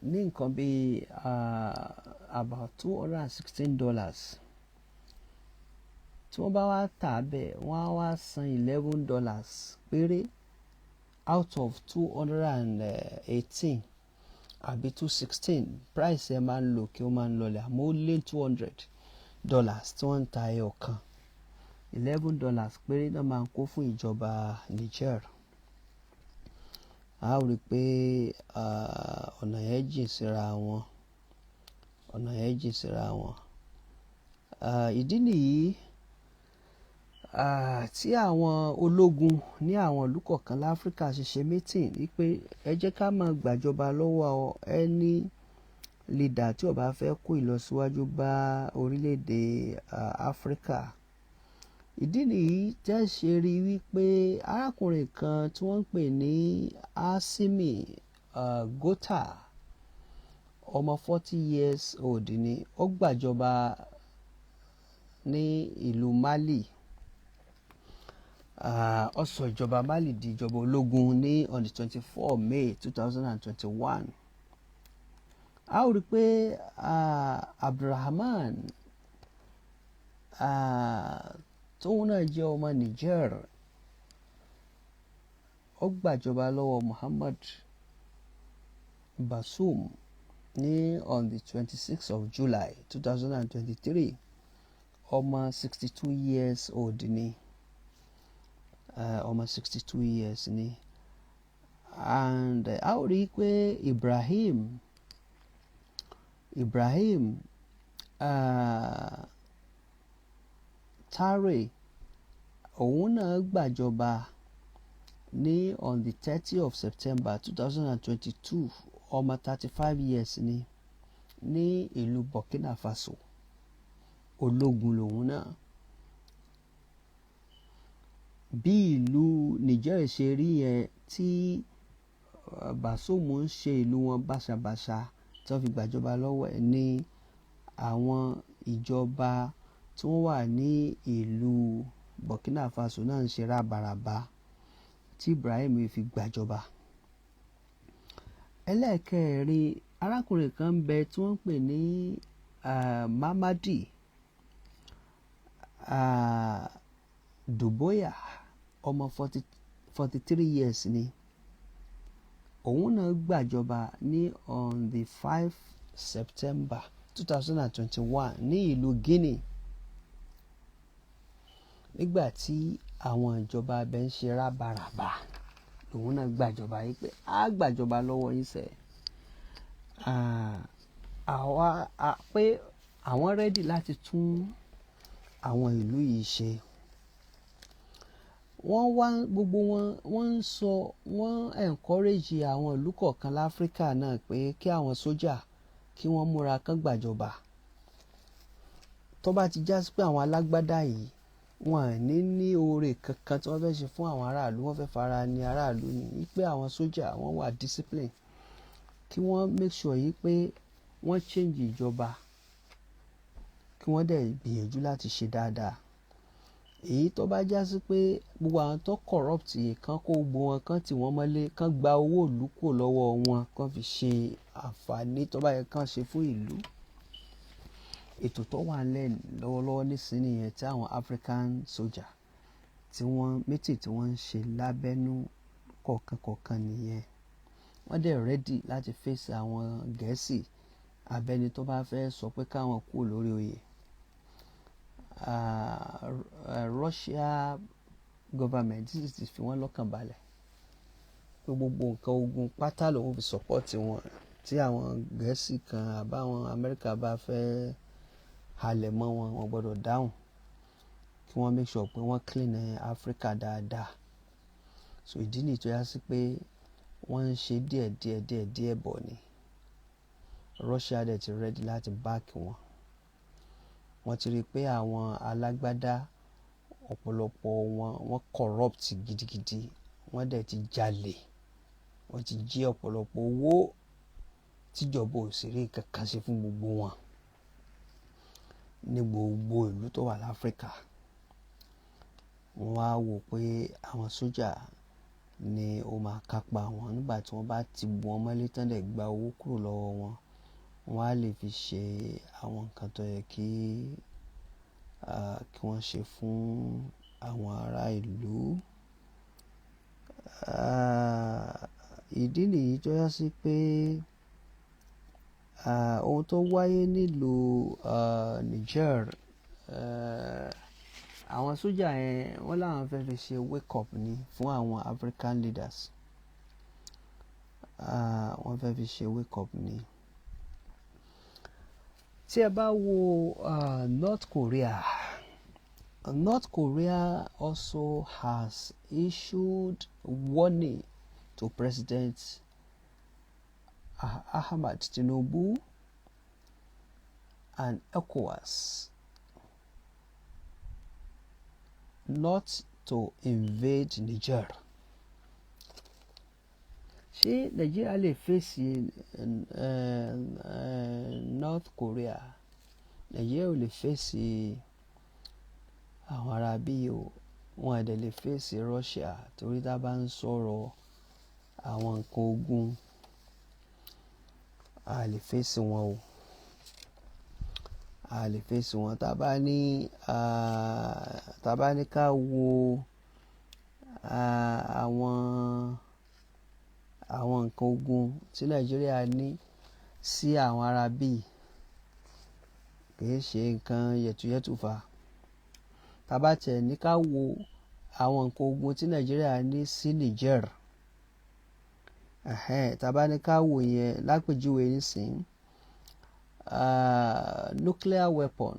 ní nǹkan bí about $216. Tí wọ́n bá wá tà bẹ́ẹ̀ wọ́n á wá san $11 péré out of 218 àbí 216. Price ẹ̀ máa ń lò kí ó máa ń lọlẹ̀ àmọ́ ó lé $200 tí wọ́n ń ta ẹyọ kan. $11 péré náà máa ń kó fún ìjọba Niger. A rí pé ọ̀nà yẹn jìn síra wọn. Ìdí nìyí tí àwọn ológun ní àwọn ìlú kọ̀ọ̀kan láfíríkà ṣe meeting wípé ẹ jẹ́ ká máa gbàjọba lọ́wọ́ ẹni leader tí ó bá fẹ́ kó ìlọsíwájú bá orílẹ̀-èdè Áfíríkà. Ìdí nìyí tẹ́ ṣe rí wípé arákùnrin kan tí wọ́n ń pè ní Assimi Gota, ọmọ 40 years old ni, ó gbàjọba ní ìlú Mali. Ó sọ ìjọba Mali di ìjọba ológun ní on the 24 May 2021. a ó rí pé Abdulrahman tóun náà jẹ́ ọmọ Niger ó gbàjọba lọ́wọ́ Muhammad Bazoum ní on the 26th of July 2023 ọmọ 62 years old ni ọmọ 62 years ni and a ó rí pé Ibrahim Traoré òun náà gbàjọba ní on the 30th of September 2022 ọmọ 35 years ni ní ìlú Burkina Faso ológun lòun náà bí ìlú Niger ṣe rí yẹn tí Bazoum ń ṣe ìlú wọn báṣabàṣa tí wọ́n fi gbàjọba lọ́wọ́ ẹ̀ ní àwọn ìjọba tí wọ́n wà ní ìlú Burkina Faso náà ń ṣe rábaràba tí Ibrahim fi gbàjọba. ẹlẹ́ẹ̀kẹrin arákùnrin kan ń bẹ tí wọ́n ń pè ní Mamadi Doumbouya ọmọ 43 years ni òun náà gbàjọba ní on the 5 September 2021 ní ìlú Guinea nígbà tí àwọn ìjọba abẹ ń ṣe rábaràba lòun náà gbàjọba yìí pé a gbàjọba lọ́wọ́ yín sẹ́ pé àwọn rẹ́dì láti tún àwọn ìlú yìí ṣe gbogbo wọn ń sọ wọ́n encourage àwọn ìlú kọ̀ọ̀kan láfíríkà náà pé kí àwọn sójà kí wọ́n múra kán gbàjọba tó bá ti já sí pé àwọn alágbádá yìí wọn ní oore kankan tí wọ́n fẹ́ ṣe fún àwọn aráàlú wọ́n fẹ́ fara ní aráàlú ni wípé àwọn sójà wọ́n wà discipline kí wọ́n make sure yìí pé wọ́n change ìjọba kí wọ́n dẹ̀ gbìyànjú láti ṣe dáadáa èyí tó bá já sí pé gbogbo àwọn tó corrupt yìí kan kó gbogbo wọn kan tí wọ́n mọ́lé kan gba owó ìlú kò lọ́wọ́ wọn kan fi ṣe àǹfààní tó bá yẹ kán ṣe fún ìlú ètò tó wà nílẹ̀ lọ́wọ́lọ́wọ́ nísìnyí yẹn tí àwọn African soldier tí wọ́n ń ṣe lábẹ́nú kọ̀ọ̀kan nìyẹn wọ́n dẹ̀ ready láti face àwọn Gẹ̀ẹ́sì abẹ́ni tó bá fẹ́ sọ pé káwọn kú lórí oyè Russia government ti fi wọ́n lọ́kàn balẹ̀ pé gbogbo nǹkan ogun pátá lòun fi support wọn tí àwọn Gẹ̀ẹ́sì kan àbáwọn Amẹ́ríkà bá fẹ́ halẹ̀ mọ́ wọn wọ́n gbọ́dọ̀ dáhùn kí wọ́n make sure pé wọ́n clean Africa dáadáa so ìdí nìyí tó yá sí pé wọ́n ń ṣe díẹ̀ bọ̀ ni Russia dẹ̀ ti ready láti back wọn wọ́n ti rí i pé àwọn alágbádá ọ̀pọ̀lọpọ̀ wọ́n corrupt gidigidi wọ́n dẹ̀ ti jalè wọ́n ti jí ọ̀pọ̀lọpọ̀ owó tíjọba ò sì rí kankan ṣe fún gbogbo wọn ní gbogbo ìlú tó wà láfíríkà wọ́n wá wò pé àwọn sójà ni ó máa kápá wọn nígbà tí wọ́n bá ti bù wọ́n mọ́lé tán dẹ̀ gba owó kúrò lọ́wọ́ wọn wọ́n á lè fi ṣe àwọn nǹkan tó yẹ kí wọ́n ṣe fún àwọn ará ìlú ìdí nìyí tó yá sí pé ohun tó wáyé nílùú Niger àwọn sójà yẹn wọ́n láwọn fẹ́ fi ṣe wake up ni fún àwọn African leaders wọ́n fẹ́ fi ṣe wake up ni tí ẹ bá wo North Korea also has issued warning to President Ahmad Tinubu and ECOWAS not to invade Niger. Ṣé Nàìjíríà lè fèsì North Korea? Nàìjíríà ò lè fèsì àwọn ará bí o wọn àdẹ lè fèsì Russia torí tá a bá ń sọ̀rọ̀ àwọn nǹkan ogun a lè fèsì wọn o, a lè fèsì wọn. Tá bá ní ká wo àwọn nǹkan ogun tí Nàìjíríà ní sí àwọn ará bíi, kìí ṣe nǹkan yẹ̀túyẹ̀tù fa. Tá bá tiẹ̀ ní ká wo àwọn nǹkan ogun tí Nàìjíríà ní sí Niger, tá bá ní ká wo yẹn lápèjúwe nísìn, nuclear weapon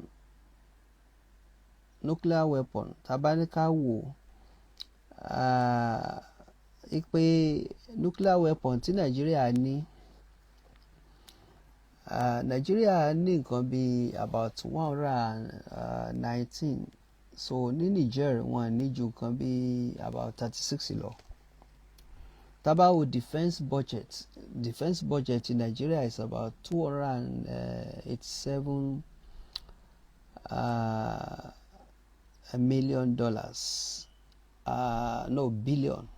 tá bá ní ká wo pé nuclear weapon tí Nàìjíríà ní, Nàìjíríà ní nǹkan bí about 119, so ní Niger wọ́n ní ju nǹkan bí about 36 lọ. Tá bá wo defense budget in Nigeria is about $287 million, no, billion,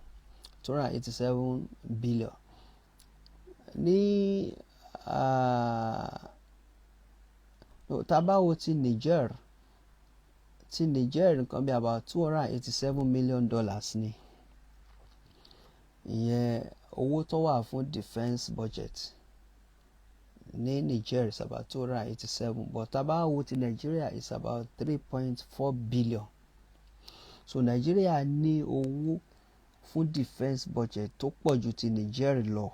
287 billion. Ní tá bá wo ti Niger nǹkan bí about $287 million ni. Ìyẹn owó tó wà fún defense budget ní Niger is about 287, but tá bá wo ti Nigeria is about 3.4 billion. So Nigeria ní owó fún defense budget tó pọ̀ ju ti Niger lọ.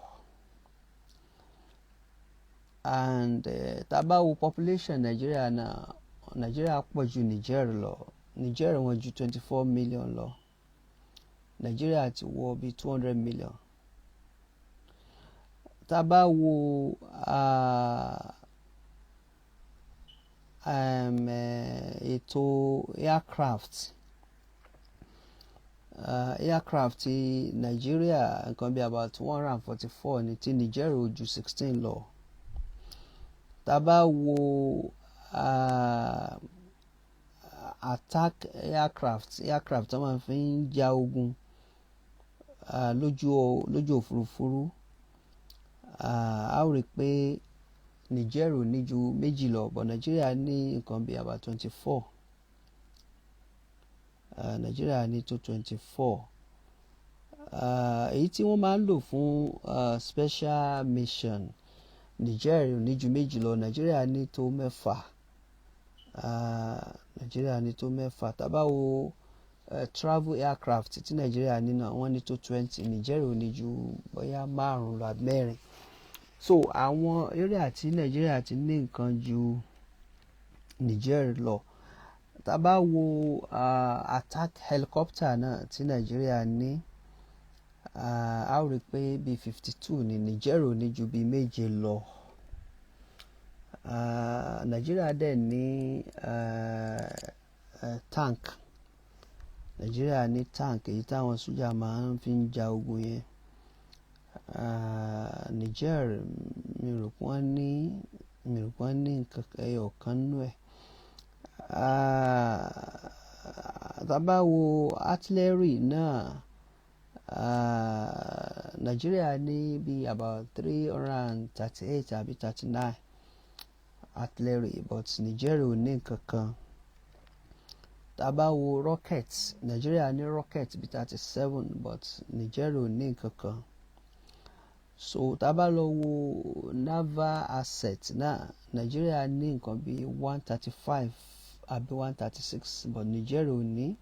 And tá bá wo population Nigeria náà, Nigeria pọ̀ ju Niger lọ. Niger wọ́n ju 24 million lọ. Nigeria ti wọ bí 200 million. Tá bá wo ètò aircraft ti Nigeria nǹkan bí about 144 ní, ti Niger ò ju 16 lọ. Tá bá wo attack aircraft tó máa fi ń ja ogun lójú òfurufú, a ó rí pé Niger ò ní ju méjì lọ, but Nigeria ní nǹkan bí about 24. Nigeria ní tó 24. Èyí tí wọ́n máa ń lò fún special mission, Niger ò ní ju méjì lọ, Nigeria ní tó 6. Nigeria ní tó 6. Tá bá wo travel aircraft tí Nigeria ní náà, wọ́n ní tó 20. Niger ò ní ju bóyá 5 lọ àbí 4. So àwọn area tí Nigeria ti ní nǹkan ju Niger lọ. Tá bá wo attack helicopter náà tí Nigeria ní, a ó rí pé bí 52 ní, Niger ò ní ju bí 7 lọ. Nigeria dẹ̀ ní tank. Nigeria ní tank èyí táwọn sójà máa ń fi ń ja ogun yẹn. Niger mi rò pé wọ́n ní nǹkan ẹyọ kan nú ẹ̀. Tá bá wo artillery náà, Nigeria ní bí about 338 àbí 39 artillery, but Niger ò ní nǹkan kan. Tá bá wo rocket, Nigeria ní rocket bí 37, but Niger ò ní nǹkan kan. So tá bá lọ wo naval asset náà, Nigeria ní nǹkan bí 135 àbí 136, but Niger ò ní.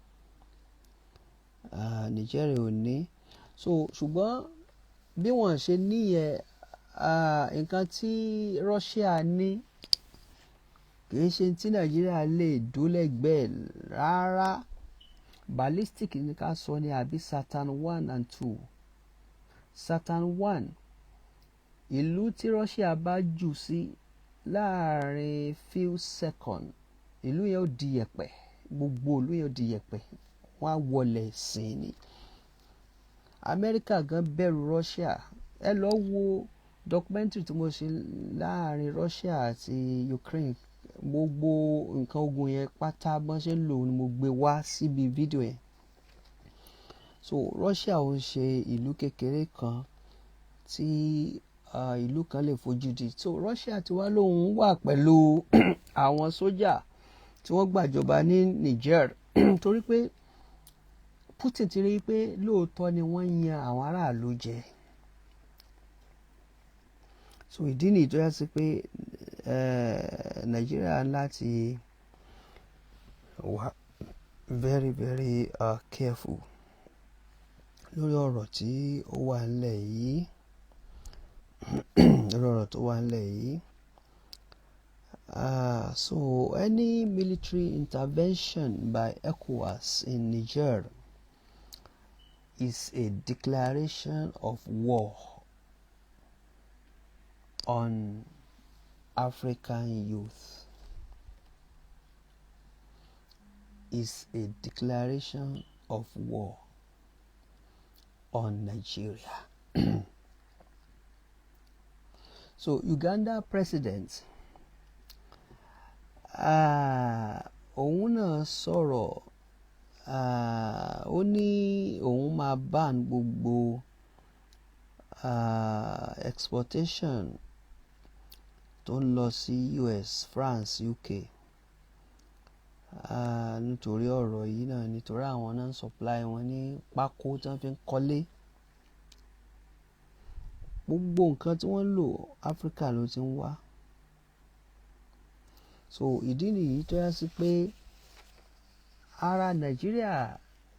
Niger ò ní. So ṣùgbọ́n bí wọ́n ṣe níyẹn, nǹkan tí Russia ní kìí ṣe tí Nigeria lè dólẹ́gbẹ̀ẹ́ rárá. Ballistic ní ká sọ ní àbí Saturn 1 and 2. Saturn 1, ìlú tí Russia bá jù sí láàrin few seconds, ìlú yẹn ó di yẹ̀pẹ̀, gbogbo ìlú yẹn ó di yẹ̀pẹ̀, wọ́n á wọlé sìn ni. America gan bẹ̀rù Russia. Ẹ lọ wo documentary tí mo ṣe láàrin Russia àti Ukraine, gbogbo nǹkan ogun yẹn pátá bọ́n ṣe ń lò ní mo gbé wá síbi fídíò yẹn. So Russia ò ń ṣe ìlú kékeré kan tí ìlú kan lè fojú di. So Russia ti wá lóun wà pẹ̀lú àwọn sójà tí wọ́n gbàjọba ní Niger torí pé Putin ti rí i pé lóòótọ́ ni wọ́n yan àwọn aráàlú jẹ. So ìdí nìyí tó yá sí pé Nàìjíríà láti wà very very careful lórí ọ̀rọ̀ tí ó wà nílẹ̀ yìí lórí ọ̀rọ̀ tó wà nílẹ̀ yìí. So any military intervention by ECOWAS in Niger is a declaration of war on African youth. Is a declaration of war on Nigeria. So Uganda president òun náà sọ̀rọ̀ ó ní òun máa ban gbogbo exportation tó ń lọ sí US, France, UK nítorí ọ̀rọ̀ yìí náà, nítorí àwọn náà ń supply wọn ní pákó tí wọ́n fi ń kọ́lé. Gbogbo nǹkan tí wọ́n ń lò Áfíríkà ló ti ń wá. So ìdí nìyí tó yá sí pé ara Nàìjíríà,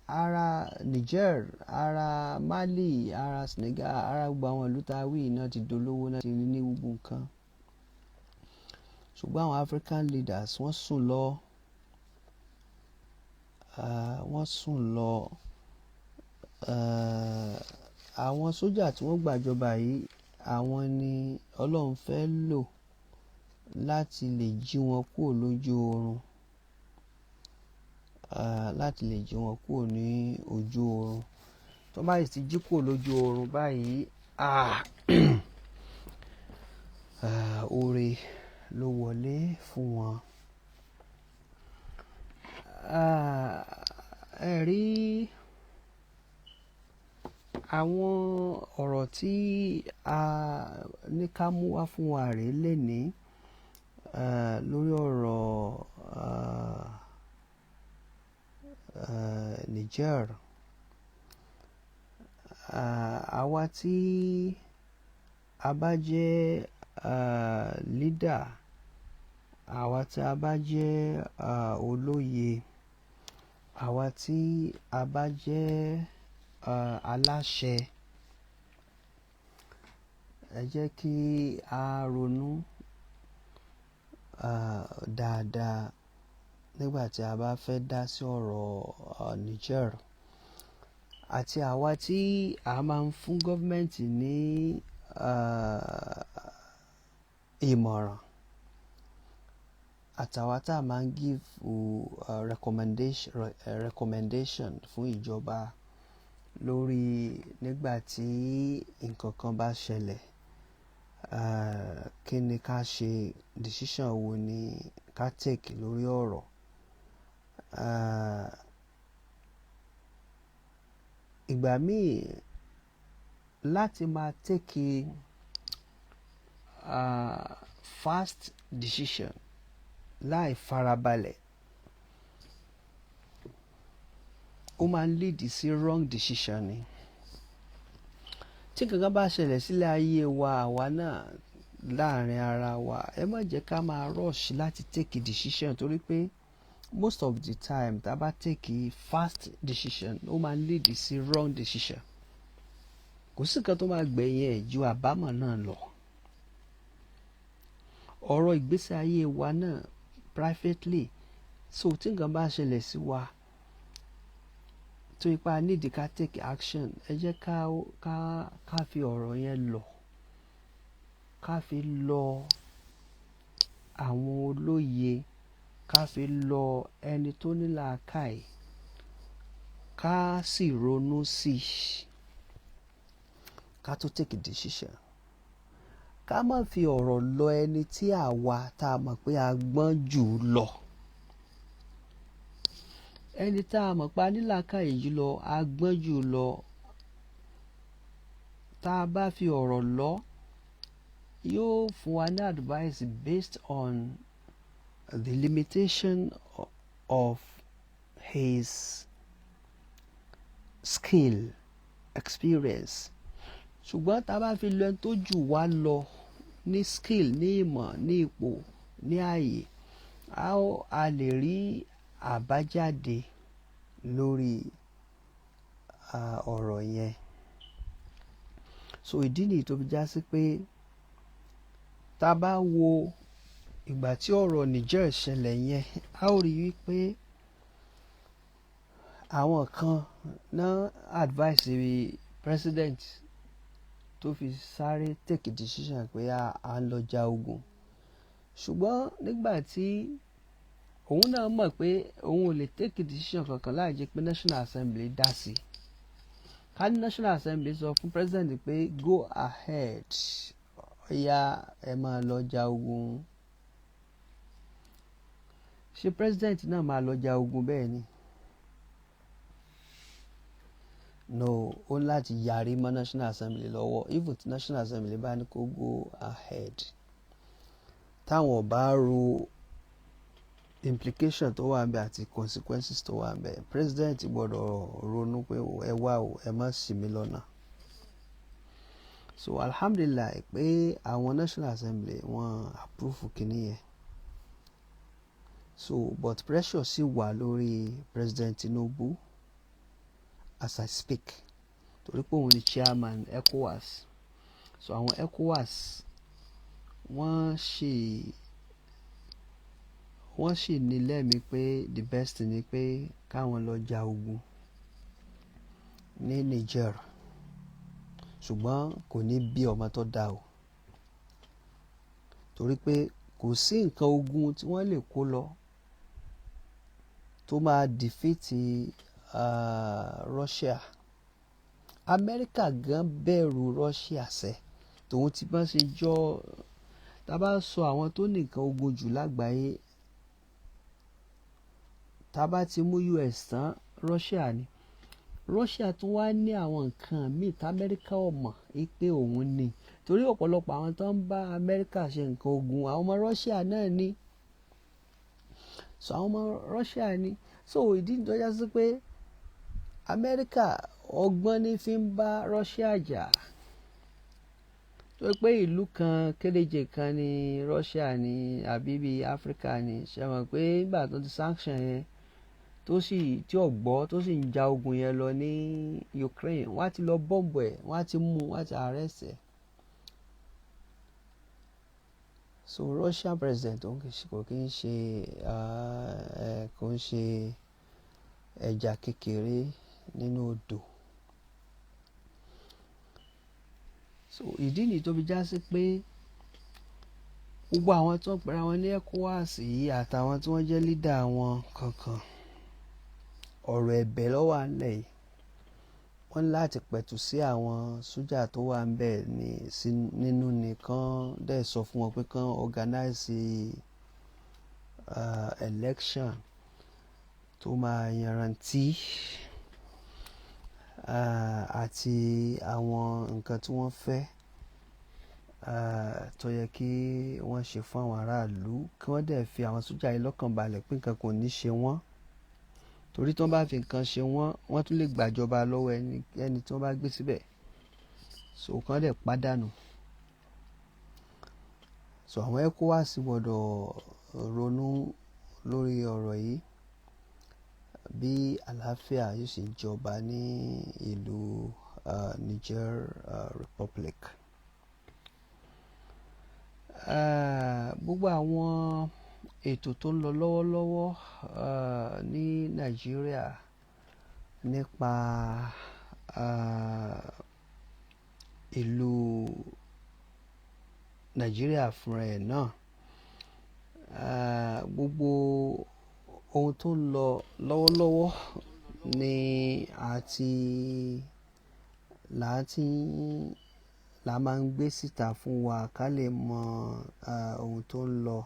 ara Niger, ara Mali, ara Senegal, ara gbogbo àwọn ìlú tá a wí náà ti dolówó, náà ti ní gbogbo nǹkan. Ṣùgbọ́n àwọn African leaders wọ́n sùn lọ. Àwọn sójà tí wọ́n gbàjọba yìí, àwọn ni Ọlọ́run fẹ́ lò láti lè jí wọn kúrò lójú oorun, láti lè jí wọn kúrò ní ojú oorun. Tó bá sì ti jí kúrò lójú oorun báyìí, oore ló wọlé fún wọn. Ẹ rí àwọn ọ̀rọ̀ tí a ní ká mú wá fún wa rèé lénìí lórí ọ̀rọ̀ Niger. Àwa tí a bá jẹ́ leader, àwa tí a bá jẹ́ olóye, àwa tí a bá jẹ́ aláṣẹ, ẹ jẹ́ kí a ronú dáadáa nígbà tí a bá fẹ́ dá sí ọ̀rọ̀ Niger. Àti àwa tí a máa ń fún gọ́ọ̀mẹ̀ntì ní ìmọ̀ràn, àtàwa tá a máa ń give recommendation fún ìjọba lórí nígbà tí nǹkan kan bá ṣẹlẹ̀, kí ni ká ṣe, decision wo ni ká take lórí ọ̀rọ̀. Ìgbà míì láti máa take fast decision láì farabalẹ̀, ó máa ń lead sí wrong decision ni. Tí kankan bá ṣẹlẹ̀ sílẹ̀ ayé wa, àwa náà láàrin ara wa, ẹ má jẹ́ ká máa rush láti take decision, torí pé most of the time tá a bá take fast decision, ó máa ń lead sí wrong decision. Kò sí nǹkan tó máa gbẹ̀yìn ẹ̀ ju àbámọ̀ náà lọ. Ọ̀rọ̀ ìgbésí ayé wa náà privately, so tí nǹkan bá ṣẹlẹ̀ sí wa tó ipa need ká take action, ẹ jẹ́ ká fi ọ̀rọ̀ yẹn lọ, ká fi lọ àwọn olóye, ká fi lọ ẹni tó ní làákàyè, ká sì ronú sí ká tó take decision. Ká má fi ọ̀rọ̀ lọ ẹni tí àwa tá a mọ̀ pé a gbọ́n jù lọ. Ẹni tá a mọ̀ pé a ní làákàyè jù lọ, a gbọ́n jù lọ, tá a bá fi ọ̀rọ̀ lọ, yóò fún wa ní advice based on the limitation of his skill, experience. Ṣùgbọ́n tá a bá fi lọ ẹni tó jù wá lọ ní skill, ní ìmọ̀, ní ipò, ní ààyè, a lè rí àbájáde lórí ọ̀rọ̀ yẹn. So ìdí nìyí tó fi já sí pé tá a bá wo ìgbà tí ọ̀rọ̀ Niger ṣẹlẹ̀ yẹn, a ó rí wípé àwọn kan náà advice president tó fi sáré take decision pé à ń lọ ja ogun. Ṣùgbọ́n nígbà tí òun náà mọ̀ pé òun ò lè take decision kankan láì jẹ́ pé National Assembly dá sí i. Ká ní National Assembly sọ fún president pé go ahead, ọ̀yá ẹ máa lọ ja ogun. Ṣé president náà máa lọ ja ogun bẹ́ẹ̀ ni? No, ó láti yarí mọ́ National Assembly lọ́wọ́. Even tí National Assembly bá ní kó go ahead, táwọn bá ro implication tó wà ńbẹ̀ àti consequences tó wà ńbẹ̀, president gbọ́dọ̀ ronú pé ẹ wá o, ẹ má ṣì mí lọ́nà. So alhamdulillah pé àwọn National Assembly wọ́n approve kìíní yẹn. So but pressure sì wà lórí President Tinubu as I speak, torí pé òun ni chairman ECOWAS. So àwọn ECOWAS wọ́n sì ní lẹ́mìí pé the best ni pé káwọn lọ ja ogun ní Niger. Ṣùgbọ́n kò ní bí ọmọ tó dá o, torí pé kò sí nǹkan ogun tí wọ́n lè kó lọ tó máa defeat Russia. Amẹ́ríkà gan bẹ̀rù Russia sẹ́, tòun ti bá ṣe jọ. Tá a bá sọ àwọn tó ní nǹkan ogun jù lágbàáyé, tá a bá ti mú US tán, Russia ni. Russia tún wá ní àwọn nǹkan míì tí Amẹ́ríkà ò mọ̀ pé òun ní, torí ọ̀pọ̀lọpọ̀ àwọn tó ń bá Amẹ́ríkà ṣe nǹkan ogun àwọn ọmọ Russia náà ni. So àwọn ọmọ Russia ni. So ìdí ìtọ́já sí pé Amẹ́ríkà ọgbọ́n ní fi ń bá Russia jà, tó pé ìlú kan kéréje kan ní Russia ní àbí bíi Africa ní. Ṣé mọ̀ pé nígbà tó ti sanction yẹn tí ọ̀gbọ́ tó sì ń ja ogun yẹn lọ ní Ukraine, wọ́n á ti lọ bọ́ǹbù ẹ̀, wọ́n á ti mú, wọ́n á ti arrest ẹ̀. So Russian president kò kí ń ṣe ẹja kékeré nínú odò. So ìdí nìyí tó fi já sí pé gbogbo àwọn tó ń pera wọn ní ECOWAS yìí àtàwọn tí wọ́n jẹ́ leader wọn kankan, ọ̀rọ̀ ẹ̀bẹ̀ ló wà ńlẹ̀ yìí. Wọ́n ní láti pẹ̀tù sí àwọn sójà tó wà ńbẹ̀ nínú nìkan dẹ̀ sọ fún wọn pé kán organize election tó máa yanrantí àti àwọn nǹkan tí wọ́n fẹ́ tó yẹ kí wọ́n ṣe fún àwọn aráàlú, kí wọ́n dẹ̀ fi àwọn sójà yìí lọ́kàn balẹ̀ pé nǹkan kò ní ṣe wọ́n. Torí tí wọ́n bá fi nǹkan ṣe wọ́n, wọ́n tún lè gbàjọba lọ́wọ́ ẹni tí wọ́n bá gbé síbẹ̀. So kán dẹ̀ pàdánù. So àwọn ECOWAS gbọ́dọ̀ ronú lórí ọ̀rọ̀ yìí, bí àlàáfíà yóò ṣe jọba ní ìlú Niger Republic. Gbogbo àwọn ètò tó ń lọ lọ́wọ́lọ́wọ́ ní Nàìjíríà nípa ìlú Nàìjíríà fúnra ẹ̀ náà, gbogbo ohun tó ń lọ lọ́wọ́lọ́wọ́ ni là máa ń gbé síta fún wa ká lè mọ ohun tó ń lọ.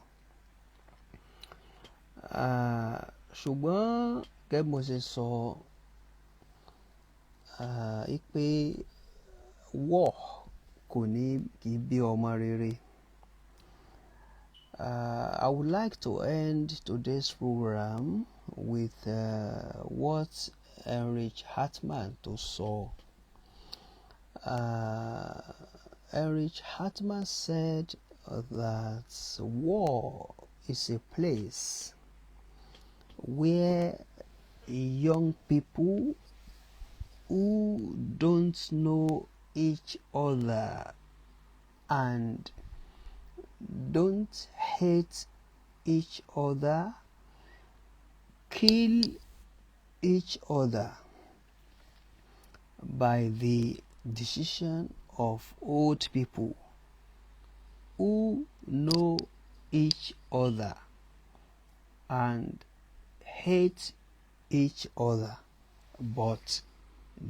Ṣùgbọ́n gẹ́gẹ́ bí mo ṣe sọ pé war kì í bí ọmọ rere. I would like to end today's program with what Heinrich Hartmann to saw. Heinrich Hartmann said that war is a place where young people who don't know each other and don't hate each other kill each other by the decision of old people who know each other and hate each other but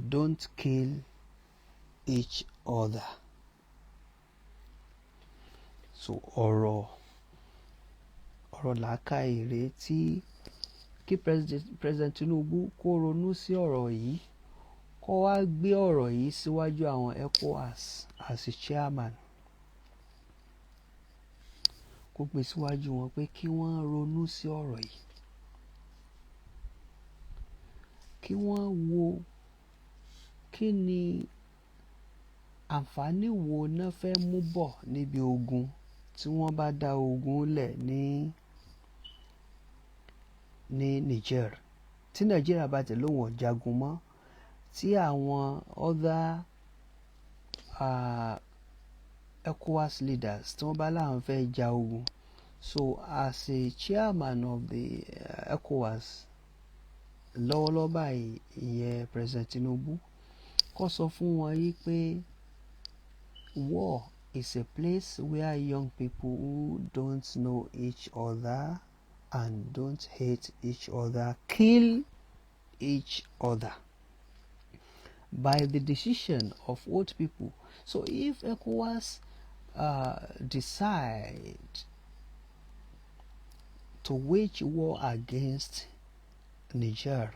don't kill each other. So ọ̀rọ̀ làákàyè rèé tí kí President Tinubu kó ronú sí ọ̀rọ̀ yìí, kó wá gbé ọ̀rọ̀ yìí síwájú àwọn ECOWAS as a chairman, kó gbé síwájú wọn pé kí wọ́n ronú sí ọ̀rọ̀ yìí, kí wọ́n wo kí ni àǹfààní wo náà fẹ́ mú bọ̀ níbi ogun tí wọ́n bá dá ogun lẹ̀ ní Niger, tí Nigeria bá tẹ̀ lóhùn ọ̀jagun mọ́, tí àwọn other ECOWAS leaders tí wọ́n bá láwọn fẹ́ ja ogun. So as a chairman of the ECOWAS lọ́wọ́lọ́wọ́ báyìí, ìyẹn President Tinubu, kó sọ fún wọn yìí pé war is a place where young people who don't know each other and don't hate each other kill each other by the decision of old people. So if ECOWAS decide to wage war against Niger,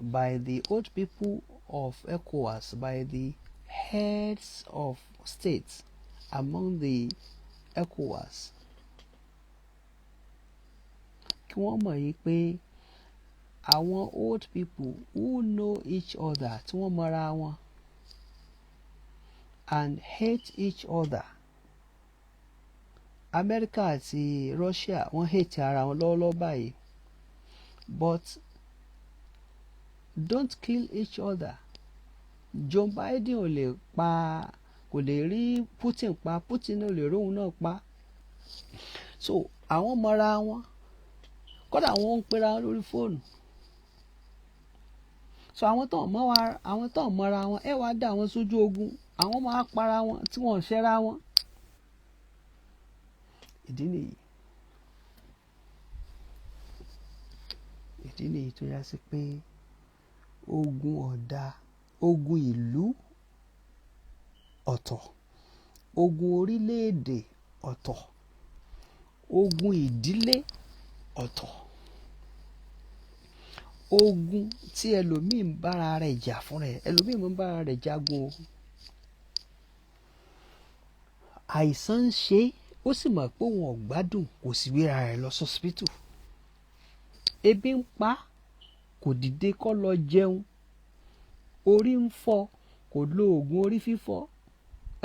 by the old people of ECOWAS, by the heads of states among the ECOWAS, kí wọ́n mọ̀ yìí pé àwọn old people who know each other, tí wọ́n mọ̀ra wọn and hate each other. America àti Russia wọ́n hate ara wọn lọ́wọ́lọ́wọ́ báyìí, but don't kill each other. Joe Biden ò lè pa, kò lè rí Putin pa, Putin ò lè róhun náà pa. So àwọn mọ̀ra wọn, kódà àwọn ń pera wọn lórí fóònù. So àwọn tó mọ̀ra wọn ẹ wá dá wọn sójú ogun, àwọn máa para wọn tí wọ́n ṣẹ́ra wọn. Ìdí nìyí tó yá sí pé ogun ọ̀dà, ogun ìlú ọ̀tọ̀, ogun orílẹ̀-èdè ọ̀tọ̀, ogun ìdílé ọ̀tọ̀, ogun tí ẹlòmíì ń bára rẹ̀ jà fún rẹ̀, ẹlòmíì ń bára rẹ̀ jagun o. Àìsàn ń ṣe ó sì mọ̀ pé òun ò gbádùn, kò sì gbéra rẹ̀ lọ sọ́sibítù. Ebi ń pa, kò dìde kó lọ jẹun. Orí ń fọ́, kò lo oògùn orí fífọ́.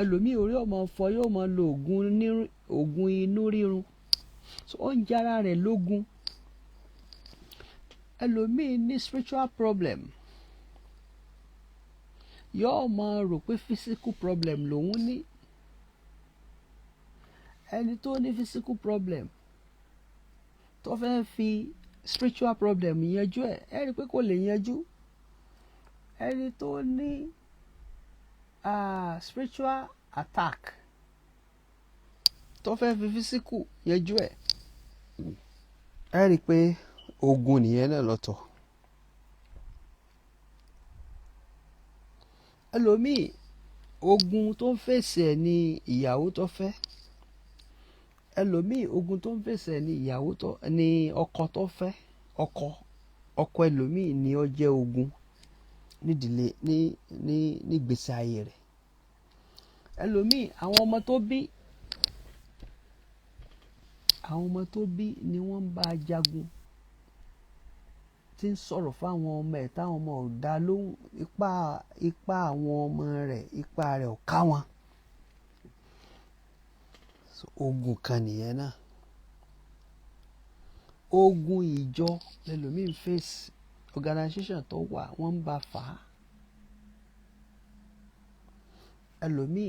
Ẹlòmíì orí ó máa fọ́, yóò máa lo oògùn inú rírun. So ó ń jára rẹ̀ lógun. Ẹlòmíì ní spiritual problem, yóò máa rò pé physical problem lòun ní. Ẹni tó ní physical problem tó fẹ́ fi spiritual problem yanjú ẹ̀, ẹ rí i pé kò lè yanjú. Ẹni tó ní spiritual attack tó fẹ́ fi physical yanjú ẹ̀, ẹ rí i pé ogun nìyẹn náà lọ́tọ̀. Ẹlòmíì ogun tó ń fèsì ẹ̀ ní ìyàwó tó fẹ́. Ẹlòmíì ogun tó ń fèsì ẹ̀ ní ọkọ tó fẹ́. Ọkọ ẹlòmíì ni ó jẹ́ ogun nídìílé nígbésí ayé rẹ̀. Ẹlòmíì àwọn ọmọ tó bí àwọn ọmọ tó bí ni wọ́n ń bá a jagun, tí ń sọ̀rọ̀ fáwọn ọmọ ẹ̀ táwọn ọmọ ò dá lóhùn, ipá àwọn ọmọ rẹ̀, ipá rẹ̀ ò ká wọn. Ogun kan nìyẹn náà. Ogun ìjọ lẹ́lòmíì face, organization tó wà wọ́n ń bá fà á. Ẹlòmíì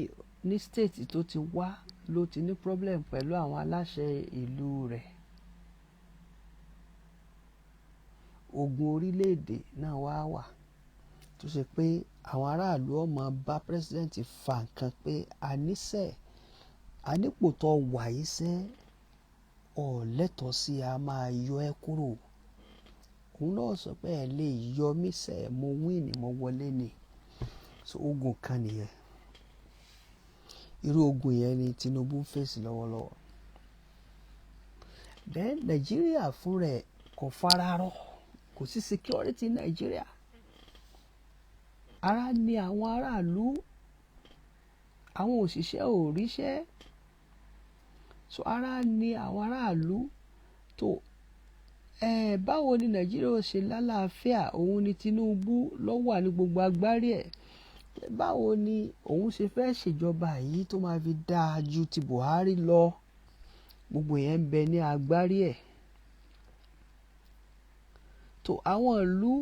ní state tó ti wá ló ti ní problem pẹ̀lú àwọn aláṣẹ ìlú rẹ̀. Ogun orílẹ̀-èdè náà wà tó ṣe pé àwọn aráàlú ọmọ bá president fà nǹkan pé àníṣe ànípò tó wà yìí sẹ́ ọ̀ lẹ́tọ̀ọ́ sí a máa yọ ẹ́ kúrò. Òun náà sọ pé ẹ lè yọ mí sẹ́, mo win ni mo wọlé ni. So ogun kan nìyẹn. Irú ogun yẹn ni Tinubu ń fèsì lọ́wọ́lọ́wọ́. Then Nàìjíríà fún rẹ̀ kò fararọ́, kò sí security Nàìjíríà. Ara ni àwọn aráàlú, àwọn òṣìṣẹ́ ò ríṣẹ́. So ara ni àwọn aráàlú tó báwo ni Nàìjíríà ó ṣe lálàáfíà? Òun ni Tinubu ló wà ní gbogbo agbárí ẹ̀. Báwo ni òun ṣe fẹ́ ṣèjọba yìí tó máa fi dáa ju ti Buhari lọ? Gbogbo yẹn ń bẹ ní agbárí ẹ̀. tó àwọn ìlú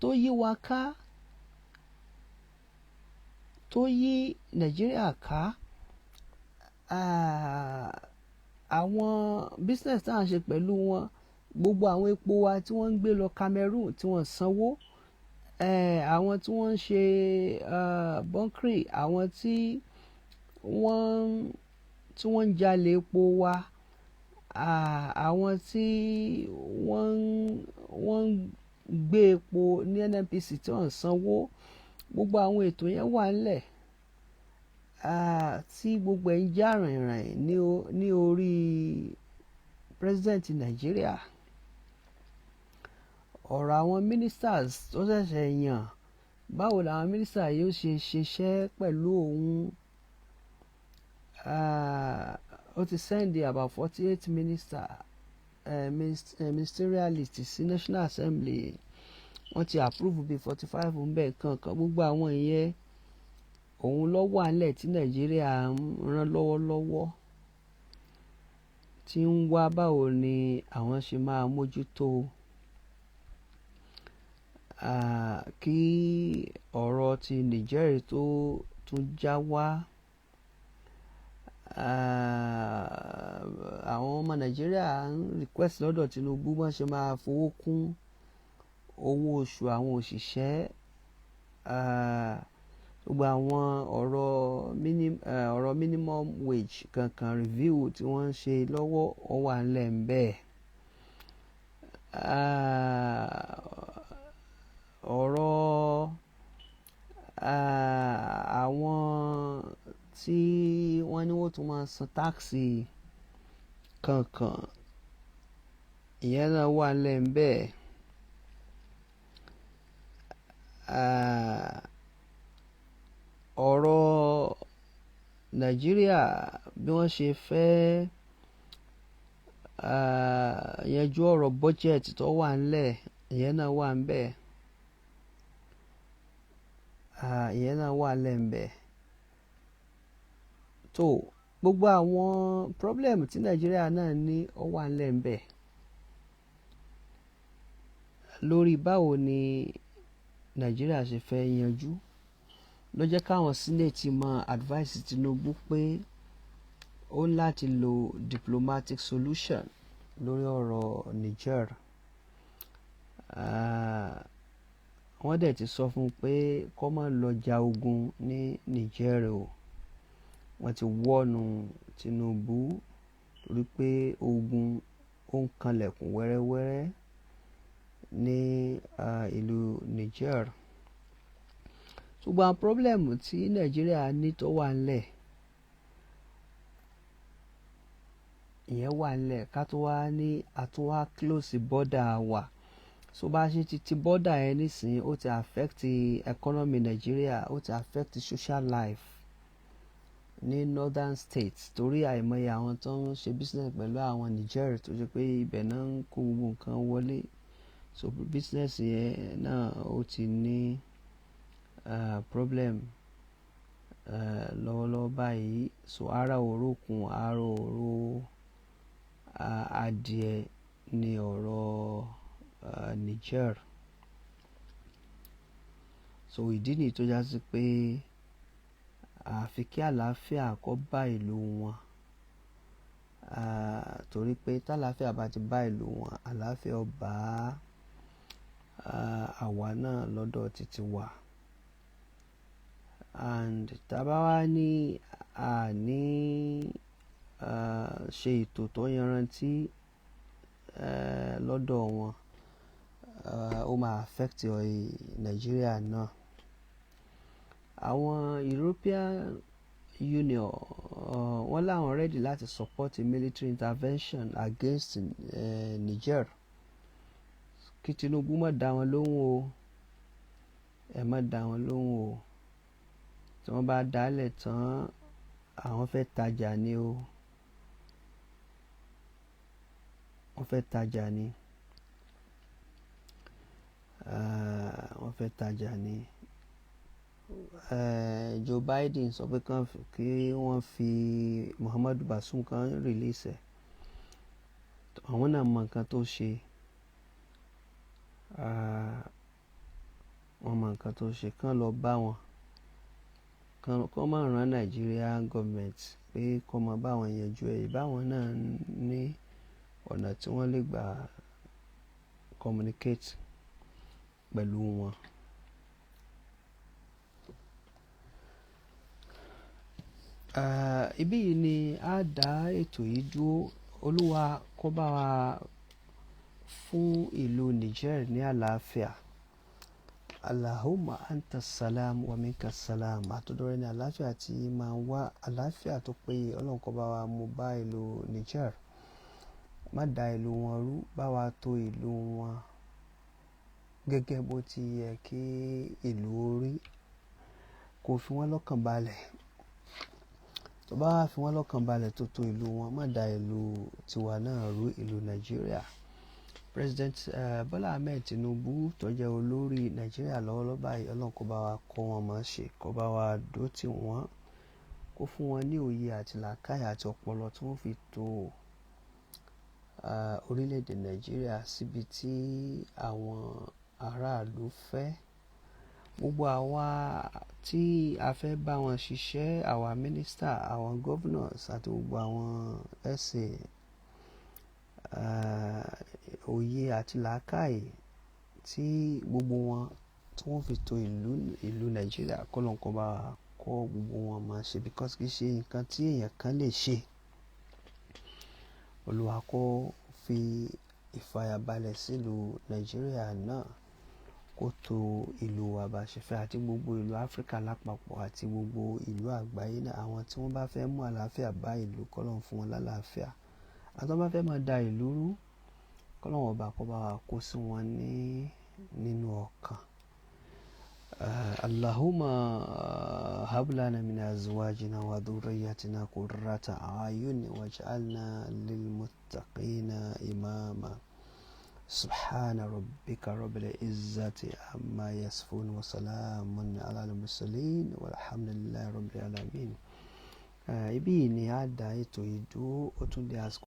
tó yí wa ká, tó yí Nàìjíríà ká, àwọn business tá à ń ṣe pẹ̀lú wọn, gbogbo àwọn epo wa tí wọ́n ń gbé lọ Cameroon tí wọ́n sanwó, àwọn tí wọ́n ń ṣe bunkering, àwọn tí wọ́n ń jalè epo wa, àwọn tí wọ́n ń gbé epo ní NNPC tí wọ́n sanwó, gbogbo àwọn ètò yẹn wà nílẹ̀ tí gbogbo ẹ̀ ń já rìnrìn ní orí president Nàìjíríà. Ọ̀rọ̀ àwọn ministers tó ṣẹ̀ṣẹ̀ yàn, báwo làwọn minister yóò ṣe ṣiṣẹ́ pẹ̀lú òun? Ó ti send about 48 ministerial list sí National Assembly. Wọ́n ti approve bíi 45 ń bẹ̀ kankan. Gbogbo àwọn ìyẹn òun ló wà nílẹ̀ tí Nàìjíríà ń ràn lọ́wọ́lọ́wọ́, tí ń wá báwo ni àwọn ṣe máa mójútó kí ọ̀rọ̀ ti Niger tó tún já wá. Àwọn ọmọ Nàìjíríà ń request lọ́dọ̀ Tinubu wọ́n ṣe máa fowó kún owó oṣù àwọn òṣìṣẹ́. Gbogbo àwọn ọ̀rọ̀ minimum wage kankan review tí wọ́n ń ṣe lọ́wọ́ ó wà ńlẹ̀ ń bẹ́ẹ̀. Ọ̀rọ̀ àwọn tí wọ́n ní wọ́n tún máa san táàkì kankan, ìyẹn náà wà ńlẹ̀ ń bẹ́ẹ̀. Ọ̀rọ̀ Nàìjíríà bí wọ́n ṣe fẹ́ yanjú ọ̀rọ̀ budget tó wà ńlẹ̀, ìyẹn náà wà ńbẹ̀. Ìyẹn náà wà ńlẹ̀ ńbẹ̀. tó gbogbo àwọn problem tí Nàìjíríà náà ní ó wà ńlẹ̀ ńbẹ̀ lórí báwo ni Nàìjíríà ṣe fẹ́ yanjú. Ló jẹ́ káwọn Senate máa advice Tinubu pé ó láti lo diplomatic solution lórí ọ̀rọ̀ Niger. Wọ́n dẹ̀ ti sọ fún un pé kó má lọ ja ogun ní Niger o. Wọ́n ti wọ́nu Tinubu torí pé ogun ó ń kanlẹ̀kùn wẹ́rẹ́wẹ́rẹ́ ní ìlú Niger. Ṣùgbọ́n àwọn problem tí Nàìjíríà ní tó wà ńlẹ̀, ìyẹn wà ńlẹ̀ ká tó wá ní àtúnwá close border wa. So bá ṣe ti border yẹn nísìnyí, ó ti affect economy Nàìjíríà, ó ti affect social life. ní northern states torí àìmọye àwọn tó ń ṣe business pẹ̀lú àwọn Niger tó ṣe pé ibẹ̀ náà ń kó gbogbo nǹkan wọlé, so business yẹn náà ó ti ní problem lọ́wọ́lọ́wọ́ báyìí. So ara òrókun ara òró adìẹ ní ọ̀rọ̀ Niger. So ìdí nìyí tó já sí pé àfi kí àlàáfíà kó bá ìlú wọn, torí pé tàlàáfíà bá ti bá ìlú wọn, àlàáfíà ó bá àwa náà lọ́dọ̀ títí wa. And tàbá wá ní ṣe ètò tó yanrantí lọ́dọ̀ wọn, ó máa affect Nigeria náà. Àwọn European Union wọ́n láwọn ready láti support a military intervention against Niger. Kí Tinubu má dá wọn lóhùn o, ẹ má dá wọn lóhùn o. Tí wọ́n bá dálẹ̀ tán àwọn fẹ́ tajà ni o, wọ́n fẹ́ tajà ni, wọ́n fẹ́ tajà ni. Joe Biden sọ pé kí wọ́n fi Muhammadu Basum kan release ẹ̀. Àwọn náà mọ nǹkan tó ṣe, wọ́n mọ nǹkan tó ṣe, kán lọ bá wọn, kán má rán Nigerian government pé kó má bá wọn yanjú ẹ̀. Báwọn náà ní ọ̀nà tí wọ́n lè gbà communicate pẹ̀lú wọn. Ibí yìí ni a dá ètò yìí dúró. Olúwa kó bá wa fún ìlú Niger ní àlàáfíà. Allahumma anta salam wa minka salam. Àtọ̀dọ̀ rẹ ni àlàáfíà tí máa wá, àlàáfíà tó péye. Ọlọ́run kó bá wa mú bá ìlú Niger. Má dá ìlú wọn rú, bá wa tò ìlú wọn gẹ́gẹ́ bó ti yẹ kí ìlú orí. Kò fi wọ́n lọ́kàn balẹ̀. Tó bá wá fi wọ́n lọ́kàn balẹ̀ tó tò ìlú wọn, má dá ìlú tiwa náà rú, ìlú Nigeria. President Bola Ahmed Tinubu tó jẹ́ olórí Nigeria lọ́wọ́lọ́wọ́ báyìí, Ọlọ́run kó bá wa kọ́ wọn mọ̀ ṣe, kó bá wa dó tì wọ́n, kó fún wọn ní òye àti làákàyè àti ọpọlọ tí wọ́n fi tò orílẹ̀-èdè Nigeria síbi tí àwọn aráàlú fẹ́. Gbogbo àwa tí a fẹ́ bá wọn ṣiṣẹ́, àwa minister, àwọn governors àti gbogbo àwọn SA, òye àti làákàyè tí gbogbo wọn tí wọ́n fi tò ìlú Nigeria, k'Ọlọ́run kó bá wa kọ́ gbogbo wọn máa ṣe, because kì í ṣe nǹkan tí èèyàn kan lè ṣe. Olúwa kó fi ìfàyàbalẹ̀ sílùú Nigeria náà, kó tò ìlú wa bá ṣe fẹ́, àti gbogbo ìlú Áfíríkà lápapọ̀ àti gbogbo ìlú àgbáyé náà. Àwọn tí wọ́n bá fẹ́ mú àlàáfíà bá ìlú, k'Ọlọ́run fún wọn lálàáfíà. Àwọn tó bá fẹ́ máa da ìlú rú, k'Ọlọ́run ọba kó bá wa kó sí wọn nínú ọkàn. Allahumma hab lana min azwajina wa dhurriyyatina qurrata a'yun waj'alna lil muttaqina imama. Subhana rabbika rabbil izzati amma yasifun wa salamun ala al-mursalin walhamdulillahi rabbil alamin. Ibí yìí ni a dá ètò yìí dúró. Ó tún di àsìkò